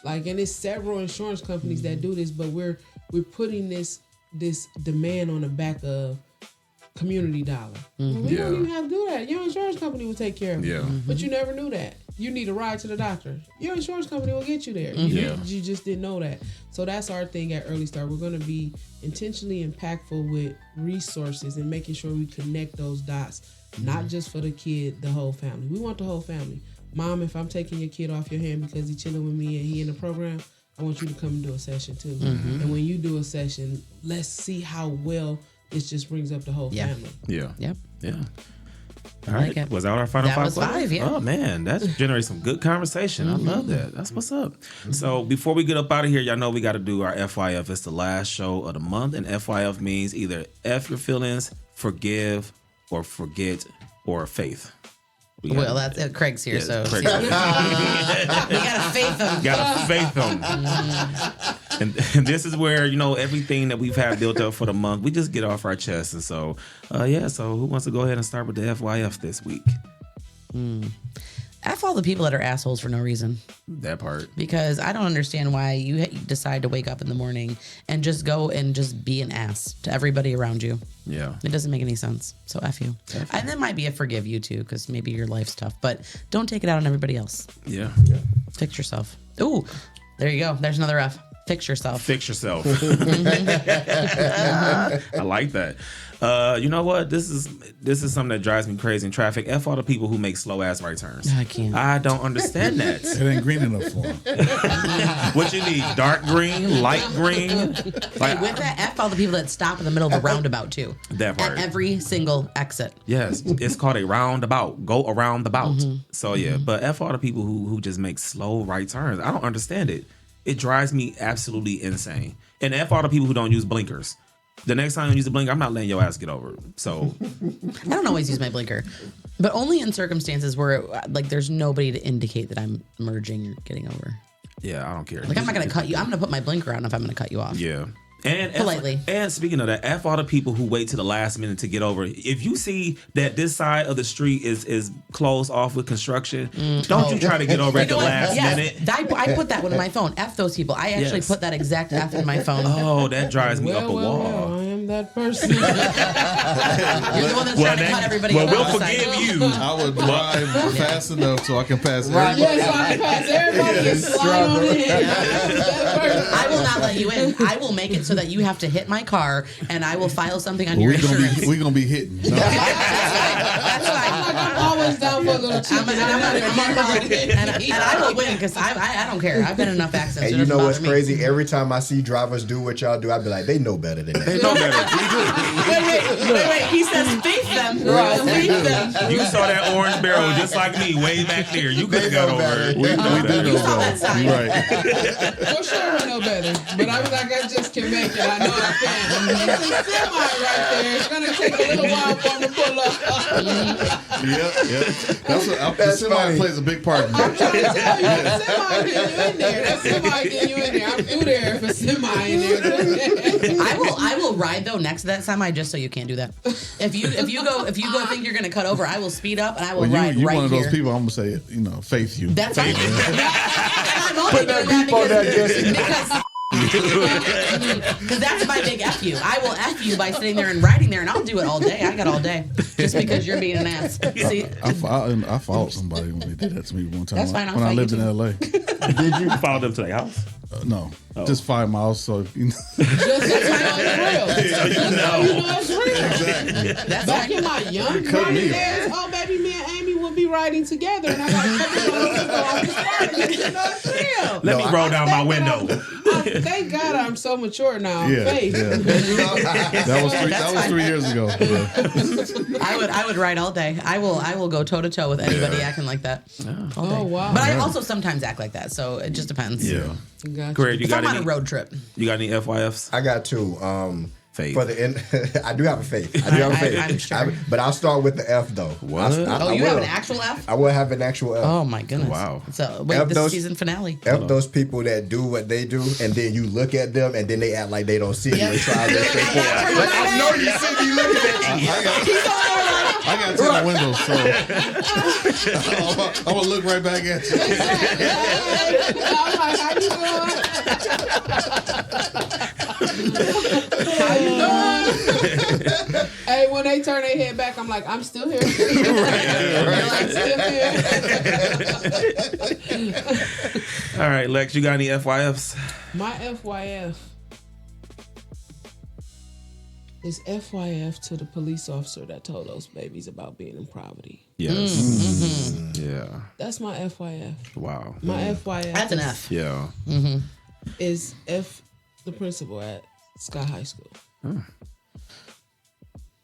Like, and there's several insurance companies that do this, but we're putting this demand on the back of community dollar. We don't even have to do that. Your insurance company will take care of it. But you never knew that. You need a ride to the doctor. Your insurance company will get you there. You just didn't know that. So that's our thing at Early Start. We're going to be intentionally impactful with resources and making sure we connect those dots, not just for the kid, the whole family. We want the whole family. Mom, if I'm taking your kid off your hand because he's chilling with me and he in the program, I want you to come and do a session too. And when you do a session, let's see how well this just brings up the whole family. Yeah. Yep. Yeah. All right. it. Was that our final That five? was five, yeah. Oh man, that generates some good conversation. I love that. That's what's up. So before we get up out of here, y'all know we got to do our FYF. It's the last show of the month, and FYF means either F your feelings, forgive, or forget, or faith. Well, that's it. Craig's here, so Craig's we gotta faith him. Gotta faith them. And this is where, everything that we've had built up for the month, we just get off our chest. And so, so who wants to go ahead and start with the FYF this week? F all the people that are assholes for no reason. That part. Because I don't understand why you decide to wake up in the morning and just go and just be an ass to everybody around you. Yeah. It doesn't make any sense. So F you. And that might be a forgive you too, because maybe your life's tough. But don't take it out on everybody else. Yeah. Fix yourself. Ooh, there you go. There's another F. Fix yourself. Fix yourself. I like that. You know what? This is something that drives me crazy in traffic. F all the people who make slow ass right turns. I can't. I don't understand that. It ain't green enough for them. What you need? Dark green, light green. Like, With that, F all the people that stop in the middle of a roundabout too. That part. At every single exit. Yes, it's called a roundabout. Go around the bout. So yeah, but F all the people who just make slow right turns. I don't understand it. It drives me absolutely insane. And F all the people who don't use blinkers. The next time you use a blinker, I'm not letting your ass get over. So I don't always use my blinker, but only in circumstances where there's nobody to indicate that I'm merging or getting over. Yeah, I don't care. I'm not gonna cut you. I'm gonna put my blinker on if I'm gonna cut you off. Yeah. And politely. And speaking of that, F all the people who wait to the last minute to get over. If you see that this side of the street is closed off with construction, don't you try to get over at the last minute. I put that one in my phone. F those people. I actually put that exact F in my phone. Oh, that drives me up a wall. I am that person. You're the one that's trying to cut everybody off. We'll forgive you. I would drive fast enough so I can pass everybody. Yes, so I can pass everybody and slide on in. I will not let you in. I will make it so that you have to hit my car, and I will file something on your insurance. We're gonna be hitting. No. That's fine. I'm always down for a little chicken. And I will win because I don't care. I've been in enough accidents. And you know what's crazy? Every time I see drivers do what y'all do, I be like, they know better than that. They know better. Wait. He says faith them. Faith them. You saw that orange barrel just like me way back there. You could have got over it. We do You know saw that sign. Right. For sure I know better. But I was like, I just can make it. I know I can. It's a semi right there. It's going to take a little while for them to pull up. Yep. The semi plays a big part in I'm that. trying to tell you, the semi getting you in there. That semi getting you in there. I'm through there if a semi in there. I will ride though next to that semi just so you can't do that. If you go think you're gonna cut over, I will speed up and I will ride You're right one of those here. people. I'm gonna say, faith you. That's right. I'm only Put that doing beep on that, Jesse. because that's my big F you. I will F you by sitting there and riding there, and I'll do it all day. I got all day just because you're being an ass. See, I followed somebody when they did that to me one time. That's fine, I'll when I fight lived you in LA. Did you follow them to their house? No, just 5 miles. So Just so you know it's real. Exactly. that's Back fine. in my young cut me riding days, baby, me and Amy would be riding together, and I got to cut the off the start. You know it's real. Let me roll down my window. Thank God I'm so mature now. Yeah, Faith. yeah. That was 3 years ago. I would ride all day. I will go toe to toe with anybody acting like that. All day. Oh, wow. But I also sometimes act like that, so it just depends. Yeah. Gotcha. Greg, you If got I'm on any a road trip. You got any FYFs? I got two. Faith. For the end, I do have a faith. I do have a faith. I'm sure. But I'll start with the F though. What? You will. have an actual F? I will have an actual F. Oh my goodness. Wow. So wait, F this those- season finale. F those people that do what they do, and then you look at them, and then they act like they don't see you and try to stay forward. Like, I know you see me looking at you. I got to turn the windows, so I'm gonna look right back at you. I'm like, how you doing? How you doing? Hey, when they turn their head back, I'm like, I'm still here. I'm still here. All right, Lex, you got any FYFs? My FYF is FYF to the police officer that told those babies about being in poverty. Yes. Yeah. That's my FYF. Wow. My FYF That's an F. Yeah. is F the principal at Sky High School.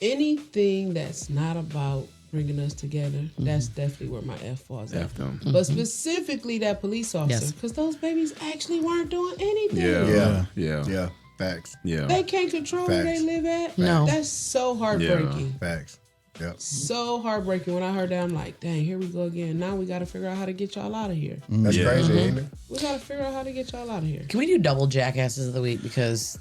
Anything that's not about bringing us together, that's definitely where my F falls at. F them. But specifically that police officer, Yes. because those babies actually weren't doing anything. Yeah. Yeah. Yeah. Yeah. Facts. Yeah. They can't control where they Facts. live at. No. That's so heartbreaking. Facts. Yep. So heartbreaking. When I heard that, I'm like, dang, here we go again. Now we got to figure out how to get y'all out of here. That's Yeah. crazy, ain't it? We got to figure out how to get y'all out of here. Can we do double jackasses of the week? Because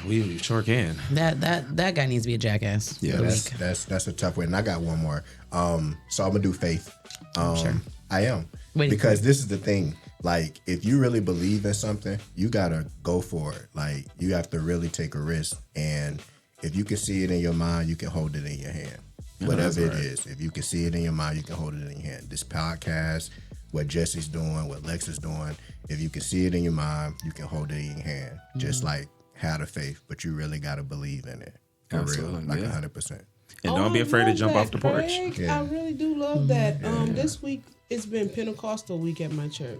We sure can. that guy needs to be a jackass. Yeah. of the That's week. that's a tough one. And I got one more. So I'm gonna do faith. Sure. I am. Wait. Because this is the thing. Like, if you really believe in something, you gotta go for it. Like, you have to really take a risk. And if you can see it in your mind, you can hold it in your hand. Whatever it is. If you can see it in your mind, you can hold it in your hand. This podcast, what Jesse's doing, what Lex is doing, if you can see it in your mind, you can hold it in your hand. Just like have the faith, but you really gotta believe in it. For Absolutely, real. Like yeah. 100%. And don't be I afraid to love jump that, off the porch. Craig. Yeah. I really do love that. This week it's been Pentecostal week at my church.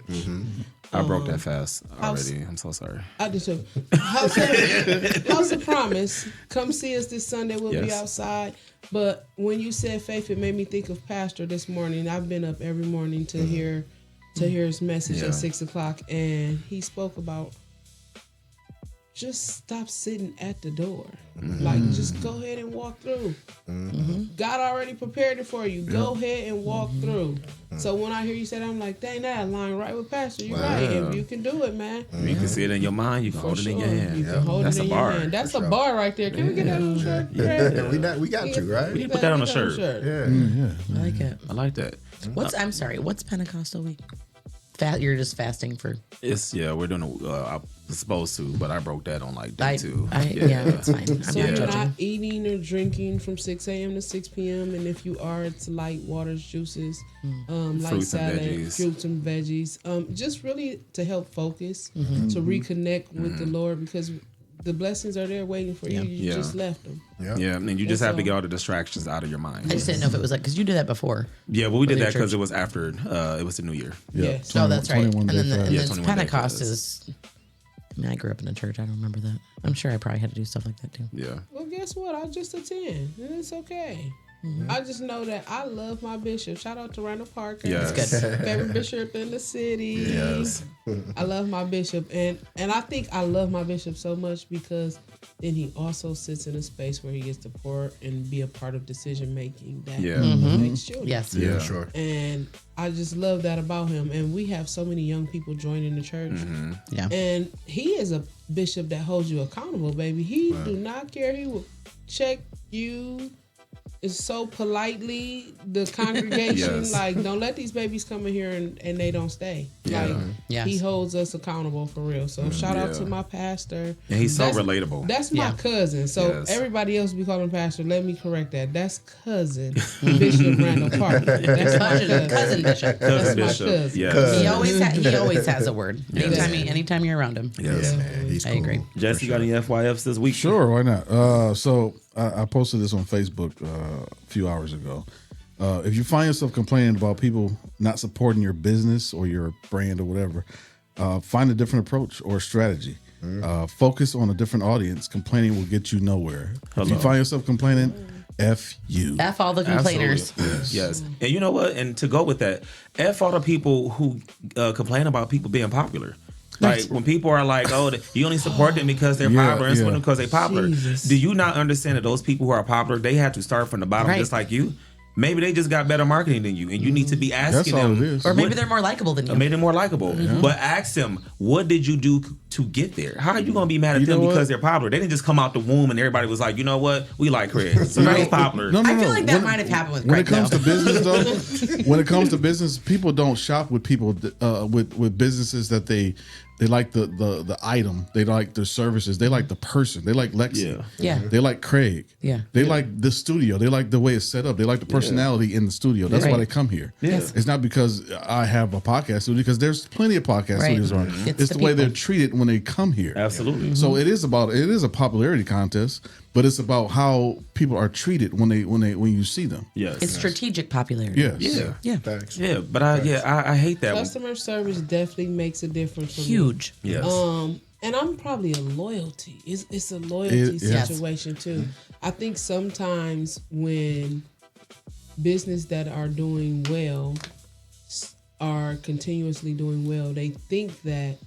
I broke that fast House- already. I'm so sorry. I did too. House of Promise. Come see us this Sunday. We'll be Yes. outside. But when you said faith, it made me think of Pastor this morning. I've been up every morning to hear his message Yeah. at 6:00, and he spoke about just stop sitting at the door. Like, just go ahead and walk through. God already prepared it for you. Go ahead and walk through. So when I hear you say that, I'm like, dang, that align right with Pastor. You're right. If you can do it, man. You can see it in your mind. You can hold it in your hand. You can hold That's it a in bar. your hand. That's For a sure. bar right there. Can we get that on the shirt? Yeah. We got to, right? We can put that on a shirt. Yeah. I like it. I like that. I'm sorry. What's Pentecostal week? You're just fasting for. We're doing I was supposed to, but I broke that on like day two. Yeah, it's fine. I'm So not you're judging. not eating or drinking from 6 a.m. to 6 p.m. And if you are, it's light waters, juices, light Fruits and salad, veggies. fruits and veggies. Just really to help focus, Mm-hmm. to reconnect with the Lord, because the blessings are there waiting for you. You Yeah. just left them. Yeah, and you just That's have to all. get all the distractions out of your mind. I just didn't know if it was like because you did that before. Yeah, but we did your that because church. it was after it was the New Year. Yes. Oh, that's right. And 21 then, day and fast. Yeah, then 21 day Pentecost fast. is. I mean, I grew up in a church. I don't remember that. I'm sure I probably had to do stuff like that too. Yeah. Well, guess what? I just attend, and it's okay. Mm-hmm. I just know that I love my bishop. Shout out to Randall Parker. Yes. That's good. Favorite bishop in the city. Yes. I love my bishop, and I think I love my bishop so much because then he also sits in a space where he gets to pour and be a part of decision making that Yeah. affects children. Yes. Yeah. Sure. And I just love that about him. And we have so many young people joining the church. Yeah. And he is a bishop that holds you accountable, baby. He do not care. He will check you so politely, the congregation. Yes. Like, don't let these babies come in here and they don't stay. Like, Yes. he holds us accountable for real. So shout out Yeah. to my pastor. And he's so That's- relatable. That's my Yeah. cousin. So Yes. everybody else be calling pastor. Let me correct that. That's cousin Bishop Randall Parker. That's my cousin. Cousin Bishop. That's my Bishop. cousin. Yes. He always has a word. Anytime you're around him. Yes. Man, he's I cool. agree. Jesse, you got any FYFs this week? Sure, why not? So I posted this on Facebook a few hours ago. If you find yourself complaining about people not supporting your business or your brand or whatever, find a different approach or strategy. Focus on a different audience. Complaining will get you nowhere. If you find yourself complaining, F you. F all the complainers. Yes. And you know what? And to go with that, F all the people who complain about people being popular. Like when people are like, "Oh, you only support them because they're popular, and support them because they're popular." Jesus. Do you not understand that those people who are popular, they had to start from the bottom, just like you? Maybe they just got better marketing than you, and you need to be asking That's all them. it is. Or maybe they're more likable than you. Maybe they're more likable. But ask them, what did you do to get there? How are you going to be mad at them because they're popular? They didn't just come out the womb and everybody was like, you know what? We like Craig. So he's popular. I feel like that might have happened with When Craig, it comes though. to business, though, when it comes to business, people don't shop with people with businesses that they like the item, they like the services, they like the person, they like Lexi, Yeah. they like Craig, Yeah. they like the studio, they like the way it's set up, they like the personality in the studio. That's why they come here. Yes. It's not because I have a podcast studio, because there's plenty of podcast studios around. It's the way people. they're treated when they come here. Absolutely. So it is a popularity contest, but it's about how people are treated when you see them. Yes. It's strategic popularity. Yes. Yeah. Yeah, but I hate that one. Customer service definitely makes a difference for me. Huge. Yes. And I'm probably a loyalty. It's a loyalty Yes. situation too. I think sometimes when business that are doing well are continuously doing well, they think that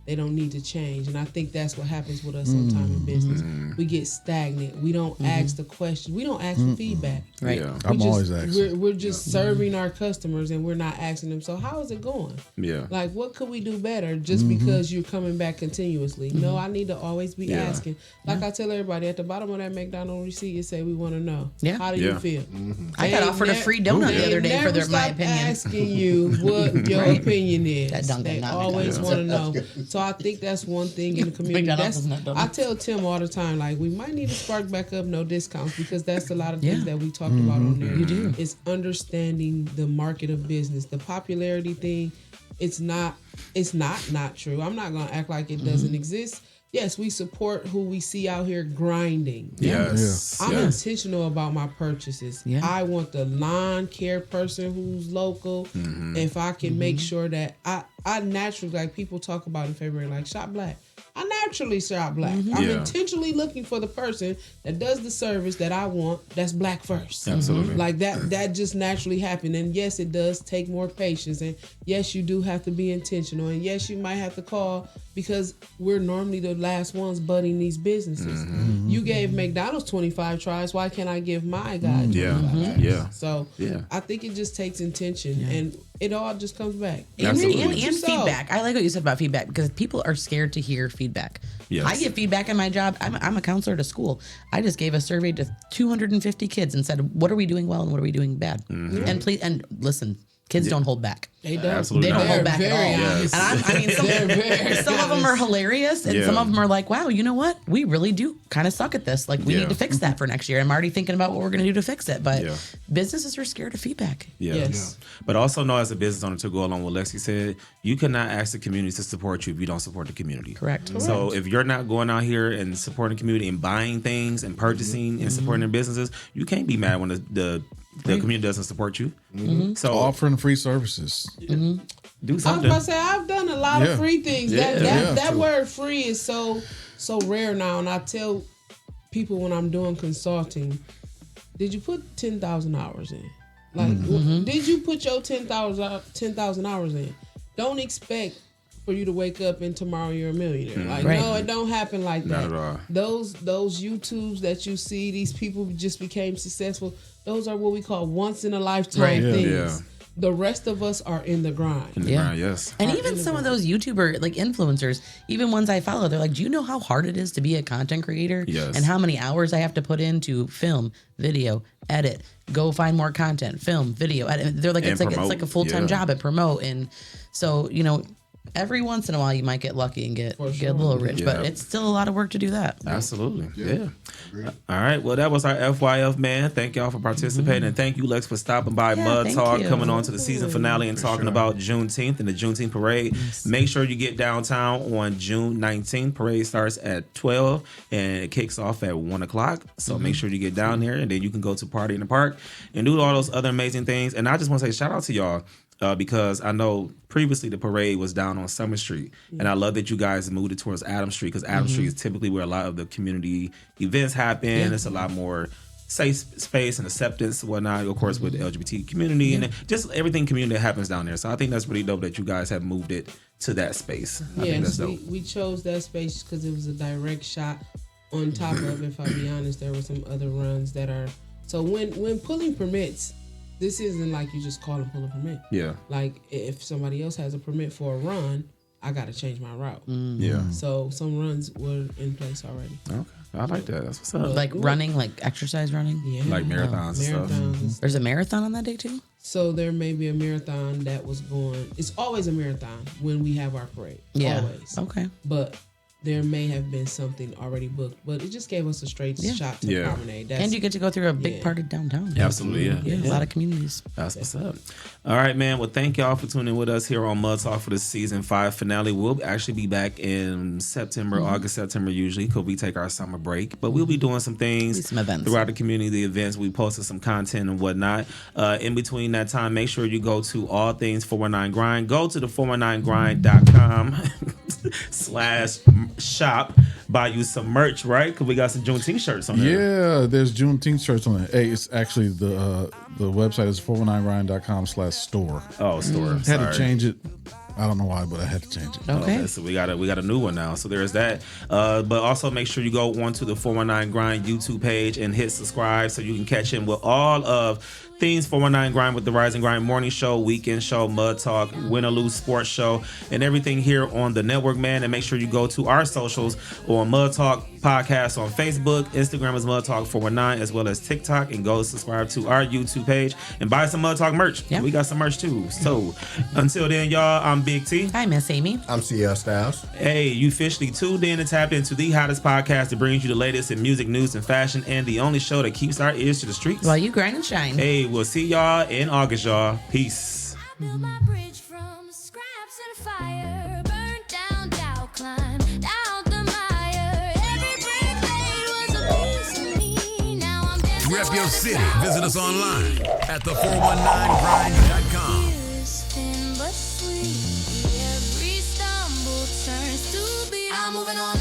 they don't need to change. And I think that's what happens with us sometimes in business. We get stagnant. We don't ask the question. We don't ask for feedback. Right. Yeah. I'm always asking. We're just serving our customers and we're not asking them, so how is it going? Yeah. Like, what could we do better just because you're coming back continuously? No, I need to always be asking. Like I tell everybody, at the bottom of that McDonald's receipt, it say, we want to know. Yeah. How do you feel? I got offered a free donut the other day for my opinion. Asking you what your opinion is. That Dunkin', They not always want to McDonald's. know. So I think that's one thing in the community. McDonald's is not I donuts. tell Tim all the time, like, we might need to spark back up no discounts, because that's a lot of things Yeah. that we talked about on there. You do. It's understanding the market of business. The popularity thing, it's not true. I'm not gonna act like it doesn't exist. Yes, we support who we see out here grinding. Yes. I'm Yes. intentional about my purchases. Yeah. I want the lawn care person who's local. If I can make sure that I naturally, like people talk about in February, like shop black. I naturally shop black. I'm Yeah. intentionally looking for the person that does the service that I want that's black first. Absolutely. Like that just naturally happened. And yes, it does take more patience. And yes, you do have to be intentional. And yes, you might have to call, because we're normally the last ones budding these businesses. You gave McDonald's 25 tries. Why can't I give my guy 25 tries? Yeah. So Yeah. I think it just takes intention, and it all just comes back. And Absolutely. feedback. I like what you said about feedback, because people are scared to hear feedback. Yes. I get feedback in my job. I'm a counselor at a school. I just gave a survey to 250 kids and said, what are we doing well and what are we doing bad? And please, and listen, kids don't hold back. They don't. Absolutely They don't not. hold back at all. very honest. And I mean, some of them are hilarious, and Yeah. some of them are like, wow, you know what? We really do kind of suck at this. Like, we Yeah. need to fix that for next year. I'm already thinking about what we're going to do to fix it. But Yeah. businesses are scared of feedback. Yeah. Yes. But also know, as a business owner, to go along with what Lexi said, you cannot ask the community to support you if you don't support the community. Correct. So if you're not going out here and supporting the community and buying things and purchasing and supporting their businesses, you can't be mad when the community doesn't support you. So Offering free services. do I was something. about to say, I've done a lot Yeah. of free things. Yeah. That True. word free is so rare now. And I tell people when I'm doing consulting, did you put 10,000 hours in? Like, did you put your 10,000 hours in? Don't expect for you to wake up and tomorrow you're a millionaire. Like, Right. no, it don't happen like that. Not at all. Those YouTubes that you see, these people who just became successful, those are what we call once in a lifetime Right. Yeah. things. Yeah. The rest of us are in the grind. Yeah. Yes. And even some of those YouTuber like influencers, even ones I follow, they're like, do you know how hard it is to be a content creator? Yes. And how many hours I have to put into film, video, edit, go find more content, film, video, edit. They're like, And it's promote. like a full-time Yeah. job at promote. And so, you know, every once in a while you might get lucky and get a little rich, Yeah. but it's still a lot of work to do that. Absolutely. Yeah. All right. Well, that was our FYF, man. Thank y'all for participating. And thank you, Lex, for stopping by Yeah, Mud thank Talk, you. coming on to the season finale and talking about Juneteenth and the Juneteenth Parade. Make sure you get downtown on June 19th. Parade starts at 12 and it kicks off at 1 o'clock. So make sure you get down there, and then you can go to Party in the Park and do all those other amazing things. And I just want to say shout out to y'all. because I know previously the parade was down on Summer Street, and I love that you guys moved it towards Adams Street, because Adams Street is typically where a lot of the community events happen. It's a lot more safe space and acceptance and whatnot, of course, with the LGBT community and just everything community that happens down there. So I think that's really dope that you guys have moved it to that space. I think that's dope. We chose that space because it was a direct shot. On top of, if I be honest, there were some other runs that are. So when pulling permits, this isn't like you just call and pull a permit. Yeah. Like if somebody else has a permit for a run, I got to change my route. Yeah. So some runs were in place already. Okay. I like that. That's what's up. Like running, like exercise running? Yeah. Like marathons and stuff. There's a marathon on that day too? So there may be a marathon that was going. It's always a marathon when we have our parade. Yeah. Always. Okay. But there may have been something already booked, but it just gave us a straight shot to promenade. And you get to go through a big part of downtown. Absolutely, yeah. A lot of communities. That's what's up. All right, man. Well, thank y'all for tuning in with us here on Mud Talk for the season 5 finale. We'll actually be back in September, August, September usually, because we take our summer break. But we'll be doing some things some events throughout the community, the events. We posted some content and whatnot. In between that time, make sure you go to all things 419 Grind. Go to the 419grind.com/shop. Buy you some merch, right? Because we got some Juneteenth shirts on there. Yeah, there's Juneteenth shirts on it. Hey, it's actually the website is 419grind.com/store. Oh, store. Had to change it. I don't know why, but I had to change it. Okay, so we got a new one now. So there's that. But also make sure you go onto the 419 Grind YouTube page and hit subscribe so you can catch in with all of things 419 Grind with the Rise and Grind morning show, weekend show, Mud Talk, Win or Lose sports show, and everything here on the network, man. And make sure you go to our socials on Mud Talk Podcast on Facebook, Instagram is Mud Talk 419, as well as TikTok, and go subscribe to our YouTube page and buy some Mud Talk merch. Yeah. We got some merch too. So until then, y'all, I'm Big T. Hi, Miss Amy. I'm CL Styles. Hey, you officially tuned in and tapped into the hottest podcast that brings you the latest in music, news, and fashion, and the only show that keeps our ears to the streets. While you grind and shine. Hey, we'll see y'all in August, y'all. Peace. I built my bridge from scraps and fire. Burnt down, down, climb down the mire. Every brick laid was a piece of me. Now I'm dancing. Rep your city. Visit us online at the419grind.com. Thin but sweet. Every stumble turns to beat. I'm moving on.